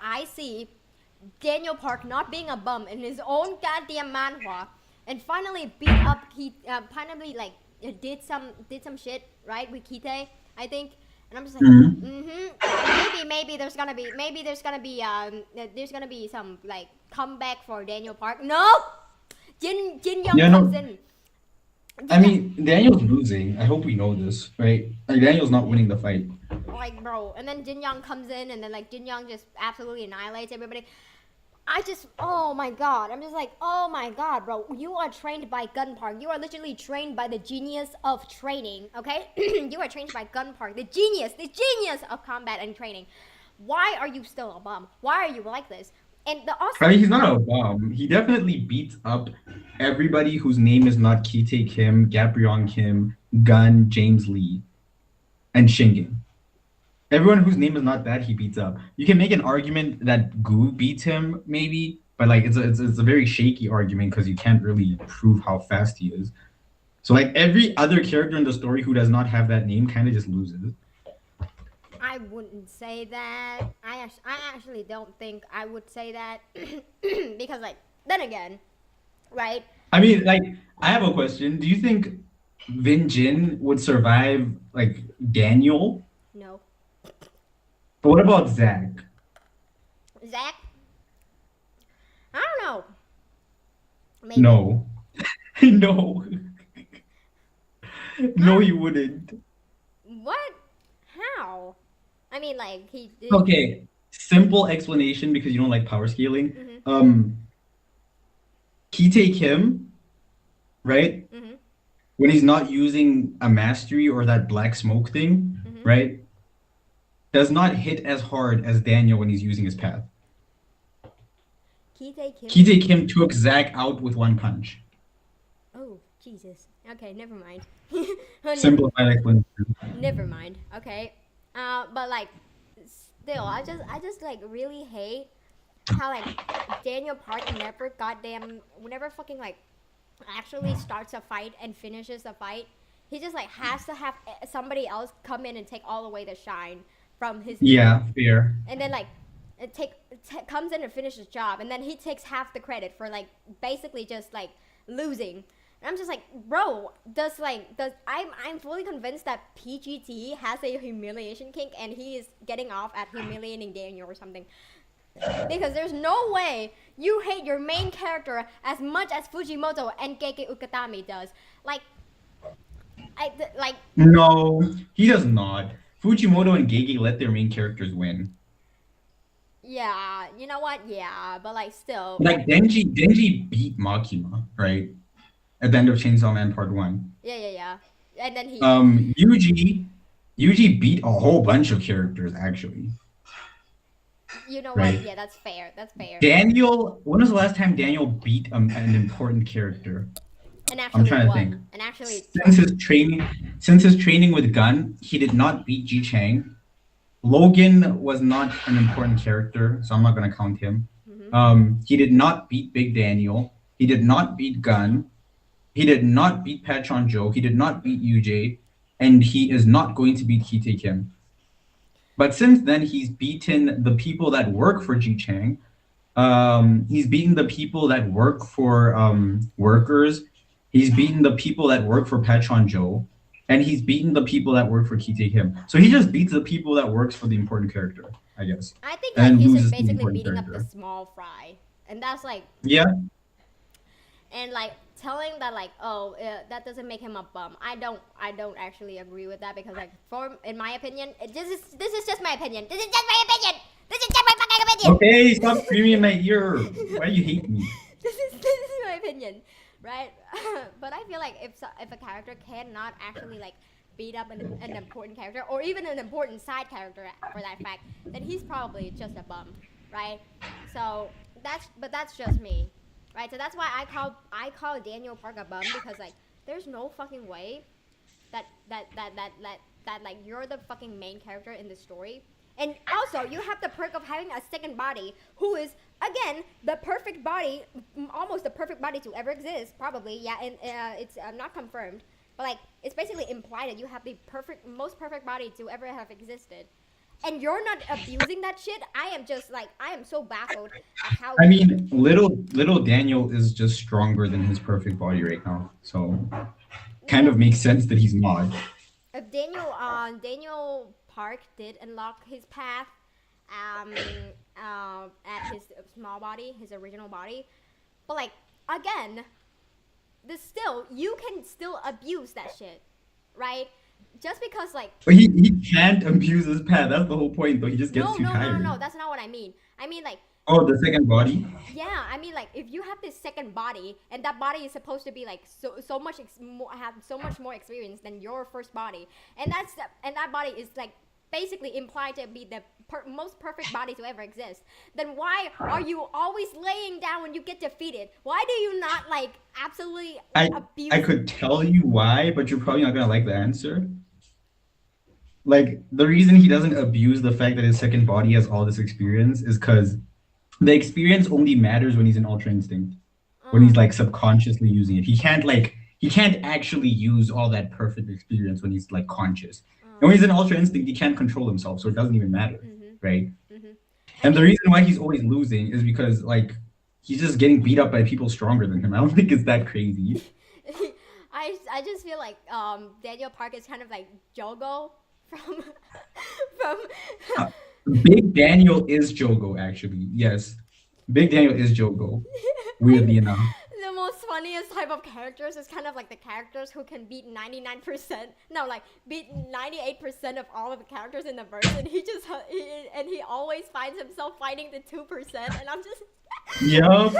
I see Daniel Park not being a bum in his own goddamn manhwa, and finally beat up. He finally, like, did some shit right with Kite, I think. And I'm just like, maybe there's gonna be some, like, comeback for Daniel Park. No, Jin Young comes in. I mean, Daniel's losing. I hope we know this, right? Like, Daniel's not winning the fight. Like, bro, and then Jin Young comes in, and then, like, Jin Young just absolutely annihilates everybody. Oh my god, I'm just like, oh my god, bro, you are trained by Gun Park. You are literally trained by the genius of training, okay? You are trained by Gun Park, the genius of combat and training. Why are you still a bum? Why are you like this? And I mean, he's not a bum. He definitely beats up everybody whose name is not Kite Kim, gapryong Kim, Gun, James Lee, and Shingen. Everyone whose name is not that, he beats up. You can make an argument that Gu beats him, maybe, but, like, it's a very shaky argument because you can't really prove how fast he is. So, like, every other character in the story who does not have that name kind of just loses. I wouldn't say that. I actually don't think I would say that because, like, then again, right? I mean, like, I have a question. Do you think Vin Jin would survive, like, Daniel? No. But what about Zach? Zach? I don't know. Maybe. No. No. No, he wouldn't. What? How? I mean, like, he... Okay, simple explanation because you don't like power scaling. Kite Kim, right? When he's not using a mastery or that black smoke thing, right? Does not hit as hard as Daniel when he's using his path. Kite Kim took Zach out with one punch. Oh, Jesus. Okay, never mind. Simplified explanation. Never mind. Okay. But, like, still, I just like really hate how, like, Daniel Park never fucking, like, actually starts a fight and finishes a fight. He just, like, has to have somebody else come in and take all away the shine from his... Yeah, fair. And then, like, comes in and finishes the job, and then he takes half the credit for, like, basically just, like, losing. And I'm just like, bro, I'm fully convinced that PGT has a humiliation kink, and he is getting off at humiliating Daniel or something. Because there's no way you hate your main character as much as Fujimoto and Keiki Ukatami does. No, he does not. Fujimoto and Gege let their main characters win. Yeah, you know what? Yeah, but like still. Like Denji beat Makima, right? At the end of Chainsaw Man Part 1. Yeah. And then he. Yuji beat a whole bunch of characters actually. You know Right. what? Yeah, that's fair. That's fair. Daniel, when was the last time Daniel beat an important character? And actually, I'm trying to won. think. And actually. Since his training with Gun, he did not beat Ji Chang. Logan was not an important character, so I'm not gonna count him. He did not beat Big Daniel. He did not beat Gun. He did not beat Patron Joe. He did not beat UJ, and he is not going to beat Kite Kim. But since then, he's beaten the people that work for Ji Chang. He's beaten the people that work for workers. He's beaten the people that work for Patron Joe. And he's beaten the people that work for Kite Kim. So he just beats the people that works for the important character, I guess. I think And like he's loses just the basically important beating up the character. small fry. And that's like. Yeah. And like telling that like that doesn't make him a bum. I don't actually agree with that because like in my opinion this is just my opinion. This is just my opinion. This is just my fucking opinion. Okay, stop screaming in my ear. Why do you hate me? This is my opinion, right? But I feel like if a character cannot actually like beat up an important character or even an important side character for that fact, then he's probably just a bum, right? So that's just me. Right, so that's why I call Daniel Park a bum because like there's no fucking way that like you're the fucking main character in the story, and also you have the perk of having a second body who is again the perfect body, almost the perfect body to ever exist, probably. Yeah, and it's not confirmed, but like it's basically implied that you have the most perfect body to ever have existed. And you're not abusing that shit. I am so baffled at how. I mean, little Daniel is just stronger than his perfect body right now. So kind of makes sense that he's not. If Daniel Park did unlock his path at his small body, his original body. But like again, you can still abuse that shit, right? Just because like. But he can't abuse his path. That's the whole point, though. He just gets too tired. No. That's not what I mean. I mean like. Oh, the second body? Yeah, I mean like if you have this second body and that body is supposed to be like have so much more experience than your first body, and that body is like basically implied to be the most perfect body to ever exist, then why are you always laying down when you get defeated? Why do you not like absolutely abuse? I could tell you why, but you're probably not gonna like the answer. Like the reason he doesn't abuse the fact that his second body has all this experience is because the experience only matters when he's in Ultra Instinct, when he's like subconsciously using it. He can't actually use all that perfect experience when he's like conscious. And when he's in Ultra Instinct, he can't control himself, so it doesn't even matter, right? And the reason why he's always losing is because like he's just getting beat up by people stronger than him. I don't think it's that crazy. I just feel like Daniel Park is kind of like Jogo from Big Daniel is Jogo, actually. Yes. Big Daniel is Jogo. Weirdly enough. The most funniest type of characters is kind of like the characters who can beat 98% of all of the characters in the verse, and he always finds himself fighting the 2%, and I'm just. Yup.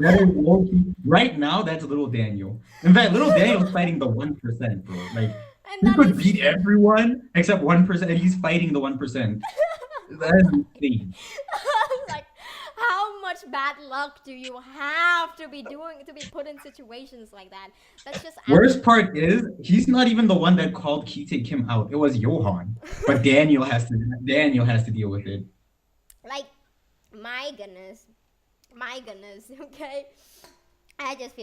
That is low-key. Right now, that's Little Daniel. In fact, Little Daniel's fighting the 1%, bro. Like, he could beat everyone except 1%, and he's fighting the 1%. That is insane. Like, how much bad luck do you have to be put in situations like that? That's just. Worst part is he's not even the one that called Kite Kim out. It was Johan, but Daniel has to deal with it. Like, my goodness, okay. I just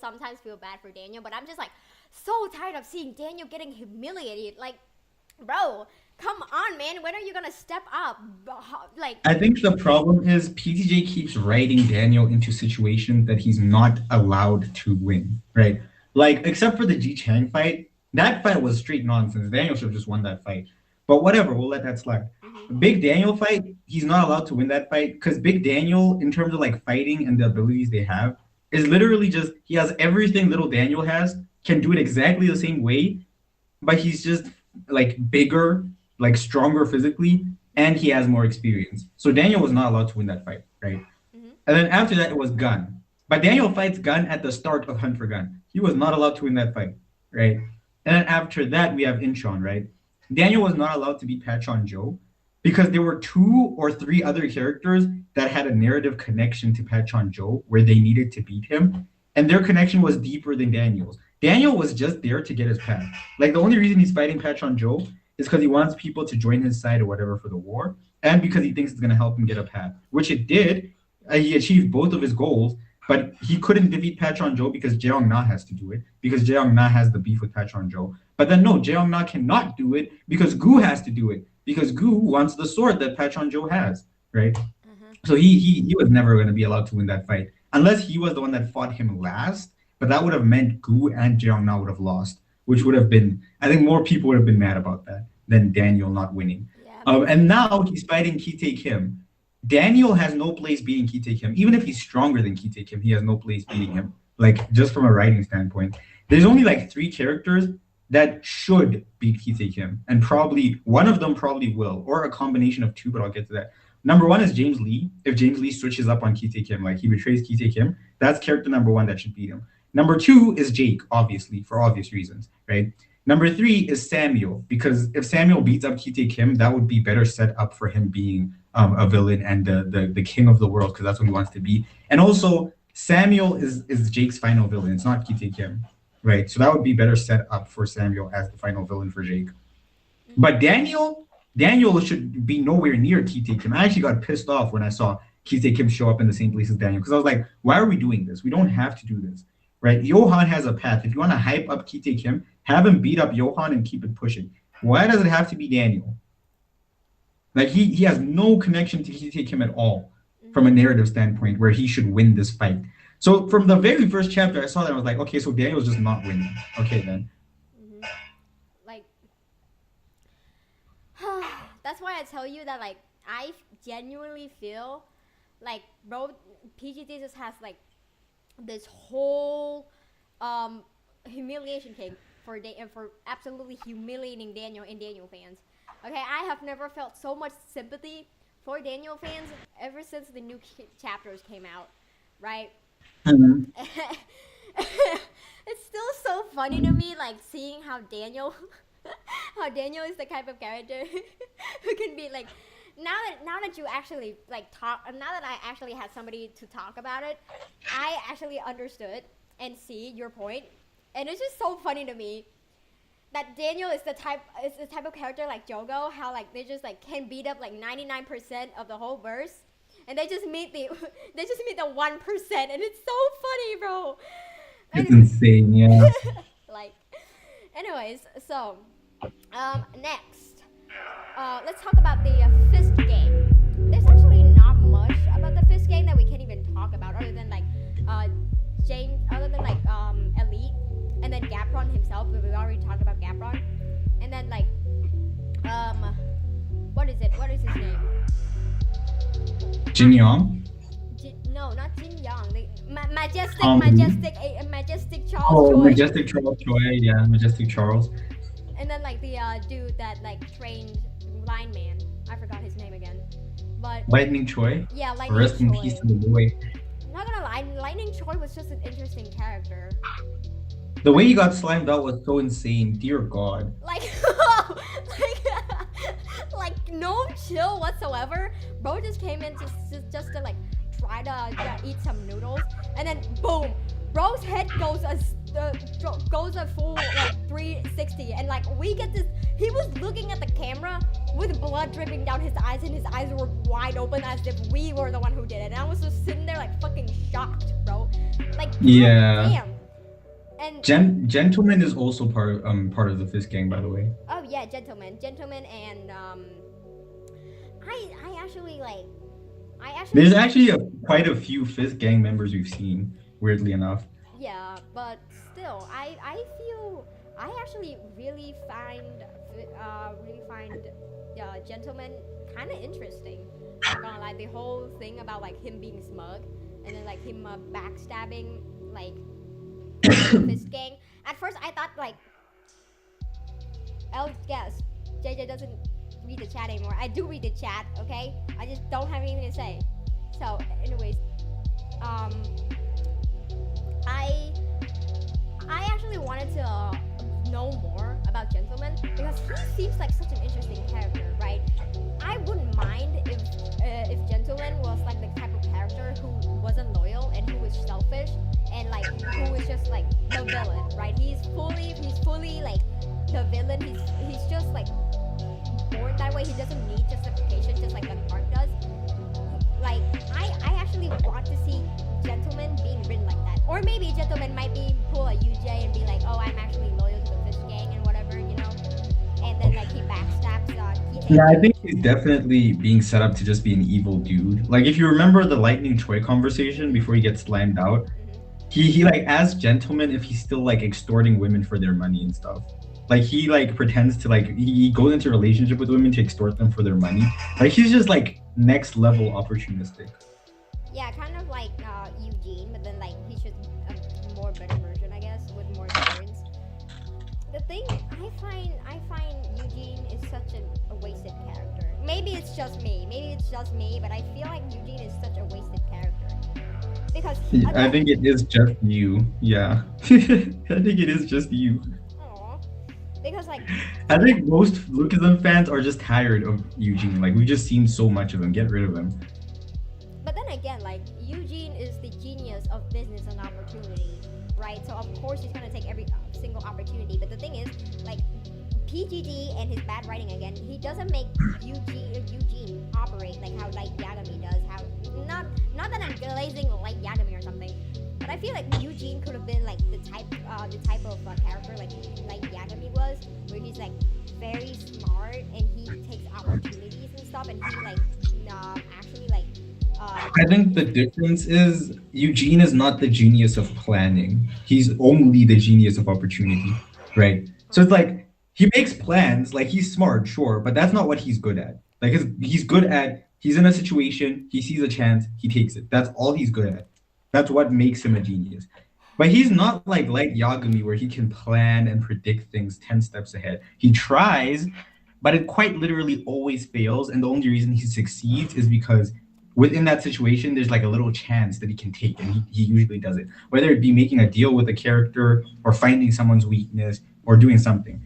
sometimes feel bad for Daniel, but I'm just like so tired of seeing Daniel getting humiliated. Like, bro, come on, man. When are you gonna step up? Like, I think the problem is PTJ keeps writing Daniel into situations that he's not allowed to win, right? Like, except for the Ji Chang fight, that fight was straight nonsense. Daniel should have just won that fight. But whatever, we'll let that slide. Big Daniel fight, he's not allowed to win that fight because Big Daniel, in terms of like fighting and the abilities they have, is literally just, he has everything Little Daniel has, can do it exactly the same way, but he's just like bigger, like stronger physically, and he has more experience. So Daniel was not allowed to win that fight, right? And then after that, it was Gun. But Daniel fights Gun at the start of Hunt for Gun. He was not allowed to win that fight, right? And then after that, we have Incheon, right? Daniel was not allowed to beat Pachon Joe because there were 2 or 3 other characters that had a narrative connection to Pachon Joe where they needed to beat him. And their connection was deeper than Daniel's. Daniel was just there to get his path. Like, the only reason he's fighting Pachon Joe is because he wants people to join his side or whatever for the war, and because he thinks it's going to help him get a path, which it did. He achieved both of his goals, but he couldn't defeat Pachon Joe because Jeong Na has to do it, because Jeong Na has the beef with Pachon Joe. But then no, Jeong Na cannot do it because Gu has to do it, because Gu wants the sword that Pachon Joe has, right? So he was never going to be allowed to win that fight unless he was the one that fought him last. But that would have meant Gu and Jeong Na would have lost, which would have been, I think more people would have been mad about that than Daniel not winning. Yeah. And now he's fighting Ki-tae Kim. Daniel has no place beating Ki-tae Kim. Even if he's stronger than Ki-tae Kim, he has no place beating him. Like, just from a writing standpoint. There's only like 3 characters that should beat Ki-tae Kim. And probably, one of them probably will. Or a combination of 2, but I'll get to that. Number 1 is James Lee. If James Lee switches up on Ki-tae Kim, like he betrays Ki-tae Kim, that's character number 1 that should beat him. Number 2 is Jake, obviously, for obvious reasons, right? Number 3 is Samuel, because if Samuel beats up Ki-tae Kim, that would be better set up for him being a villain and the king of the world, because that's what he wants to be. And also, Samuel is Jake's final villain. It's not Ki-tae Kim, right? So that would be better set up for Samuel as the final villain for Jake. But Daniel should be nowhere near Ki-tae Kim. I actually got pissed off when I saw Ki-tae Kim show up in the same place as Daniel, because I was like, why are we doing this? We don't have to do this. Right, Johan has a path. If you want to hype up Ki-tae Kim, have him beat up Johan and keep it pushing. Why does it have to be Daniel? Like, he has no connection to Ki-tae Kim at all from a narrative standpoint where he should win this fight. So from the very first chapter, I saw that, I was like, okay, so Daniel's just not winning. Okay, then. Like, that's why I tell you that, like, I genuinely feel like, bro, PGT just has, like, this whole humiliation cake for absolutely humiliating Daniel and Daniel fans. Okay, I have never felt so much sympathy for Daniel fans ever since the new chapters came out, right? It's still so funny to me, like, seeing how Daniel is the type of character who can be like, now that you actually like talk, now that I actually had somebody to talk about it, I actually understood and see your point, and it's just so funny to me that Daniel is the type of character like Jogo, how like they just like can beat up like 99% of the whole verse, and they just meet the 1%, and it's so funny, bro. It's insane, yeah. Like, anyways, so next, let's talk about the fist game. There's actually not much about the fist game that we can even talk about, other than like Elite, and then Gapryong himself. But we already talked about Gapryong, and then like what is his name? Jin Young? No, not Jin Young. Majestic Charles Oh, Choi. Majestic Charles Choi, yeah, Majestic Charles. And then like the dude that like trained lineman. I forgot his name again. But Lightning Choi? yeah, Lightning Rest Choi. in peace to the boy. I'm not gonna lie, Lightning Choi was just an interesting character. The way he got slimed out was so insane, dear God. Like, like no chill whatsoever. Bro just came in just to like try to eat some noodles, and then boom, bro's head goes a full like 360, and like we get this. He was looking at the camera with blood dripping down his eyes, and his eyes were wide open as if we were the one who did it. And I was just sitting there like fucking shocked, bro. Like, Yeah. damn. And Gentleman is also part of the Fist Gang, by the way. oh yeah, gentleman, and I actually There's actually quite a few Fist Gang members we've seen, weirdly enough. yeah, but still, I feel I actually really find gentleman kind of interesting. Not gonna lie, the whole thing about like him being smug and then like him backstabbing like Fist Gang. At first, I thought like, I'll guess JJ doesn't read the chat anymore. I do read the chat, okay? I just don't have anything to say. So, anyways, I actually wanted to know more about Gentleman because he seems like such an interesting character, right? I wouldn't mind if Gentleman was like the type of character who wasn't loyal and who was selfish and like who was just like the villain, right? He's fully like the villain. He's just like born that way. He doesn't need justification, just like Park does. Like I actually want to see Gentleman being written like that, or maybe Gentleman might be pull a UJ and be like, oh, I'm actually loyal to the Fish Gang and whatever, you know, and then like he backstabs. Yeah, I think he's definitely being set up to just be an evil dude. Like if you remember the Lightning Choi conversation before he gets slammed out, he like asks Gentleman if he's still like extorting women for their money and stuff. Like he like pretends to like he goes into a relationship with women to extort them for their money. Like he's just like next level opportunistic. Yeah, kind of like Eugene, but then like he's just a more better version, I guess, with more experience. The thing I find Eugene is such a wasted character. Maybe it's just me, but I feel like Eugene is such a wasted character because I think it is just you. Yeah, I think it is just you. Because like I think most Lookism fans are just tired of Eugene. Like we've just seen so much of him. Get rid of him. But then again, like Eugene is the genius of business and opportunity, right? So of course he's gonna take every single opportunity. But the thing is, like PGD and his bad writing again, he doesn't make Eugene operate like how Light Yagami does. How not that I'm glazing Light Yagami or something, but I feel like Eugene could have been like the type of character like Yagami was, where he's like very smart and he takes opportunities and stuff, and he like actually like. I think the difference is Eugene is not the genius of planning. He's only the genius of opportunity, right? So it's like he makes plans, like he's smart, sure, but that's not what he's good at. Like he's good at he's in a situation, he sees a chance, he takes it. That's all he's good at. That's what makes him a genius. But he's not like Light Yagami where he can plan and predict things 10 steps ahead. He tries, but it quite literally always fails. And the only reason he succeeds is because within that situation, there's like a little chance that he can take, and he usually does it. Whether it be making a deal with a character or finding someone's weakness or doing something.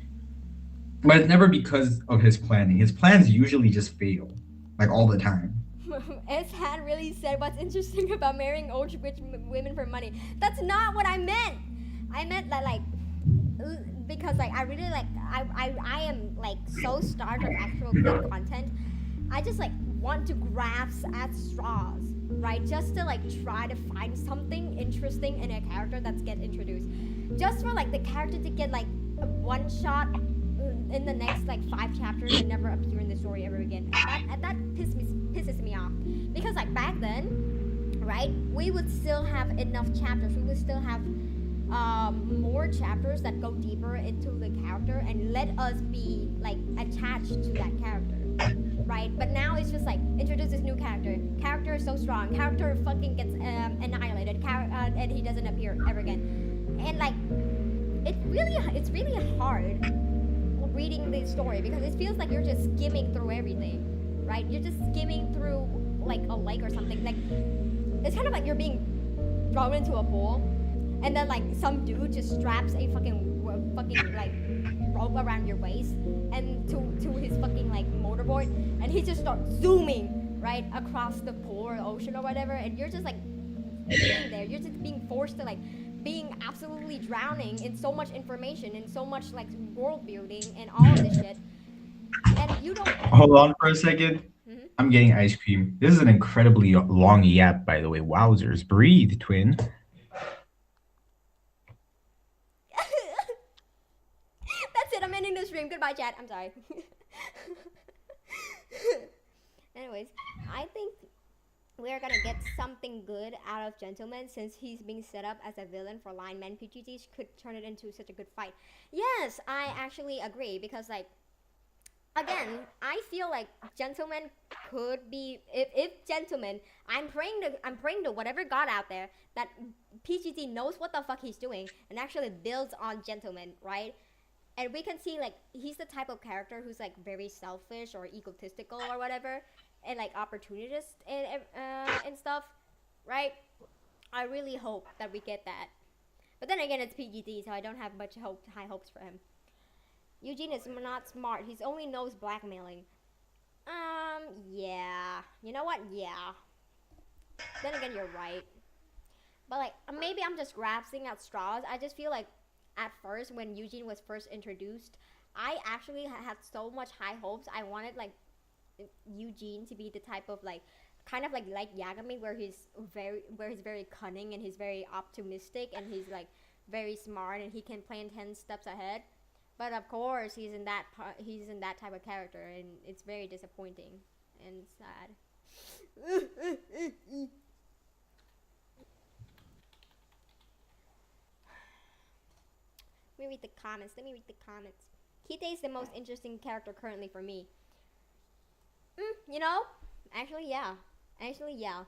But it's never because of his planning. His plans usually just fail, like all the time. S-Hat really said what's interesting about marrying old rich women for money. That's not what I meant. I meant that like because like I really like I am like so starved of actual good content. I just like want to grasp at straws, right? Just to like try to find something interesting in a character that's get introduced. Just for like the character to get like a one shot in the next like 5 chapters and never appear in the story ever again. That pisses me off. Because like back then, right, we would still have enough chapters. We would still have more chapters that go deeper into the character and let us be like attached to that character, right? But now it's just like introduce this new character. Character is so strong. Character fucking gets annihilated. And he doesn't appear ever again. And like it's really hard reading the story because it feels like you're just skimming through everything, right? You're just skimming through like a lake or something. Like it's kind of like you're being thrown into a pool, and then like some dude just straps a fucking like rope around your waist and to his fucking like motorboard, and he just starts zooming right across the pool or ocean or whatever, and you're just like sitting there. You're just being forced to like being absolutely drowning in so much information and so much like world building and all of this shit, and you don't. Hold on for a second. Mm-hmm. I'm getting ice cream. This is an incredibly long yap, by the way. Wowzers. Breathe, twin. That's it. I'm ending the stream. Goodbye, chat. I'm sorry. Anyways, I think we're gonna get something good out of Gentleman since he's being set up as a villain for Lineman. PGTs could turn it into such a good fight. Yes, I actually agree because like again, I feel like Gentleman could be if Gentleman. I'm praying to whatever god out there that PGT knows what the fuck he's doing and actually builds on Gentleman, right? And we can see like he's the type of character who's like very selfish or egotistical or whatever, and like opportunist and stuff, right? I really hope that we get that. But then again, it's PGT, so I don't have much high hopes for him. Eugene is not smart. He only knows blackmailing. Yeah. You know what? Yeah. Then again, you're right. But like, maybe I'm just grasping at straws. I just feel like at first, when Eugene was first introduced, I actually had so much high hopes. I wanted like Eugene to be the type of like, kind of like Yagami, where he's very cunning and he's very optimistic and he's like very smart and he can plan 10 steps ahead. But of course, he's in that type of character, and it's very disappointing and sad. Let me read the comments. Kite is the most interesting character currently for me. You know, actually, yeah.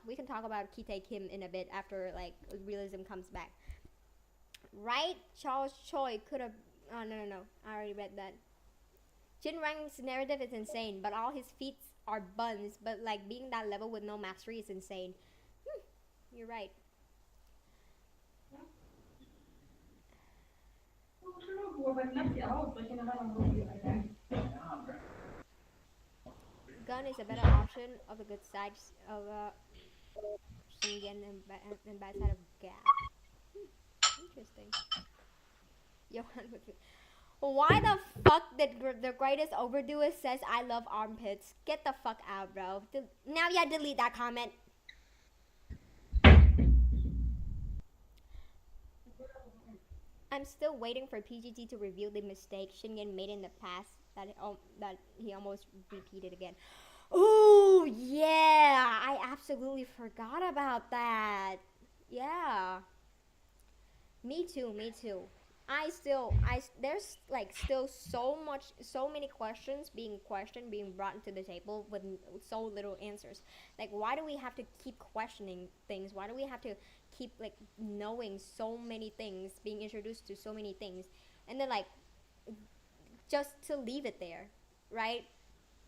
We can talk about Kite Kim in a bit after like realism comes back. Right? Charles Choi could have. Oh no! I already read that. Jin Rang's narrative is insane, but all his feats are buns. But like being that level with no mastery is insane. You're right. Gun is a better option of the good side of Shingen and bad side of Gap. Interesting. Why the fuck did the greatest overdoer says I love armpits? Get the fuck out, bro. Now yeah, delete that comment. I'm still waiting for PGT to reveal the mistake Shingen made in the past that he almost repeated again. Oh yeah, I absolutely forgot about that. Yeah. Me too. There's like still so many questions being brought into the table with so little answers. Like, why do we have to keep questioning things? Why do we have to keep like knowing so many things, being introduced to so many things, and then like just to leave it there, right?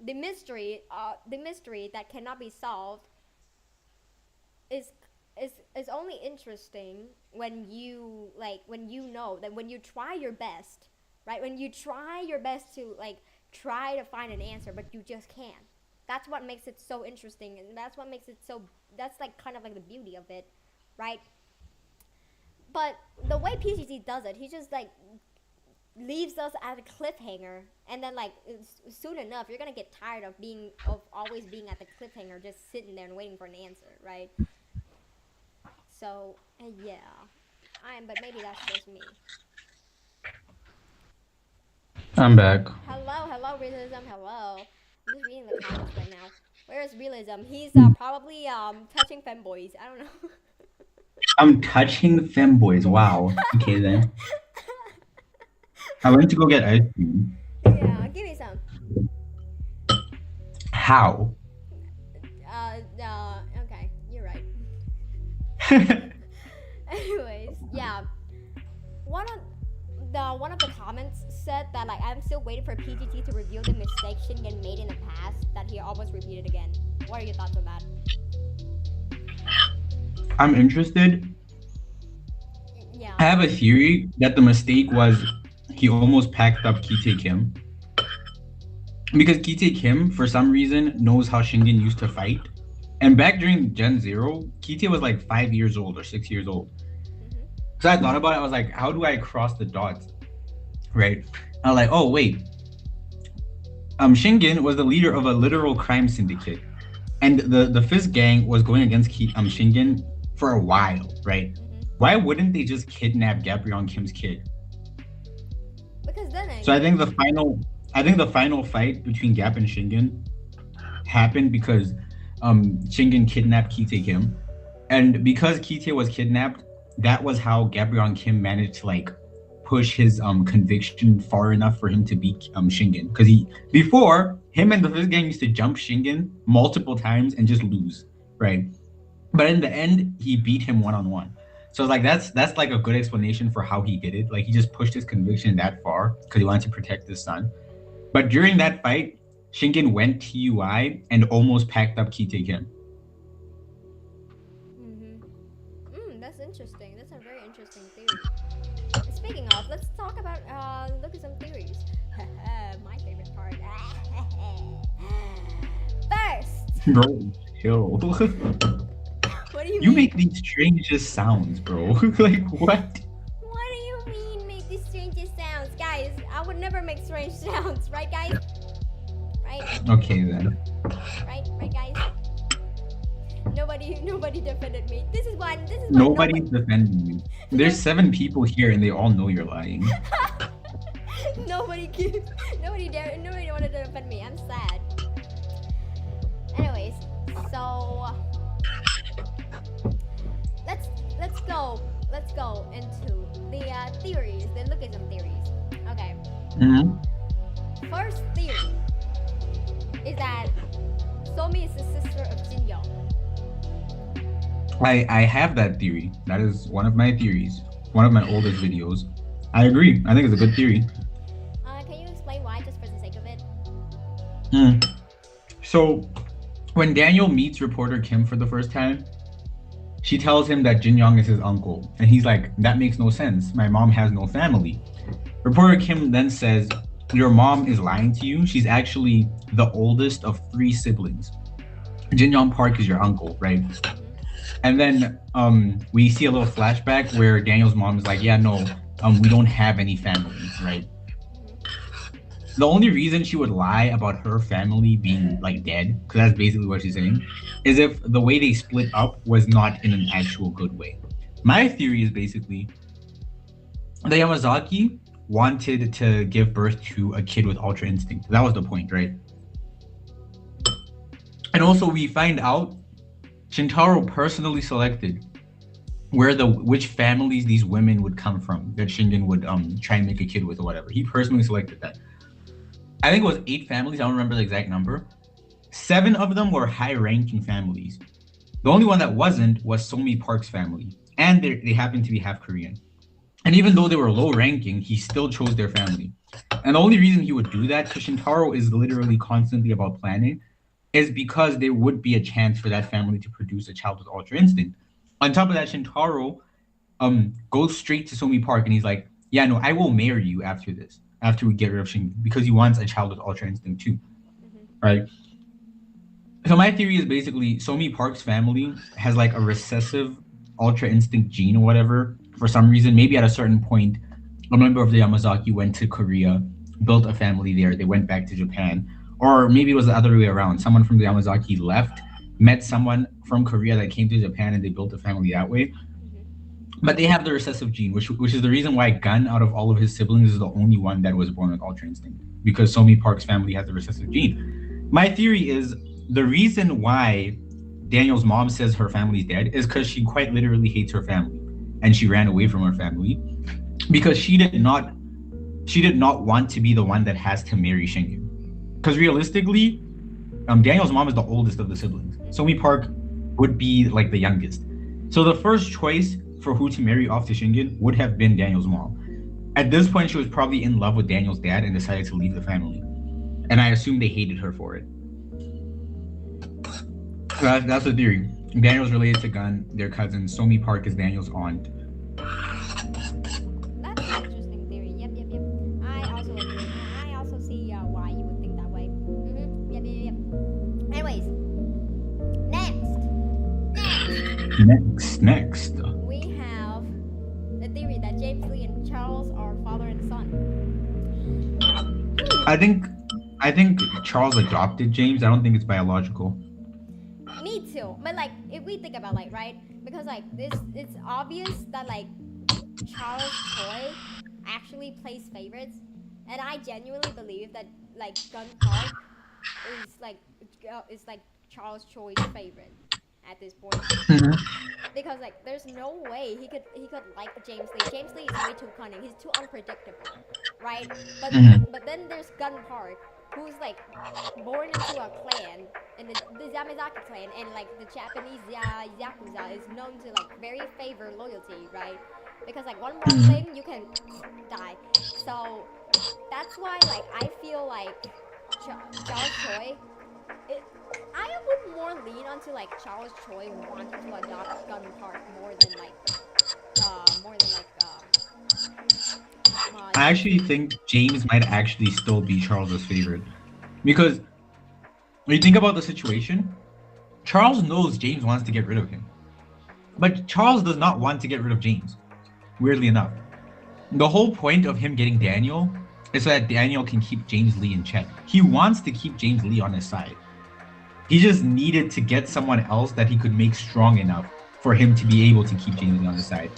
The mystery that cannot be solved is only interesting when you know that when you try your best, right? When you try your best to like try to find an answer, but you just can't. That's what makes it so interesting, and that's like kind of like the beauty of it, right? But the way PGT does it, he just like leaves us at a cliffhanger, and then like soon enough you're gonna get tired of always being at the cliffhanger, just sitting there and waiting for an answer, right? So yeah, but maybe that's just me. I'm back. Hello, realism. Hello. I'm just reading the comments right now. Where is realism? He's probably touching femboys. I don't know. I'm touching femboys. Wow. Okay then. I went to go get ice cream. Yeah, give me some. How? Okay, you're right. Anyways, yeah. One of the comments said that like I'm still waiting for PGT to reveal the mistake Shingen made in the past that he almost repeated again. What are your thoughts on that? I'm interested. Yeah. I have a theory that the mistake was he almost packed up Kite Kim. Because Kite Kim, for some reason, knows how Shingen used to fight. And back during Gen 0, Kite was like 5 years old or 6 years old. So I thought about it, I was like, how do I cross the dots? Right? I was like, oh wait. Shingen was the leader of a literal crime syndicate. And the Fist gang was going against Shingen for a while, right? Why wouldn't they just kidnap gapryong Kim's kid? Because then So I think the final fight between Gap and Shingen happened because Shingen kidnapped Kite Kim. And because Kite was kidnapped, that was how gapryong Kim managed to like push his conviction far enough for him to beat Shingen. Because before him and the Fist gang used to jump Shingen multiple times and just lose, right? But in the end, he beat him one-on-one. So like that's like a good explanation for how he did it. Like he just pushed his conviction that far because he wanted to protect his son. But during that fight, Shingen went TUI and almost packed up Kite Kim. That's interesting. That's a very interesting theory. Speaking of, let's talk about Lookism theories. My favorite part. First, Bro, chill. what do you You mean? make these strangest sounds, bro. Like what? What do you mean make the strangest sounds? Guys, I would never make strange sounds, right guys? Right? Okay then. Right guys? Nobody defended me. This is why Nobody's defending you. There's 7 people here and they all know you're lying. nobody wanted to defend me. I'm sad. Anyways, so let's go into the theories, the Lookism theories. Okay. First theory is that Somi is the sister of Jin Young. I have that theory. That is one of my theories. One of my oldest videos. I agree. I think it's a good theory. Can you explain why, just for the sake of it? So, when Daniel meets reporter Kim for the first time, she tells him that Jin Young is his uncle. And he's like, that makes no sense. My mom has no family. Reporter Kim then says, your mom is lying to you. She's actually the oldest of 3 siblings. Jin Young Park is your uncle, right? And then we see a little flashback where Daniel's mom is like, yeah, no, we don't have any families, right? The only reason she would lie about her family being like dead, because that's basically what she's saying, is if the way they split up was not in an actual good way. My theory is basically the Yamazaki wanted to give birth to a kid with ultra instinct. That was the point, right? And also we find out Shintaro personally selected which families these women would come from that Shingen would try and make a kid with or whatever. He personally selected that. I think it was 8 families. I don't remember the exact number. 7 of them were high-ranking families. The only one that wasn't was Somi Park's family, and they happened to be half Korean. And even though they were low-ranking, he still chose their family. And the only reason he would do that, because Shintaro is literally constantly about planning, is because there would be a chance for that family to produce a child with ultra instinct. On top of that, Shintaro goes straight to Somi Park and he's like, yeah, no, I will marry you after this, after we get rid of Shingen, because he wants a child with ultra instinct too, right? So my theory is basically Somi Park's family has like a recessive ultra instinct gene or whatever. For some reason, maybe at a certain point, a member of the Yamazaki went to Korea, built a family there, they went back to Japan. Or maybe it was the other way around. Someone from the Yamazaki left, met someone from Korea that came to Japan and they built a family that way. But they have the recessive gene, which is the reason why Gun, out of all of his siblings, is the only one that was born with ultra instinct. Because Somi Park's family has the recessive gene. My theory is the reason why Daniel's mom says her family's dead is because she quite literally hates her family. And she ran away from her family. Because she did not want to be the one that has to marry Shingen. Because realistically, Daniel's mom is the oldest of the siblings. Somi Park would be like the youngest. So the first choice for who to marry off to Shingen would have been Daniel's mom. At this point, she was probably in love with Daniel's dad and decided to leave the family. And I assume they hated her for it. So that's the theory. Daniel's related to Gun, their cousin. Somi Park is Daniel's aunt. That's an interesting theory. Yep. I also agree. I also see why you would think that way. Yep. Anyways, Next. we have the theory that James Lee and Charles are father and son. I think Charles adopted James. I don't think it's biological. Me too. But like, if we think about like, right? Because like this, it's obvious that like Charles Choi actually plays favorites, and I genuinely believe that like Gun Park is like Charles Choi's favorite at this point. Because like there's no way he could like James Lee. James Lee is way too cunning. He's too unpredictable, right? But then there's Gun Park, who's like born into a clan, and the Yamazaki clan, and like the Japanese Yakuza is known to like very favor loyalty, right? Because like one wrong thing, you can die. So that's why like I feel like Charles Choi, I would more lean onto like Charles Choi wanting to adopt Gun Park more than like I actually think James might actually still be Charles's favorite. Because when you think about the situation, Charles knows James wants to get rid of him. But Charles does not want to get rid of James, weirdly enough. The whole point of him getting Daniel is so that Daniel can keep James Lee in check. He wants to keep James Lee on his side. He just needed to get someone else that he could make strong enough for him to be able to keep James Lee on his side.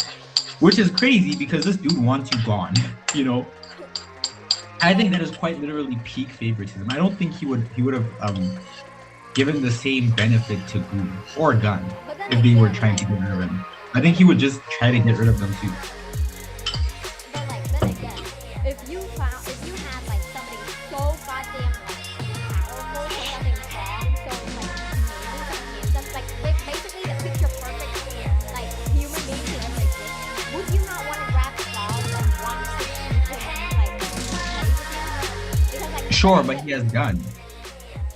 Which is crazy because this dude wants you gone, you know? I think that is quite literally peak favoritism. I don't think he would have given the same benefit to Gu or Gun if they were trying to get rid of him. I think he would just try to get rid of them too. But like then again, if you had like something so goddamn like powerful, so something strong, so like amazing, something like basically the picture perfect like human being who ever exists, would you not want to grab Charles and want to like play with him? Because like Sure, but he has Gun.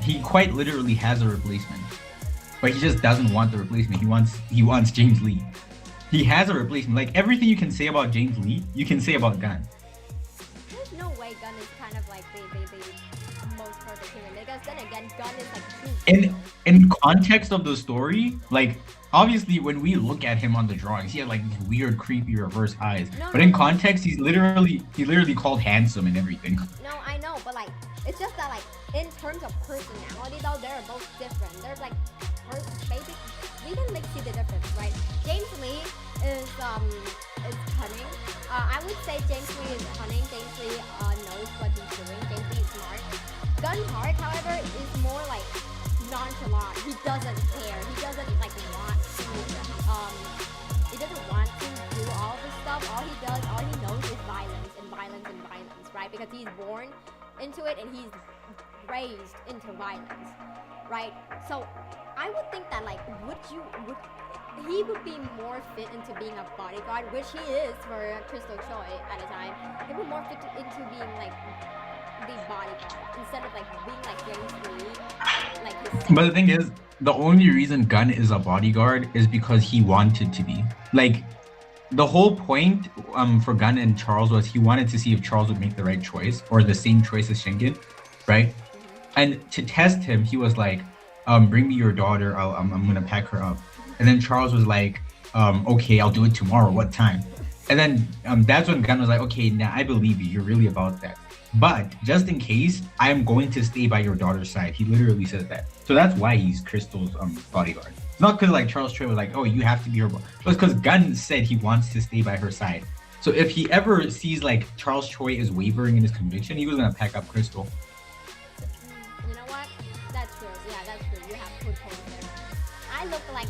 He quite literally has a replacement. But he just doesn't want the replacement. He wants James Lee. He has a replacement. Like everything you can say about James Lee, you can say about Gun. There's no way Gun is kind of like the most perfect human, because then again, Gun is like too In context of the story, like obviously when we look at him on the drawings, he had like these weird, creepy reverse eyes. But in context, he literally called handsome and everything. No, I know, but like it's just that like in terms of personality though, they're both different. They're like basic. We can like see the difference, right? James Lee is cunning. I would say James Lee is cunning. James Lee knows what he's doing. James Lee is smart. Gun Park, however, is more like nonchalant. He doesn't care. He doesn't like want to. He doesn't want to do all this stuff. All he knows is violence and violence and violence, right? Because he's born into it and he's raised into violence, right? So I would think that like he would be more fit into being a bodyguard, which he is for Crystal Choi at a time. He would more fit into being like the bodyguard instead of like being like James Lee, like his. But the thing is, the only reason Gun is a bodyguard is because he wanted to be. Like the whole point for Gun and Charles was he wanted to see if Charles would make the right choice or the same choice as Shingen, right? And to test him, he was like, bring me your daughter, I'm gonna pack her up. And then Charles was like, okay, I'll do it tomorrow, what time? And then that's when Gun was like, okay, now I believe you, you're really about that. But just in case, I am going to stay by your daughter's side. He literally says that. So that's why he's Crystal's bodyguard. It's not because like Charles Choi was like, oh, you have to be her bodyguard. It was because Gun said he wants to stay by her side. So if he ever sees like Charles Choi is wavering in his conviction, he was gonna pack up Crystal. You know what? That's true. Yeah, that's true. You have good points there. I look like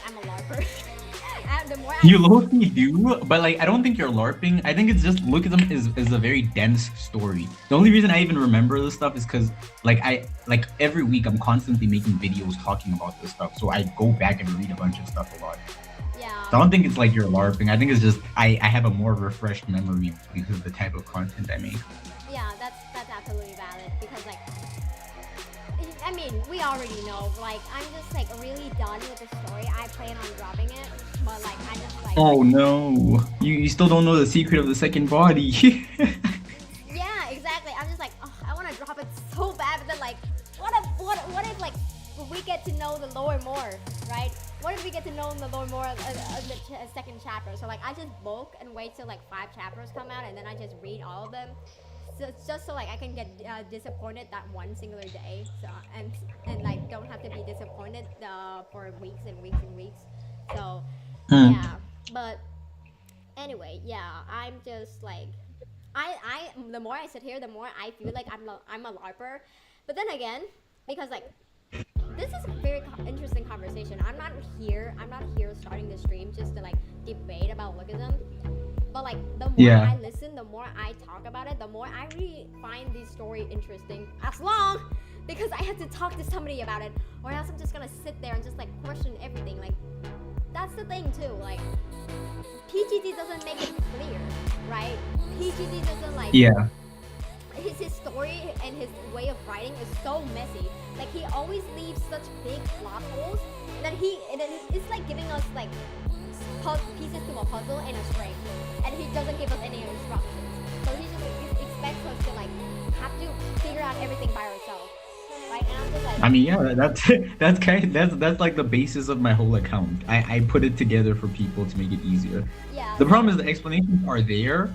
I'm a LARPer. The more You low-key do, but like I don't think you're LARPing. I think it's just Lookism is a very dense story. The only reason I even remember this stuff is because like every week I'm constantly making videos talking about this stuff. So I go back and read a bunch of stuff a lot. Yeah. So I don't think it's like you're LARPing. I think it's just I have a more refreshed memory because of the type of content I make. Yeah, that's absolutely valid because like I mean we already know like I'm just like really done with the story. I plan on dropping it, but like I just like Oh no, you still don't know the secret of the second body. Yeah, exactly. I'm just like I want to drop it so bad, but then like what if like we get to know the lore more, right? What if we get to know the lore more of the second chapter? So like I just bulk and wait till like 5 chapters come out and then I just read all of them. So just so like I can get disappointed that one singular day, so and like don't have to be disappointed for weeks and weeks and weeks. So yeah, but anyway, yeah, I'm just like I the more I sit here, the more I feel like I'm a LARPer. But then again, because like this is a very interesting conversation. I'm not here starting the stream just to like debate about Lookism. But like the more I listen, the more I talk talk about it, the more I really find this story interesting. As long because I have to talk to somebody about it, or else I'm just gonna sit there and just like question everything. Like that's the thing too. Like PGT doesn't make it clear, right? PGT doesn't like. Yeah. His story and his way of writing is so messy. Like he always leaves such big plot holes. And then it's like giving us like pieces to a puzzle and a string, and he doesn't give us any instructions. So he just expects us to like have to figure out everything by ourselves, right? And I'm just like, I mean, yeah, that's like the basis of my whole account. I put it together for people to make it easier. yeah. The problem is the explanations are there.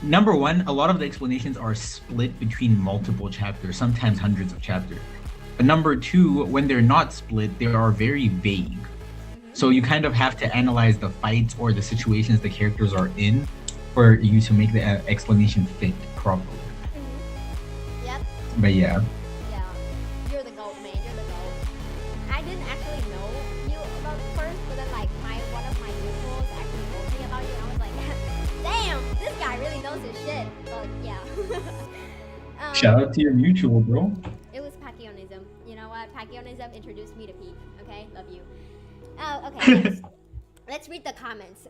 Number one, a lot of the explanations are split between multiple chapters, sometimes hundreds of chapters. But number two, when they're not split, they are very vague. So you kind of have to analyze the fights or the situations the characters are in for you to make the explanation fit properly. Yep. But yeah. Yeah. You're the GOAT, man. You're the GOAT. I didn't actually know you about first, but then like one of my usuals actually told me about you, and I was like, damn, this guy really knows his shit. But yeah. Shout out to your mutual, bro. It was Pacquiaonism. You know what? Pacquiaonism introduced me to Peep. Okay, love you. Oh, okay. Let's read the comments.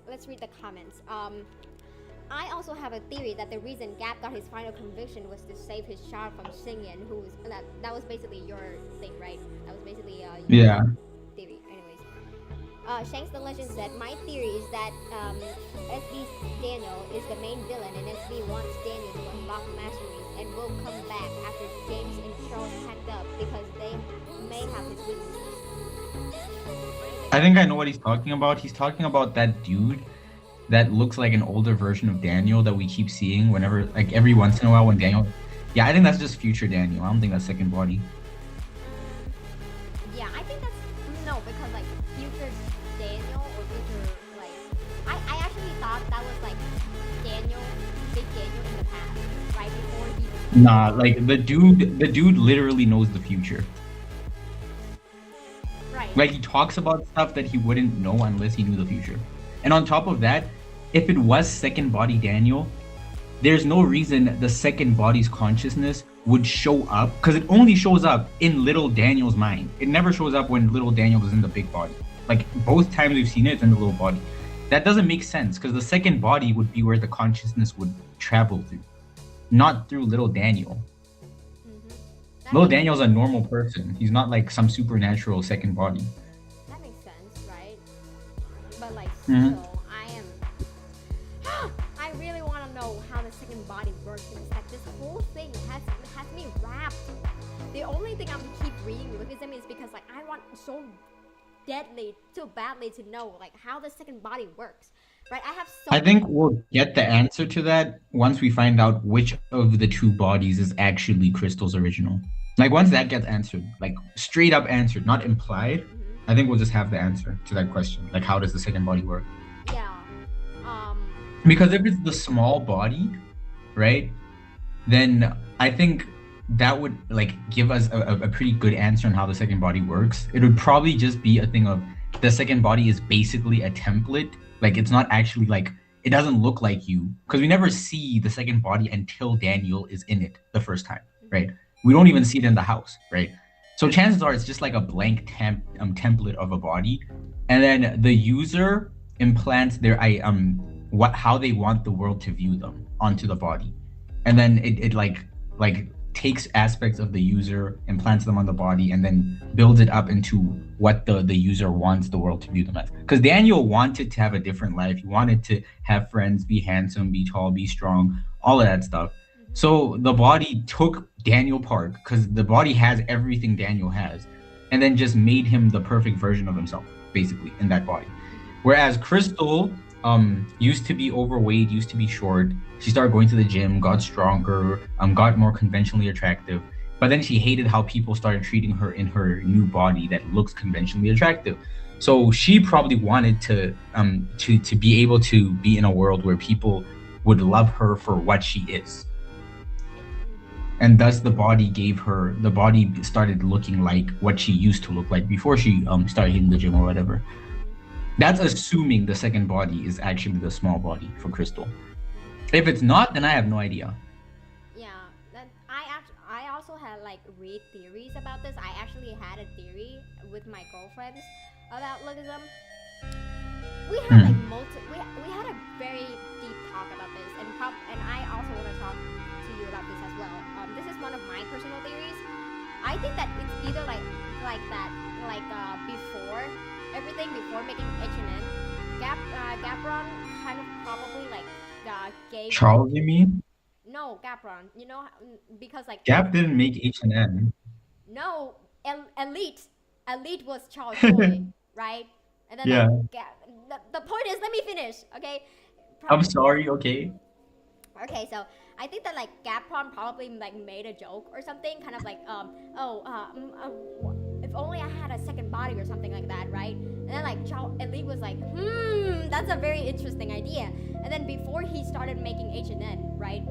I also have a theory that the reason Gap got his final conviction was to save his child from Shingen, who was that was basically your thing, right? That was basically your theory. Anyways, Shanks the Legend said, my theory is that SB Daniel is the main villain, and SB wants Daniel to unlock mastery and will come back after James and Charles packed up because they may have his weaknesses. I think I know what he's talking about. He's talking about that dude that looks like an older version of Daniel that we keep seeing whenever, like every once in a while when Daniel. Yeah, I think that's just future Daniel. I don't think that's second body. Yeah, I think that's no, because like future Daniel or future like I actually thought that was like Daniel, big Daniel in the past, right before he. Nah, like the dude literally knows the future. Right. Like he talks about stuff that he wouldn't know unless he knew the future. And on top of that, if it was second body Daniel, there's no reason the second body's consciousness would show up, because it only shows up in little Daniel's mind. It never shows up when little Daniel is in the big body. Like both times we've seen it, it's in the little body. That doesn't make sense, because the second body would be where the consciousness would travel through, not through little Daniel. Little Daniel's a normal person. He's not like some supernatural second body. That makes sense, right? But like still, I really want to know how the second body works. Because like this whole thing has me wrapped. The only thing I'm keep reading Lookism is because like I want so badly to know like how the second body works. Right? I think we'll get the answer to that once we find out which of the two bodies is actually Crystal's original. Like once that gets answered, like straight up answered, not implied, I think we'll just have the answer to that question. Like how does the second body work? Yeah. Because if it's the small body, right, then I think that would like give us a pretty good answer on how the second body works. It would probably just be a thing of the second body is basically a template. Like it's not actually like, it doesn't look like you, because we never see the second body until Daniel is in it the first time, right? We don't even see it in the house, right? So chances are it's just like a blank template of a body, and then the user implants their how they want the world to view them onto the body, and then it like takes aspects of the user, implants them on the body, and then builds it up into what the user wants the world to view them as. Because Daniel wanted to have a different life. He wanted to have friends, be handsome, be tall, be strong, all of that stuff. So the body took Daniel Park, because the body has everything Daniel has, and then just made him the perfect version of himself, basically, in that body. Whereas Crystal used to be overweight, used to be short. She started going to the gym, got stronger, got more conventionally attractive. But then she hated how people started treating her in her new body that looks conventionally attractive. So she probably wanted to be able to be in a world where people would love her for what she is. And thus the body started looking like what she used to look like before she started hitting the gym or whatever. That's assuming the second body is actually the small body for Crystal. If it's not, then I have no idea. Yeah, that I also had like read theories about this. I actually had a theory with my girlfriends about Lookism. We had like we had a very deep talk about this, and I also want to talk to you about this as well. This is one of my personal theories. I think that it's either like that, before everything, before making H&N, gapryong kind of probably like gave. Charles, you mean? No, gapryong. You know, because like Gap didn't make H&M. no, elite was Charles Choi, right? And then Yeah. the point is, let me finish, okay? I'm sorry, okay. Okay, so I think that like gapryong probably like made a joke or something, kind of like if only I had a second body or something like that, right? And then like Elite was like, that's a very interesting idea. And then before he started making H&N, right?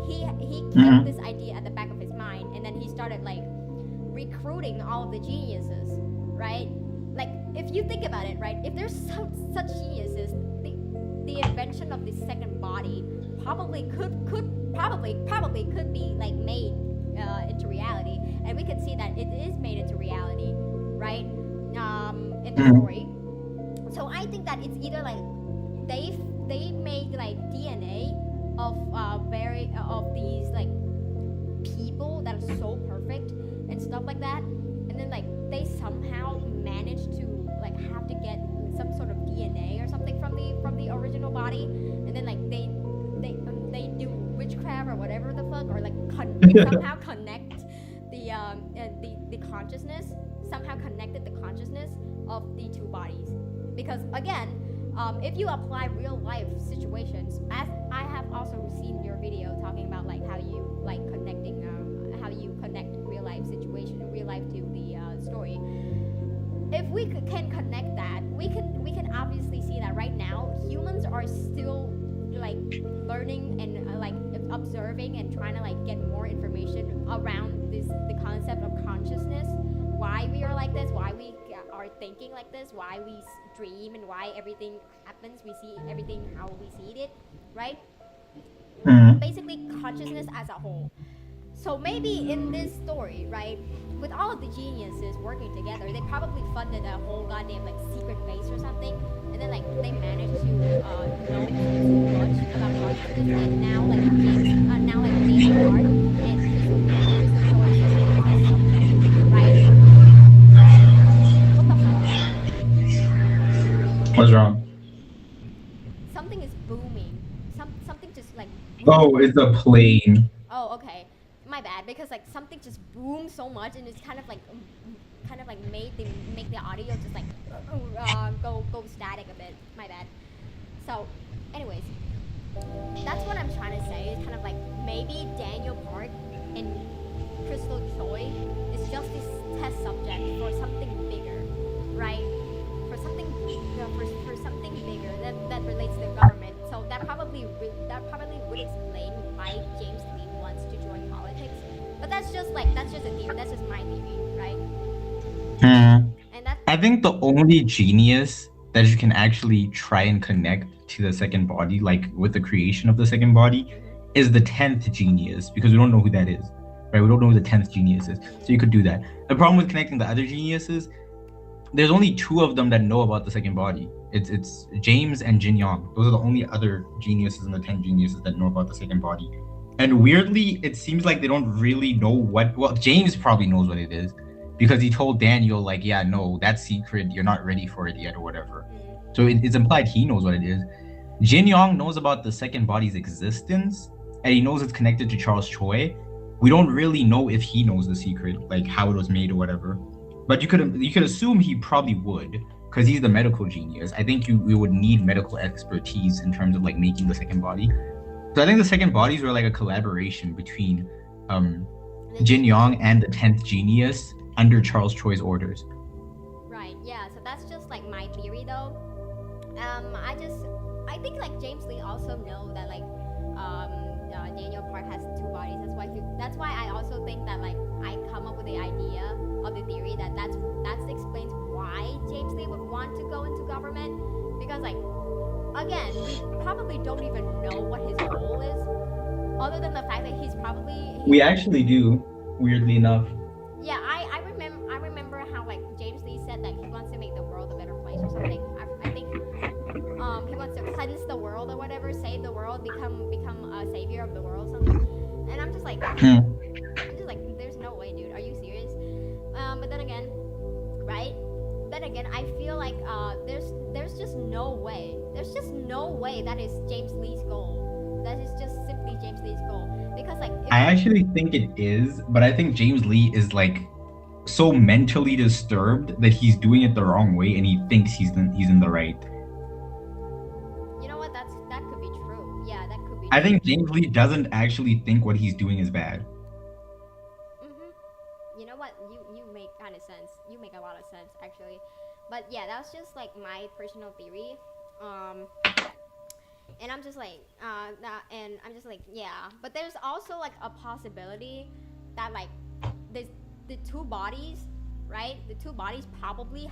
He kept this idea at the back of his mind, and then he started like recruiting all of the geniuses, right? Like if you think about it, right? If there's such geniuses, the invention of the second body probably could be like made into reality, and we can see that it is made into reality, right? In the story. So I think that it's either like they made like DNA of these like people that are so perfect and stuff like that, and then like they somehow managed to like have to get some sort of DNA or something from the original body, and then like they do witchcraft or whatever the fuck, or like somehow connect the consciousness, somehow connected the consciousness of the two bodies. Because again, if you apply real life situations, as I have also seen your video talking about like how you like connecting, how you connect real life situation, real life to the story. If we can connect that, we can obviously see that right now humans are still like learning and like observing and trying to like get more information around the concept of consciousness, why we are like this, why we are thinking like this, why we dream, and why everything happens, we see everything how we see it, right? Basically consciousness as a whole. So maybe in this story, right, with all of the geniuses working together, they probably funded a whole goddamn like secret base or something, and then like they managed to know too much about consciousness, and now like Naver Park and Kristen Joy as subject, right? What the fuck? What's wrong? Something is booming. Something just like. Oh, it's a plane. Oh, okay. My bad, because like something just boomed so much, and it's kind of like make the audio just like go static a bit. My bad. So, anyways, that's what I'm trying to say. It's kind of like maybe Daniel Park and Crystal Choi is just this test subject for something bigger, right? For something for something bigger that relates to the government. So that probably would explain why James Lee wants to join politics. But that's just a theory. That's just my theory, right? And that's I think the only genius that you can actually try and connect to the second body, like with the creation of the second body, is the 10th genius, because we don't know who that is, right? We don't know who the 10th genius is. So you could do that. The problem with connecting the other geniuses, there's only 2 of them that know about the second body. It's James and Jin Young. Those are the only other geniuses in the 10 geniuses that know about the second body. And weirdly, it seems like they don't really know well, James probably knows what it is, because he told Daniel, like, yeah, no, that's secret, you're not ready for it yet, or whatever. So it's implied he knows what it is. Jin Young knows about the second body's existence, and he knows it's connected to Charles Choi. We don't really know if he knows the secret, like how it was made or whatever. But you could assume he probably would, because he's the medical genius. I think you would need medical expertise in terms of like making the second body. So I think the second bodies were like a collaboration between Jin Young and the 10th genius under Charles Choi's orders. right. Yeah. So that's just like my theory, though. I think like James Lee also know that like Daniel Park has 2 bodies. That's why I also think that like I come up with the idea of the theory that explains why James Lee would want to go into government, because like again, we probably don't even know what his goal is, other than the fact that he's probably. We actually do, weirdly enough. Yeah, I remember how like James Lee said that he wants to make the world a better place or something. I think he wants to cleanse the world or whatever, save the world, become a savior of the world, something. And I'm just like, there's no way, dude. Are you serious? But then again, right? Then again, I feel like there's just no way. There's just no way that is James Lee's goal. That is just simply James Lee's goal. Because like I actually think it is, but I think James Lee is like so mentally disturbed that he's doing it the wrong way and he thinks he's in the right. You know what? That could be true. Yeah, that could be. I think James Lee doesn't actually think what he's doing is bad. You know what? You make kind of sense. You make a lot of sense actually. But yeah, that's just like my personal theory. And I'm just like, yeah. But there's also like a possibility that like the two bodies, right? The two bodies probably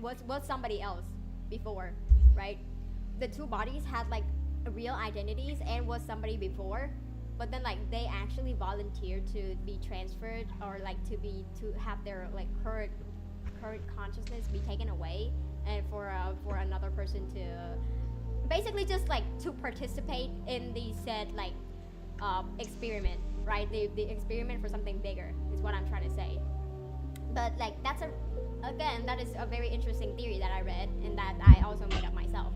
was somebody else before, right? The two bodies had like real identities and was somebody before, but then like they actually volunteered to be transferred or like to have their like current consciousness be taken away, and for another person to basically just like to participate in the said like experiment, right? The experiment for something bigger is what I'm trying to say. But like that is a very interesting theory that I read and that I also made up myself.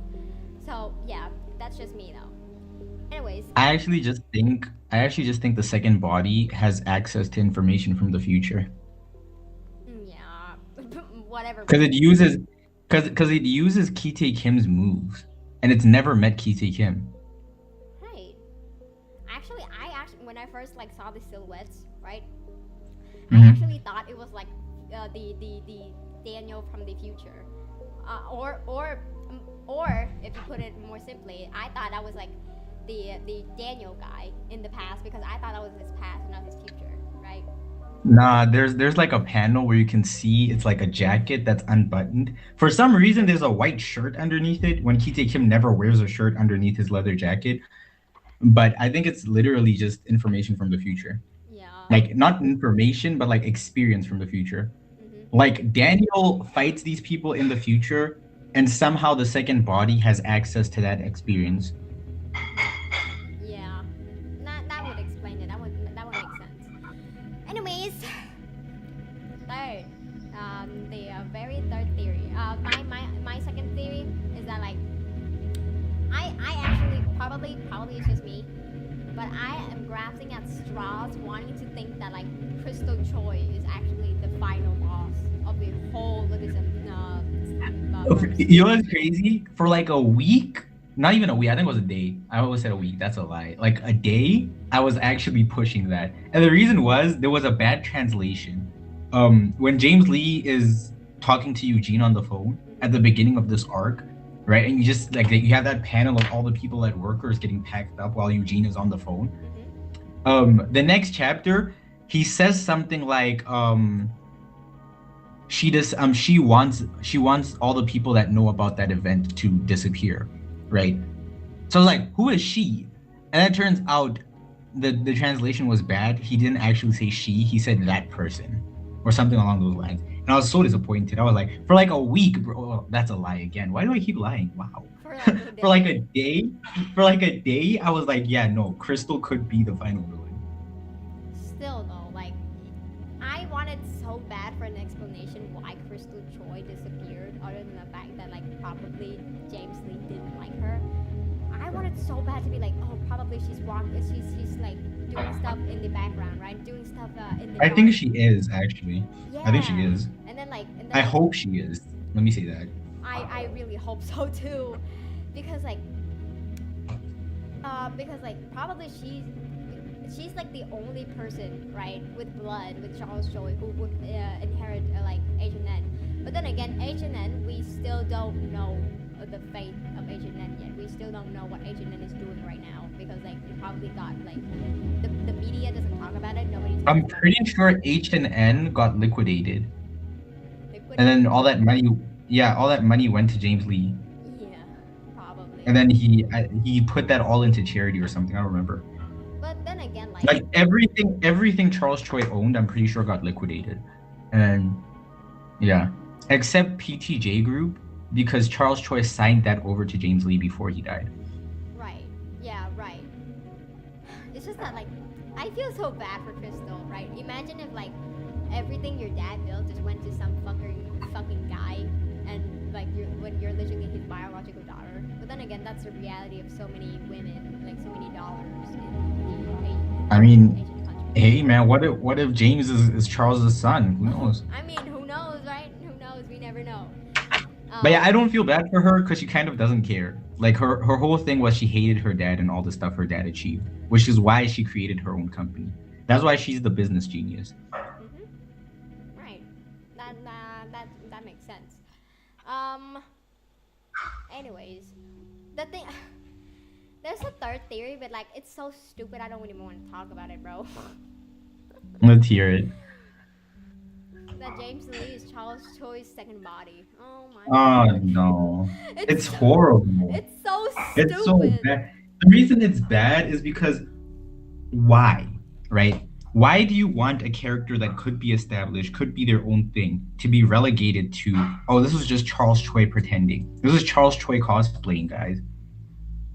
So yeah, that's just me though. Anyways, I actually just think the second body has access to information from the future. Yeah, whatever. Because it uses Ki-tae Kim's moves, and it's never met Ki-tae Kim. Right. Actually, when I first like saw the silhouettes, right? Mm-hmm. I actually thought it was like the Daniel from the future, or if you put it more simply, I thought that was like the Daniel guy in the past, because I thought that was his past and not his future, right? Nah, there's like a panel where you can see it's like a jacket that's unbuttoned. For some reason, there's a white shirt underneath it when Ki-tae Kim never wears a shirt underneath his leather jacket. But I think it's literally just information from the future. Yeah. Like not information, but like experience from the future. Mm-hmm. Like Daniel fights these people in the future, and somehow the second body has access to that experience. Yeah, that would explain it. That would make sense. Anyways, third, the very third theory. My second theory is that like I actually probably it's just me, but I am grasping at straws, wanting to think that like Crystal Choi is actually the final boss of the whole Lookism. You know what's crazy? For like a week, not even a week, I think it was a day. I always said a week, that's a lie. Like a day, I was actually pushing that. And the reason was there was a bad translation. When James Lee is talking to Eugene on the phone at the beginning of this arc, right? And you just like you have that panel of all the people at workers getting packed up while Eugene is on the phone. The next chapter, he says something like she wants all the people that know about that event to disappear, right? So I was like, who is she? And it turns out the translation was bad. He didn't actually say she, he said that person or something along those lines. And I was so disappointed. I was like, for like a week, bro, oh, that's a lie again. Why do I keep lying? Wow. For like a day, I was like, yeah, no, Crystal could be the final villain. Still though, like I wanted so bad for an explanation why Crystal Choi disappeared, other than the fact that like probably James Lee didn't like her. I wanted so bad to be like, oh, probably she's like doing stuff in the background, right? Doing stuff in the I think she is actually. Yeah. I think she is. And then I hope she is. Let me say that. I really hope so too, because probably she's like the only person, right, with blood, with Charles Choi, who would inherit like Agent N. But then again, Agent N, we still don't know the fate of Agent N yet. We still don't know what Agent N is doing right now, because like it probably got like the media doesn't talk about it. Nobody. I'm pretty sure H&N got liquidated. And then all that money went to James Lee. Yeah, probably. and then he put that all into charity or something. I don't remember. But then again, Like everything Charles Choi owned, I'm pretty sure got liquidated, and yeah, except PTJ Group because Charles Choi signed that over to James Lee before he died. right, yeah, right. It's just that like I feel so bad for Crystal, right? Imagine if like everything your dad built just went to some fucking guy, and like when you're literally his biological daughter. But then again, that's the reality of so many women, like so many daughters in the Asian, I mean, Asian countries. hey man, what if James is Charles's son? Who knows? I mean, who knows, right? Who knows? We never know. But yeah, I don't feel bad for her because she kind of doesn't care. Like her whole thing was she hated her dad and all the stuff her dad achieved, which is why she created her own company. That's why she's the business genius. Right. That makes sense. Anyways, the thing. There's a third theory, but like it's so stupid. I don't even want to talk about it, bro. Let's hear it. That James Lee is Charles Choi's second body. Oh my Oh god. no, it's so- horrible. It's so stupid. It's so bad. The reason it's bad is because why, right? Why do you want a character that could be established, could be their own thing, to be relegated to, oh, this was just Charles Choi pretending. This is Charles Choi cosplaying, guys.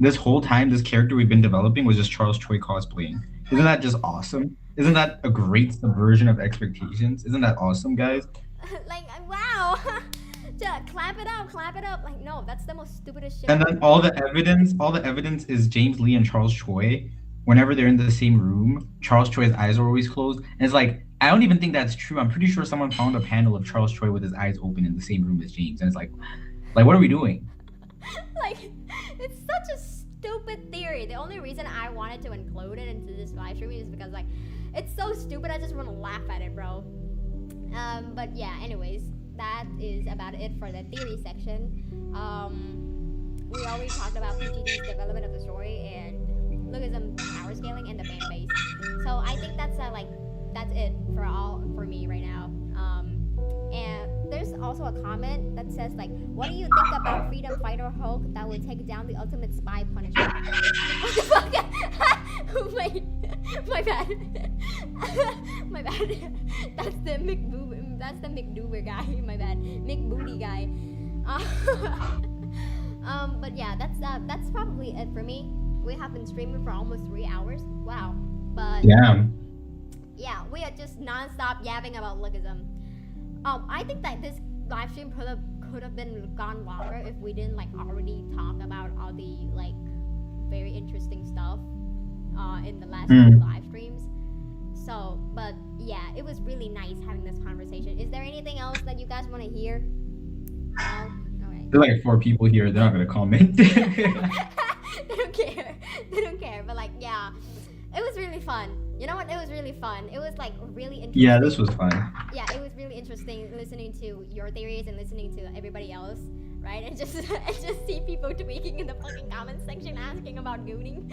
This whole time, this character we've been developing was just Charles Choi cosplaying. Isn't that just awesome? Isn't that a great subversion of expectations? Isn't that awesome, guys? Like wow. Just clap it up. Like no, that's the most stupidest shit. And then all the evidence is James Lee and Charles Choi. Whenever they're in the same room, Charles Choi's eyes are always closed. And it's like, I don't even think that's true. I'm pretty sure someone found a panel of Charles Choi with his eyes open in the same room as James. And it's like what are we doing? Like it's such a stupid theory. The only reason I wanted to include it into this live stream is because like it's so stupid. I just want to laugh at it, bro. But yeah, anyways, that is about it for the theory section. We already talked about PGD's development of the story and Lookism power scaling and the fan base. So I think that's it for me right now. And there's also a comment that says like, what do you think about Freedom Fighter Hulk that would take down the ultimate spy Punisher? What the fuck? Wait, my bad. My bad. That's the McDoober guy. My bad. McBooty guy. But yeah, that's probably it for me. We have been streaming for almost 3 hours. Wow. But yeah, we are just non-stop yapping about Lookism. I think that this live stream could have been gone longer if we didn't like already talk about all the like very interesting stuff in the last two live streams. So, but yeah, it was really nice having this conversation. Is there anything else that you guys want to hear? No? Alright. There's like 4 people here. They're not gonna comment. They don't care. But like, yeah, it was really fun. You know what? It was really fun. It was like really interesting. Yeah, this was fun. Yeah, it was really interesting listening to your theories and listening to everybody else, right? And just see people tweaking in the fucking comment section asking about gooning.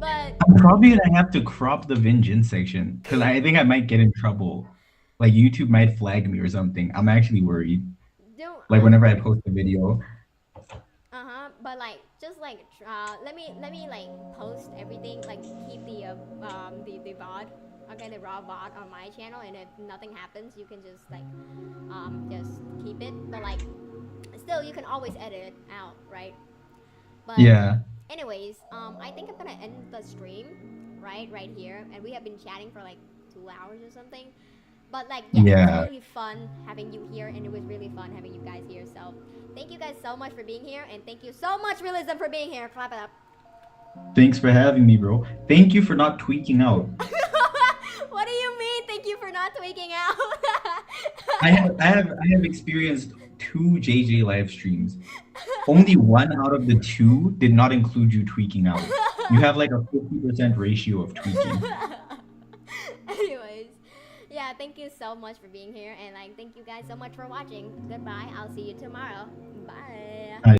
But I'm probably gonna have to crop the Vin Jin section because I think I might get in trouble. Like YouTube might flag me or something. I'm actually worried. don't Like whenever I post a video. But like just like let me like post everything, like keep the VOD, okay, the raw VOD on my channel, and if nothing happens you can just like just keep it, but like still you can always edit it out, right? But Yeah. anyways, I think I'm gonna end the stream right here, and we have been chatting for like 2 hours or something. But like yeah, it was really fun having you here, and it was really fun having you guys here. So thank you guys so much for being here, and thank you so much Realism for being here. Clap it up. Thanks for having me, bro. Thank you for not tweaking out. What do you mean? Thank you for not tweaking out. I have experienced 2 JJ live streams. Only 1 out of the 2 did not include you tweaking out. You have like a 50% ratio of tweaking. Anyways, yeah, thank you so much for being here, and like thank you guys so much for watching. Goodbye. I'll see you tomorrow. Bye.